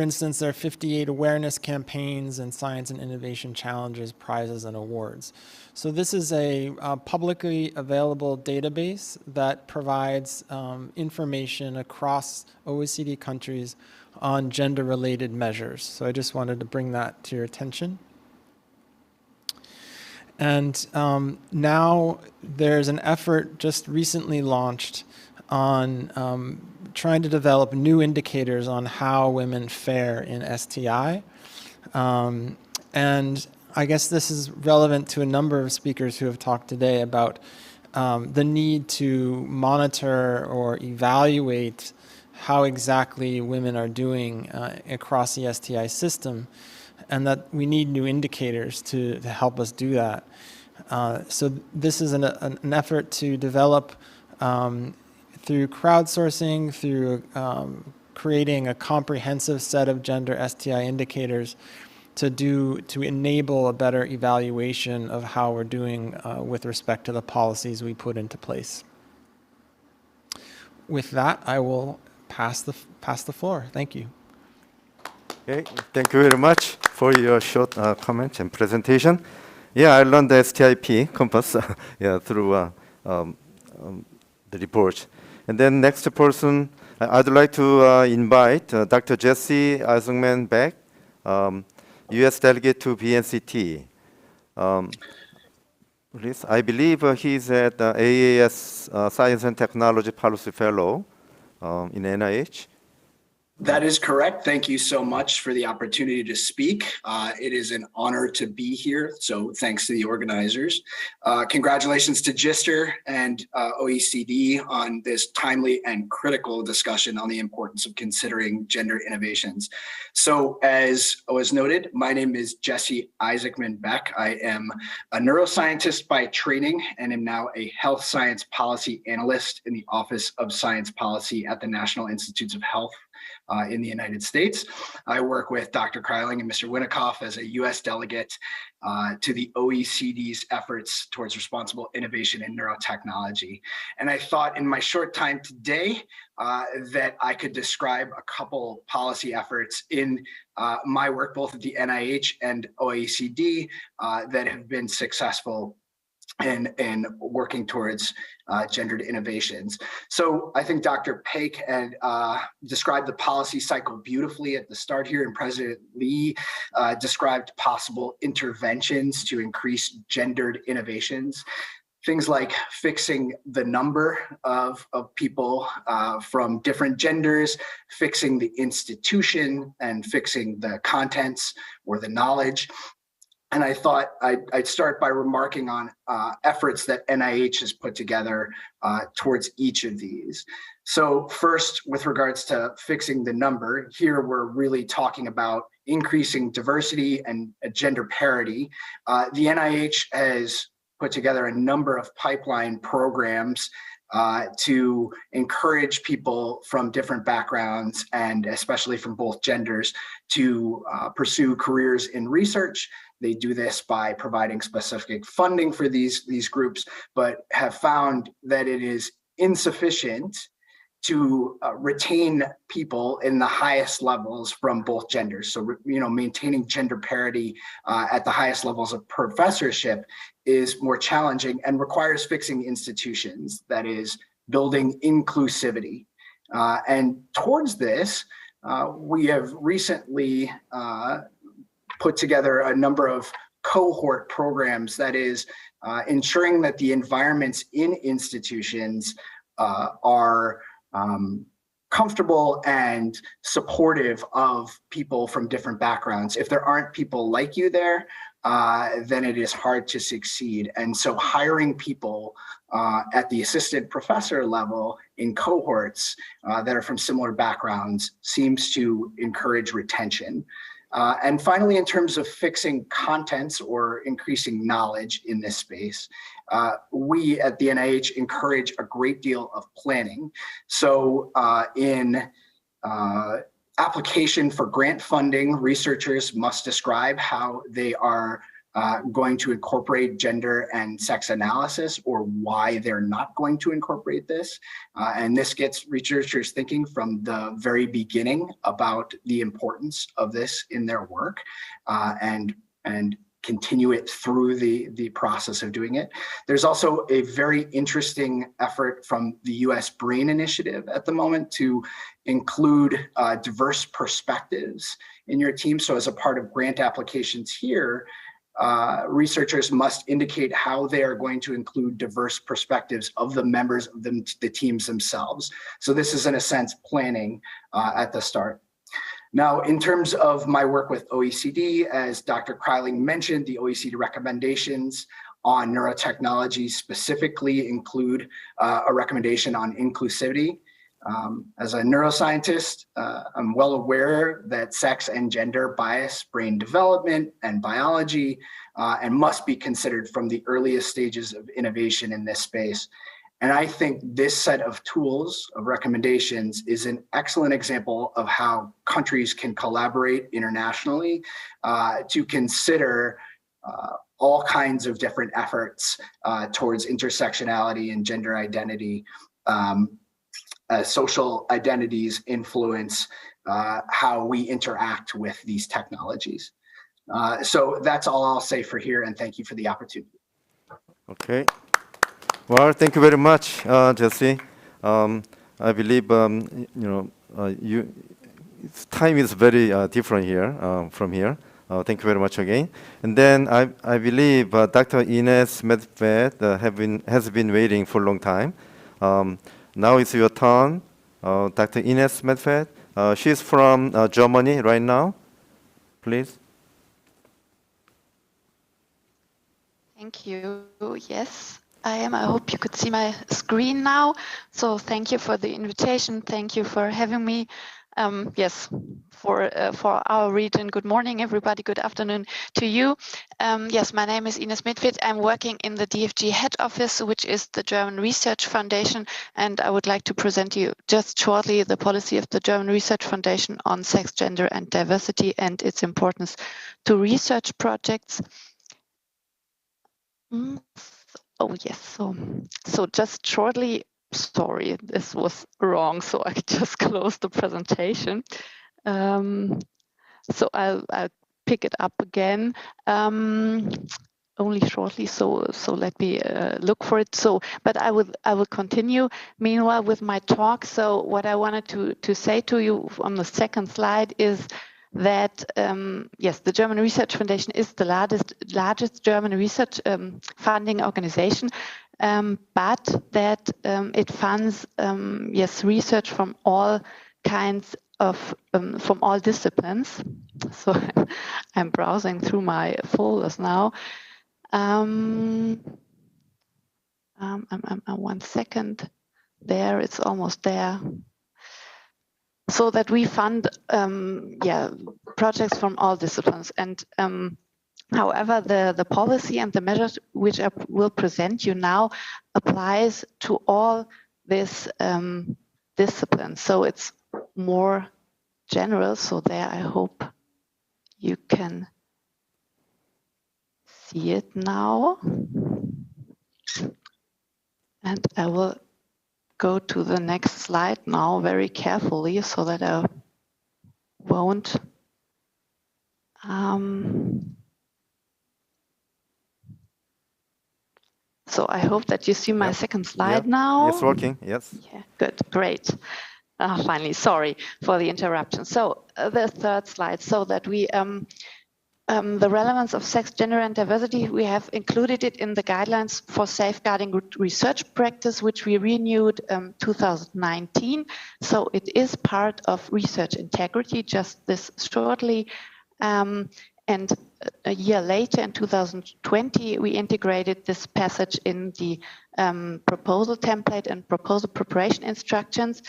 instance, there are 58 awareness campaigns and science and innovation challenges, prizes, and awards. So this is a publicly available database that provides information across OECD countries on gender-related measures. So I just wanted to bring that to your attention. And now there's an effort just recently launched on trying to develop new indicators on how women fare in STI. And I guess this is relevant to a number of speakers who have talked today about the need to monitor or evaluate how exactly women are doing across the STI system, and that we need new indicators to help us do that. So this is an effort to develop through crowdsourcing, through creating a comprehensive set of gender STI indicators to enable a better evaluation of how we're doing with respect to the policies we put into place. With that, I will pass the floor. Thank you. Okay, thank you very much for your short comment and presentation. Yeah, I learned the STIP compass through the report. And then next person, I'd like to invite Dr. Jesse Eisenman back, U.S. delegate to BNCT. Please, I believe he's at AAS Science and Technology Policy Fellow in NIH. That is correct. Thank you so much for the opportunity to speak. It is an honor to be here, so thanks to the organizers. Congratulations to GISTeR and OECD on this timely and critical discussion on the importance of considering gender innovations. So as was noted, my name is Jesse Isaacman Beck. I am a neuroscientist by training and am now a health science policy analyst in the Office of Science Policy at the National Institutes of Health in the United States. I work with Dr. Kreiling and Mr. Winikoff as a US delegate to the OECD's efforts towards responsible innovation in neurotechnology. And I thought in my short time today that I could describe a couple policy efforts in my work, both at the NIH and OECD, that have been successful in working towards gendered innovations. So I think Dr. Paik had described the policy cycle beautifully at the start here, and President Lee described possible interventions to increase gendered innovations. Things like fixing the number of people from different genders, fixing the institution, and fixing the contents or the knowledge. And I thought I'd start by remarking on efforts that NIH has put together towards each of these. So first, with regards to fixing the number, here we're really talking about increasing diversity and gender parity. The NIH has put together a number of pipeline programs to encourage people from different backgrounds, and especially from both genders, to pursue careers in research. They do this by providing specific funding for these groups, but have found that it is insufficient to retain people in the highest levels from both genders. So, maintaining gender parity at the highest levels of professorship is more challenging and requires fixing institutions, that is, building inclusivity. And towards this, we have recently put together a number of cohort programs, that is, ensuring that the environments in institutions are comfortable and supportive of people from different backgrounds. If there aren't people like you there, then it is hard to succeed. And so hiring people at the assistant professor level in cohorts that are from similar backgrounds seems to encourage retention. And finally, in terms of fixing contents or increasing knowledge in this space, we at the NIH encourage a great deal of planning. So in application for grant funding, researchers must describe how they are going to incorporate gender and sex analysis, or why they're not going to incorporate this. And this gets researchers thinking from the very beginning about the importance of this in their work, and continue it through the process of doing it. There's also a very interesting effort from the US Brain Initiative at the moment to include diverse perspectives in your team. So as a part of grant applications here, researchers must indicate how they are going to include diverse perspectives of the members of the teams themselves. So this is, in a sense, planning at the start. Now, in terms of my work with OECD, as Dr. Kreiling mentioned, the OECD recommendations on neurotechnology specifically include a recommendation on inclusivity. As a neuroscientist, I'm well aware that sex and gender bias brain development and biology, and must be considered from the earliest stages of innovation in this space. And I think this set of tools, of recommendations, is an excellent example of how countries can collaborate internationally to consider all kinds of different efforts towards intersectionality and gender identity. Social identities influence how we interact with these technologies. So that's all I'll say for here, and thank you for the opportunity. Okay. Well, thank you very much, Jesse. I believe time is very different here from here. Thank you very much again. And then I believe Dr. Anaise Medved has been waiting for a long time. Now it's your turn, Dr. Anaise Medved. She's from Germany right now. Please. Thank you. Yes, I am. I hope you could see my screen now. So thank you for the invitation. Thank you for having me. Yes, for our region. Good morning, everybody. Good afternoon to you. Yes, my name is Anaise Medved. I'm working in the DFG head office, which is the German Research Foundation, and I would like to present you just shortly the policy of the German Research Foundation on sex, gender, and diversity, and its importance to research projects. Oh yes, so just shortly. Sorry, this was wrong, so I just closed the presentation. So I'll pick it up again only shortly. So let me look for it. But I will continue meanwhile with my talk. So what I wanted to say to you on the second slide is that yes, the German Research Foundation is the largest German research funding organization. But that it funds yes, research from all kinds of from all disciplines. So I'm browsing through my folders now. 1 second. There, it's almost there. So that we fund yeah, projects from all disciplines. And however, the policy and the measures which I will present you now applies to all this disciplines. So it's more general. So there, I hope you can see it now. And I will go to the next slide now very carefully so that I won't so I hope that you see my second slide now. It's working, yes. Yeah, good, great. Finally, sorry for the interruption. So the third slide, so that we, the relevance of sex, gender, and diversity, we have included it in the guidelines for safeguarding research practice, which we renewed 2019. So it is part of research integrity, just this shortly. And a year later, in 2020, we integrated this passage in the proposal template and proposal preparation instructions.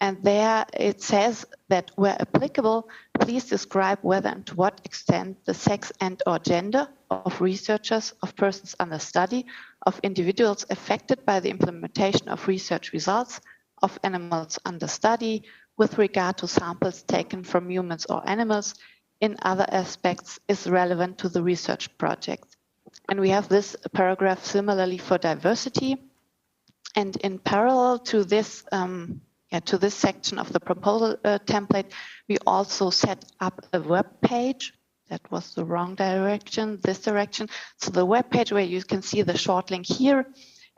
And there it says that where applicable, please describe whether and to what extent the sex and or gender of researchers, of persons under study, of individuals affected by the implementation of research results, of animals under study, with regard to samples taken from humans or animals, in other aspects is relevant to the research project. And we have this paragraph similarly for diversity. And in parallel to this section of the proposal template, we also set up a web page. That was the wrong direction, this direction. So the web page where you can see the short link here.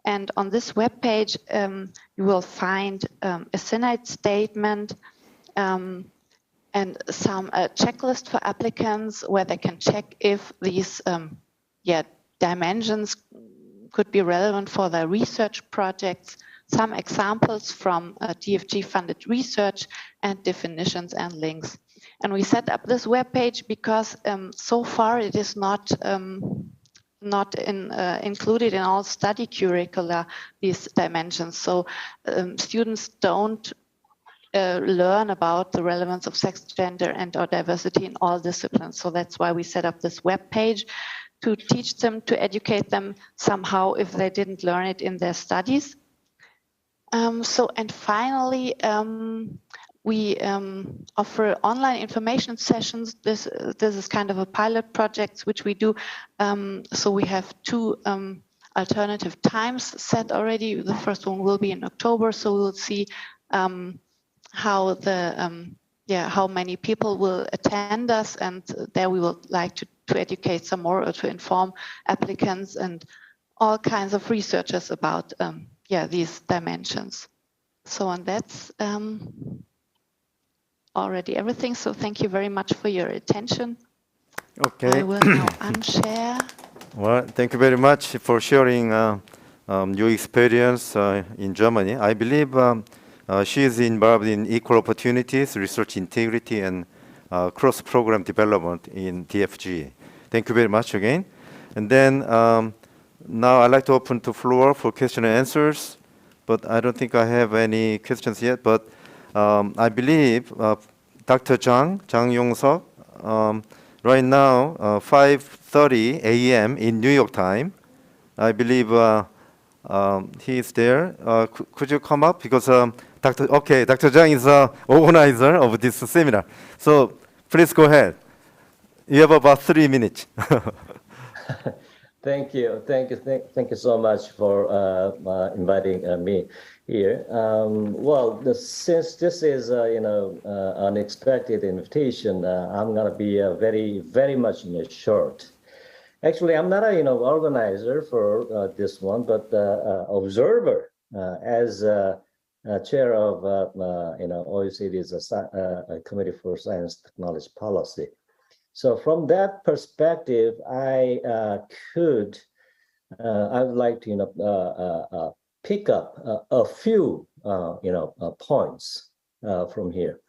And on this web page, you will find a Senate statement and some checklist for applicants where they can check if these dimensions could be relevant for their research projects, some examples from DFG-funded research, and definitions and links. And we set up this web page because so far it is not included in all study curricula, these dimensions. So students don't learn about the relevance of sex, gender, and or diversity in all disciplines. So that's why we set up this web page to teach them, to educate them somehow if they didn't learn it in their studies. And finally, we offer online information sessions. This is kind of a pilot project which we do. So we have two alternative times set already. The first one will be in October, so we'll see how many people will attend us, and there we would like to educate some more or to inform applicants and all kinds of researchers about these dimensions. So and that's already everything. So thank you very much for your attention. Okay. I will now unshare. Well, thank you very much for sharing your experience in Germany. I believe she is involved in equal opportunities, research integrity, and cross-program development in DFG. Thank you very much again. And then now I'd like to open the floor for question and answers, but I don't think I have any questions yet. But I believe Dr. Jang Yong-seok, right now 5:30 a.m. in New York time. I believe he is there. Could you come up? Because Dr. Jang is the organizer of this seminar. So please go ahead. You have about 3 minutes. Thank you so much for inviting me here. Since this is unexpected invitation, I'm gonna be very much short. Actually, I'm not a organizer for this one, but observer as chair of OECD's Committee for Science Technology Policy. So from that perspective, I would like to pick up a few points from here.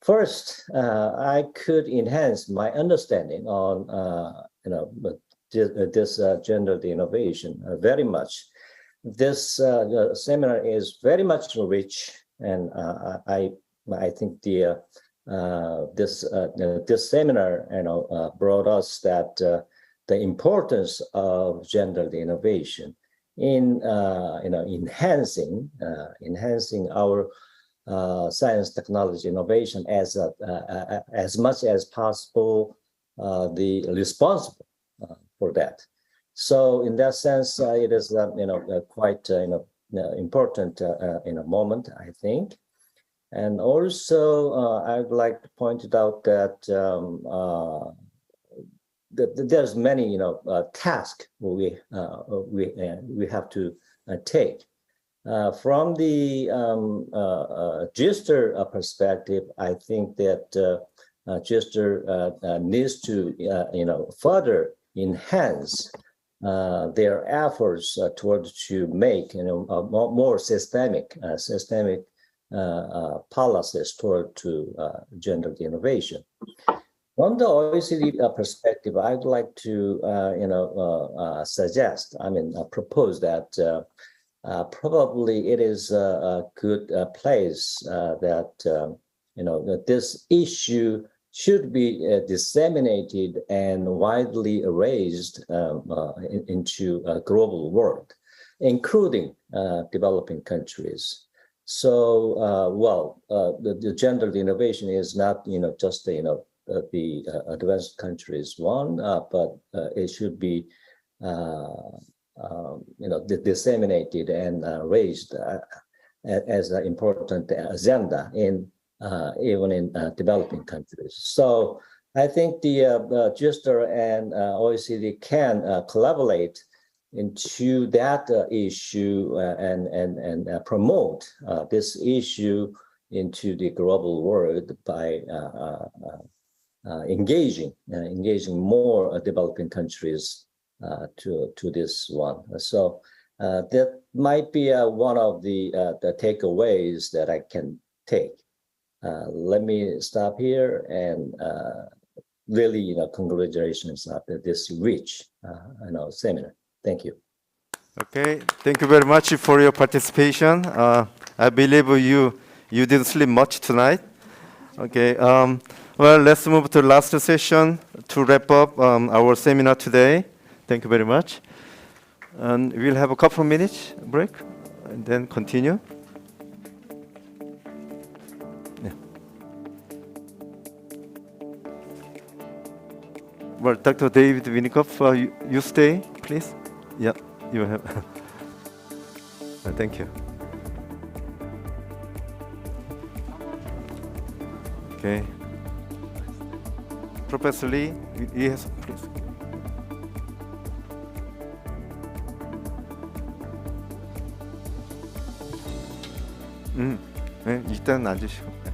First, I could enhance my understanding on this gendered innovation very much. This seminar is very much rich, and I think this seminar brought us that the importance of gendered innovation in enhancing our science technology innovation as much as possible, the responsible for that. So in that sense, it is quite important moment, I think. And also, I'd like to point it out that there's many tasks we have to take. From the GISTeR perspective, I think that GISTeR needs to further enhance their efforts towards to make more systemic policies toward to gendered innovation. From the OECD perspective, I'd like to propose that probably it is a good place that that this issue should be disseminated and widely raised into a global world, including developing countries. So, the gendered innovation is not, just the advanced countries one, but it should be, disseminated and raised as an important agenda in even in developing countries. So I think the GISTeR and OECD can collaborate into that issue and promote this issue into the global world by engaging more developing countries to this one. So that might be one of the takeaways that I can take. Let me stop here and really, congratulations on this rich, seminar. Thank you. Okay, thank you very much for your participation. I believe you didn't sleep much tonight. Okay, well, let's move to the last session to wrap up our seminar today. Thank you very much. And we'll have a couple of minutes break and then continue. Yeah. Well, Dr. David Winikoff, you stay, please. Yeah, you have. Thank you. Okay. Professor Lee, yes, please. 네, 일단 앉으시고. 네.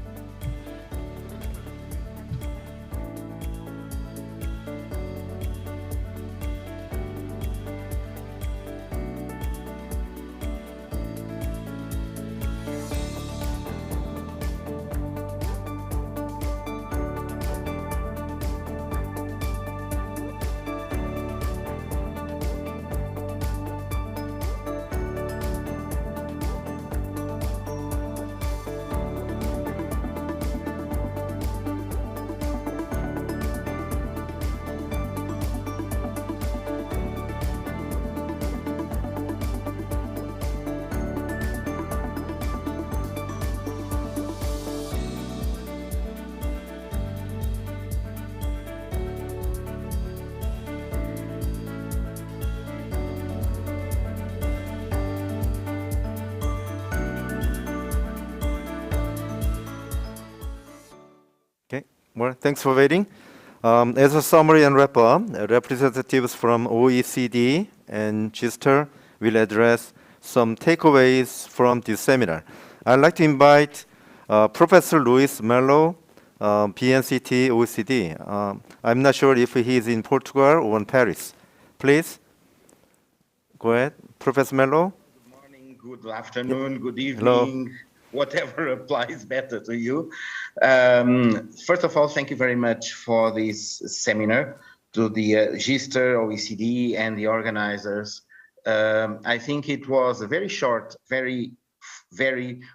Well, thanks for waiting. As a summary and wrap-up, representatives from OECD and GISTeR will address some takeaways from this seminar. I'd like to invite Professor Luis Melo, BNCT OECD. I'm not sure if he is in Portugal or in Paris. Please, go ahead. Professor Melo. Good morning, good afternoon, good evening. Hello. Whatever applies better to you. First of all, thank you very much for this seminar, to the GISTeR, OECD, and the organizers. I think it was a very short, very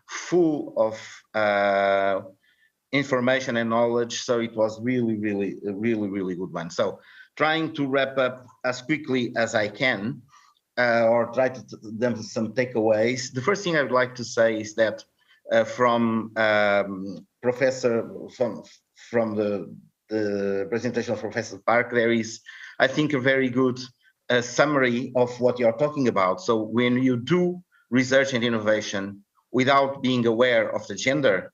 full of information and knowledge. So it was really good one. So trying to wrap up as quickly as I can, or try to them some takeaways. The first thing I would like to say is that from Professor from the presentation of Professor Park, there is, I think, a very good summary of what you're talking about. So when you do research and innovation without being aware of the gender,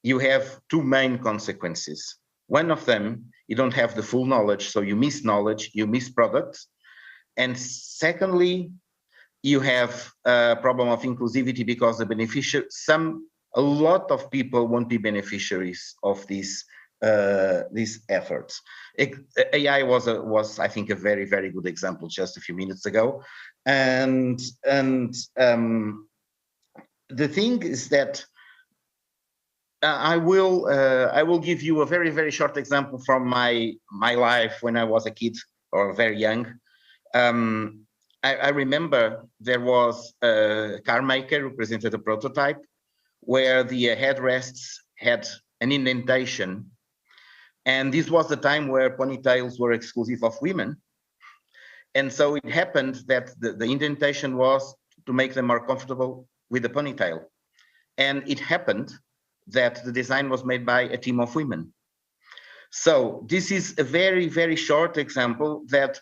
you have two main consequences. One of them, you don't have the full knowledge, so you miss knowledge, you miss products. And secondly, you have a problem of inclusivity because the a lot of people won't be beneficiaries of these efforts. AI was I think a very good example just a few minutes ago, and the thing is that I will give you a very short example from my life when I was a kid or very young. I remember there was a car maker who presented a prototype where the headrests had an indentation. And this was the time where ponytails were exclusive of women. And so it happened that the indentation was to make them more comfortable with the ponytail. And it happened that the design was made by a team of women. So this is a very, very short example that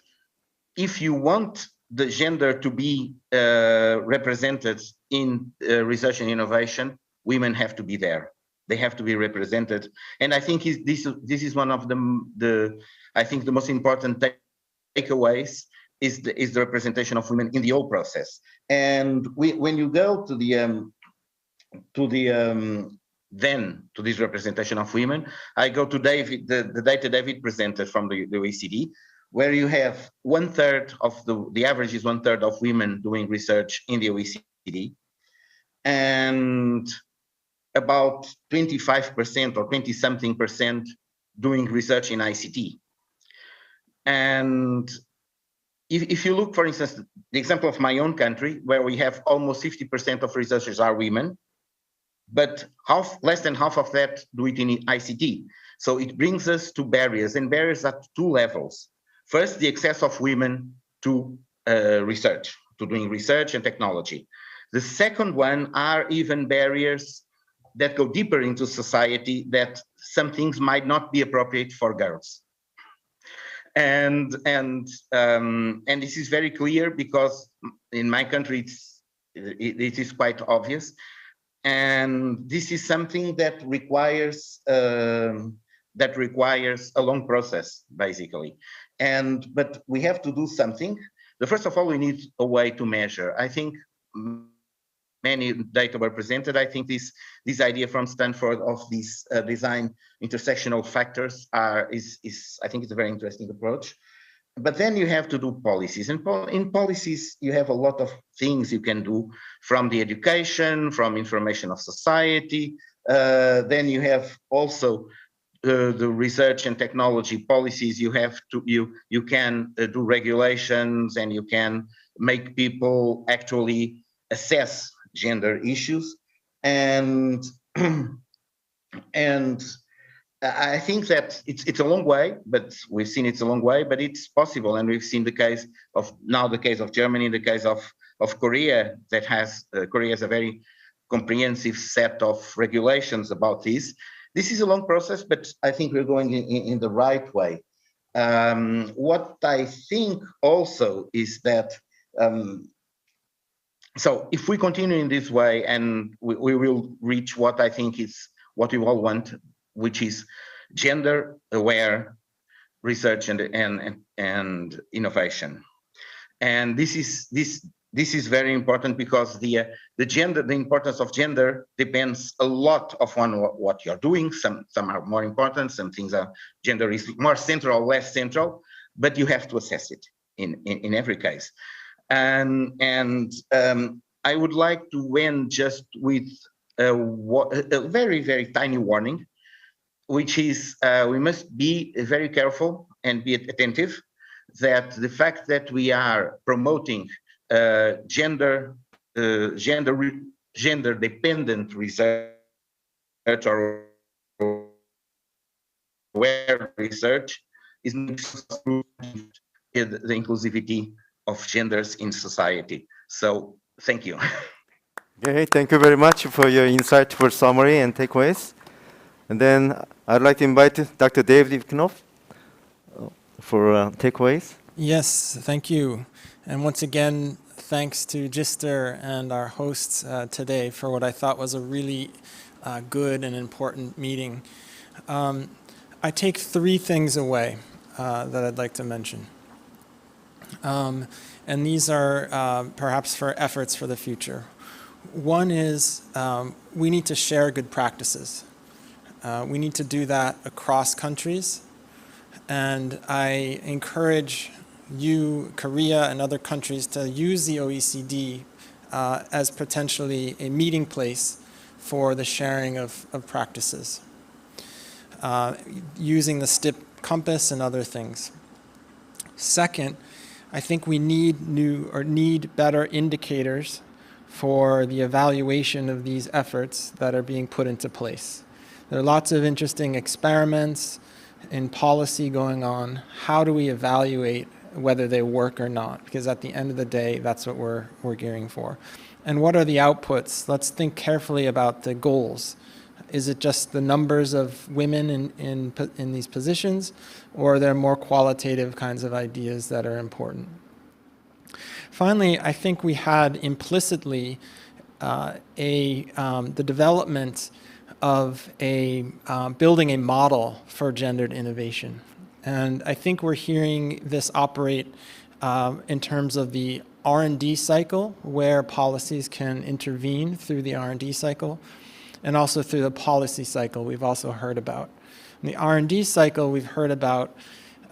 if you want the gender to be represented in research and innovation, women have to be there. They have to be represented. And I think this is one of I think the most important takeaways is the representation of women in the whole process. And when you go to this representation of women, I go to David, the data David presented from the OECD, where you have 1/3 of the average is 1/3 of women doing research in the OECD, and about 25% or 20-something% doing research in ICT. And if you look, for instance, the example of my own country, where we have almost 50% of researchers are women, but less than half of that do it in ICT. So it brings us to barriers, and barriers at two levels. First, the access of women to research, to doing research and technology. The second one are even barriers that go deeper into society, that some things might not be appropriate for girls. And this is very clear because in my country it is quite obvious. And this is something that requires a long process, basically. But we have to do something. First of all, we need a way to measure. I think many data were presented. I think this idea from Stanford of these design intersectional factors is I think it's a very interesting approach. But then you have to do policies, and in policies you have a lot of things you can do, from the education, from information of society. Then you have also the research and technology policies. You have to you can do regulations, and you can make people actually assess gender issues, and I think that it's a long way, but we've seen it's a long way, but it's possible. And we've seen the case of Germany, the case of Korea, that has Korea has a very comprehensive set of regulations about this. This is a long process, but I think we're going in the right way. What I think also is that so if we continue in this way, and we will reach what I think is what we all want, which is gender-aware research and innovation. And this is very important, because the importance of gender depends a lot on what you're doing. Some are more important, some things are gender is more central, less central, but you have to assess it in every case. And I would like to end just with a very, very tiny warning, which is we must be very careful and be attentive that the fact that we are promoting gender-dependent research or aware research is the inclusivity of genders in society. So thank you. Okay, thank you very much for your insightful summary and takeaways. And then I'd like to invite Dr. David Knopf for takeaways. Yes, thank you. And once again, thanks to GISTeR and our hosts today for what I thought was a really good and important meeting. I take three things away that I'd like to mention. And these are perhaps for efforts for the future. One is we need to share good practices. We need to do that across countries. And I encourage you, Korea, and other countries to use the OECD as potentially a meeting place for the sharing of practices, using the STIP compass and other things. Second, I think we need better indicators for the evaluation of these efforts that are being put into place. There are lots of interesting experiments in policy going on. How do we evaluate whether they work or not? Because at the end of the day, that's what we're gearing for. And what are the outputs? Let's think carefully about the goals. Is it just the numbers of women in these positions, or are there more qualitative kinds of ideas that are important? Finally, I think we had implicitly the development of building a model for gendered innovation. And I think we're hearing this operate in terms of the R&D cycle, where policies can intervene through the R&D cycle, and also through the policy cycle we've also heard about. In the R&D cycle, we've heard about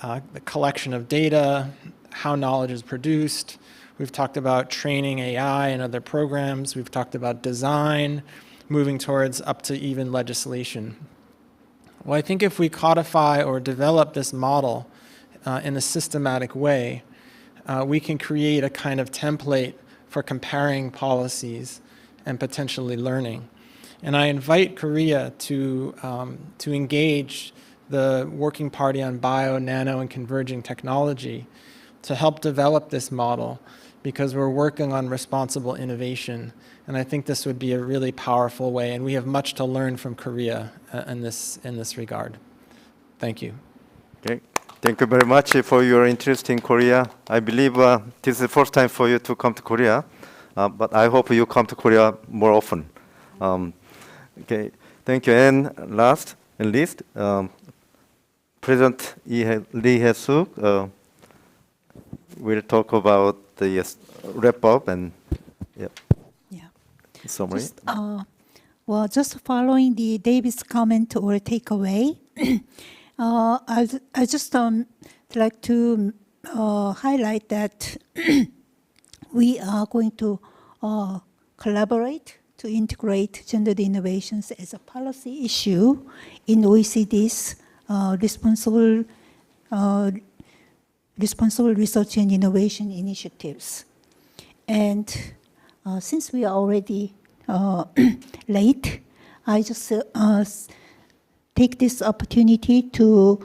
the collection of data, how knowledge is produced. We've talked about training AI and other programs. We've talked about design, moving towards up to even legislation. Well, I think if we codify or develop this model in a systematic way, we can create a kind of template for comparing policies and potentially learning. And I invite Korea to engage the Working Party on Bio, Nano, and Converging Technology to help develop this model, because we're working on responsible innovation. And I think this would be a really powerful way, and we have much to learn from Korea in this regard. Thank you. Okay. Thank you very much for your interest in Korea. I believe this is the first time for you to come to Korea, but I hope you come to Korea more often. Okay, thank you. And last and least, President Lee Hae-suk will talk about the wrap up and summary. Just following the David's comment or takeaway, I just like to highlight that we are going to collaborate to integrate gendered innovations as a policy issue in OECD's responsible research and innovation initiatives. And since we are already late, I just take this opportunity to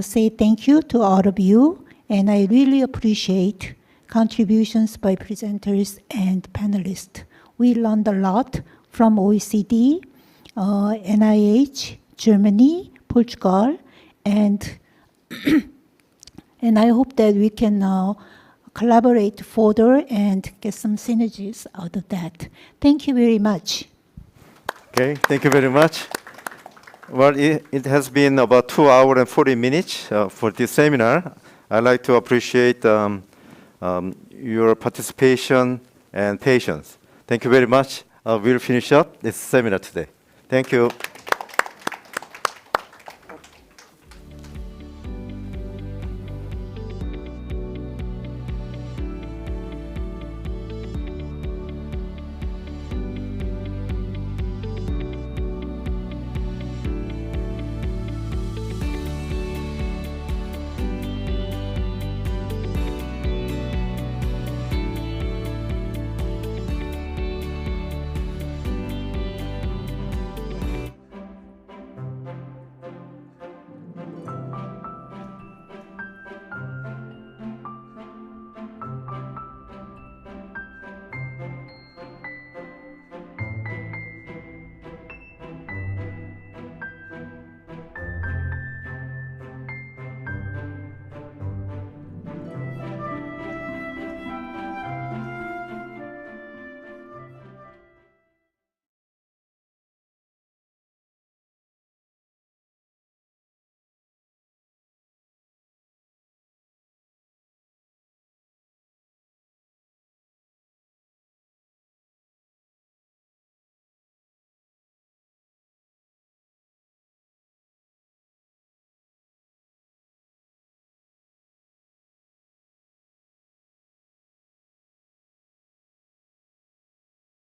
say thank you to all of you, and I really appreciate contributions by presenters and panelists. We learned a lot from OECD, NIH, Germany, Portugal, and I hope that we can now collaborate further and get some synergies out of that. Thank you very much. Okay, thank you very much. Well, it has been about 2 hours and 40 minutes for this seminar. I'd like to appreciate your participation and patience. Thank you very much. We'll finish up this seminar today. Thank you.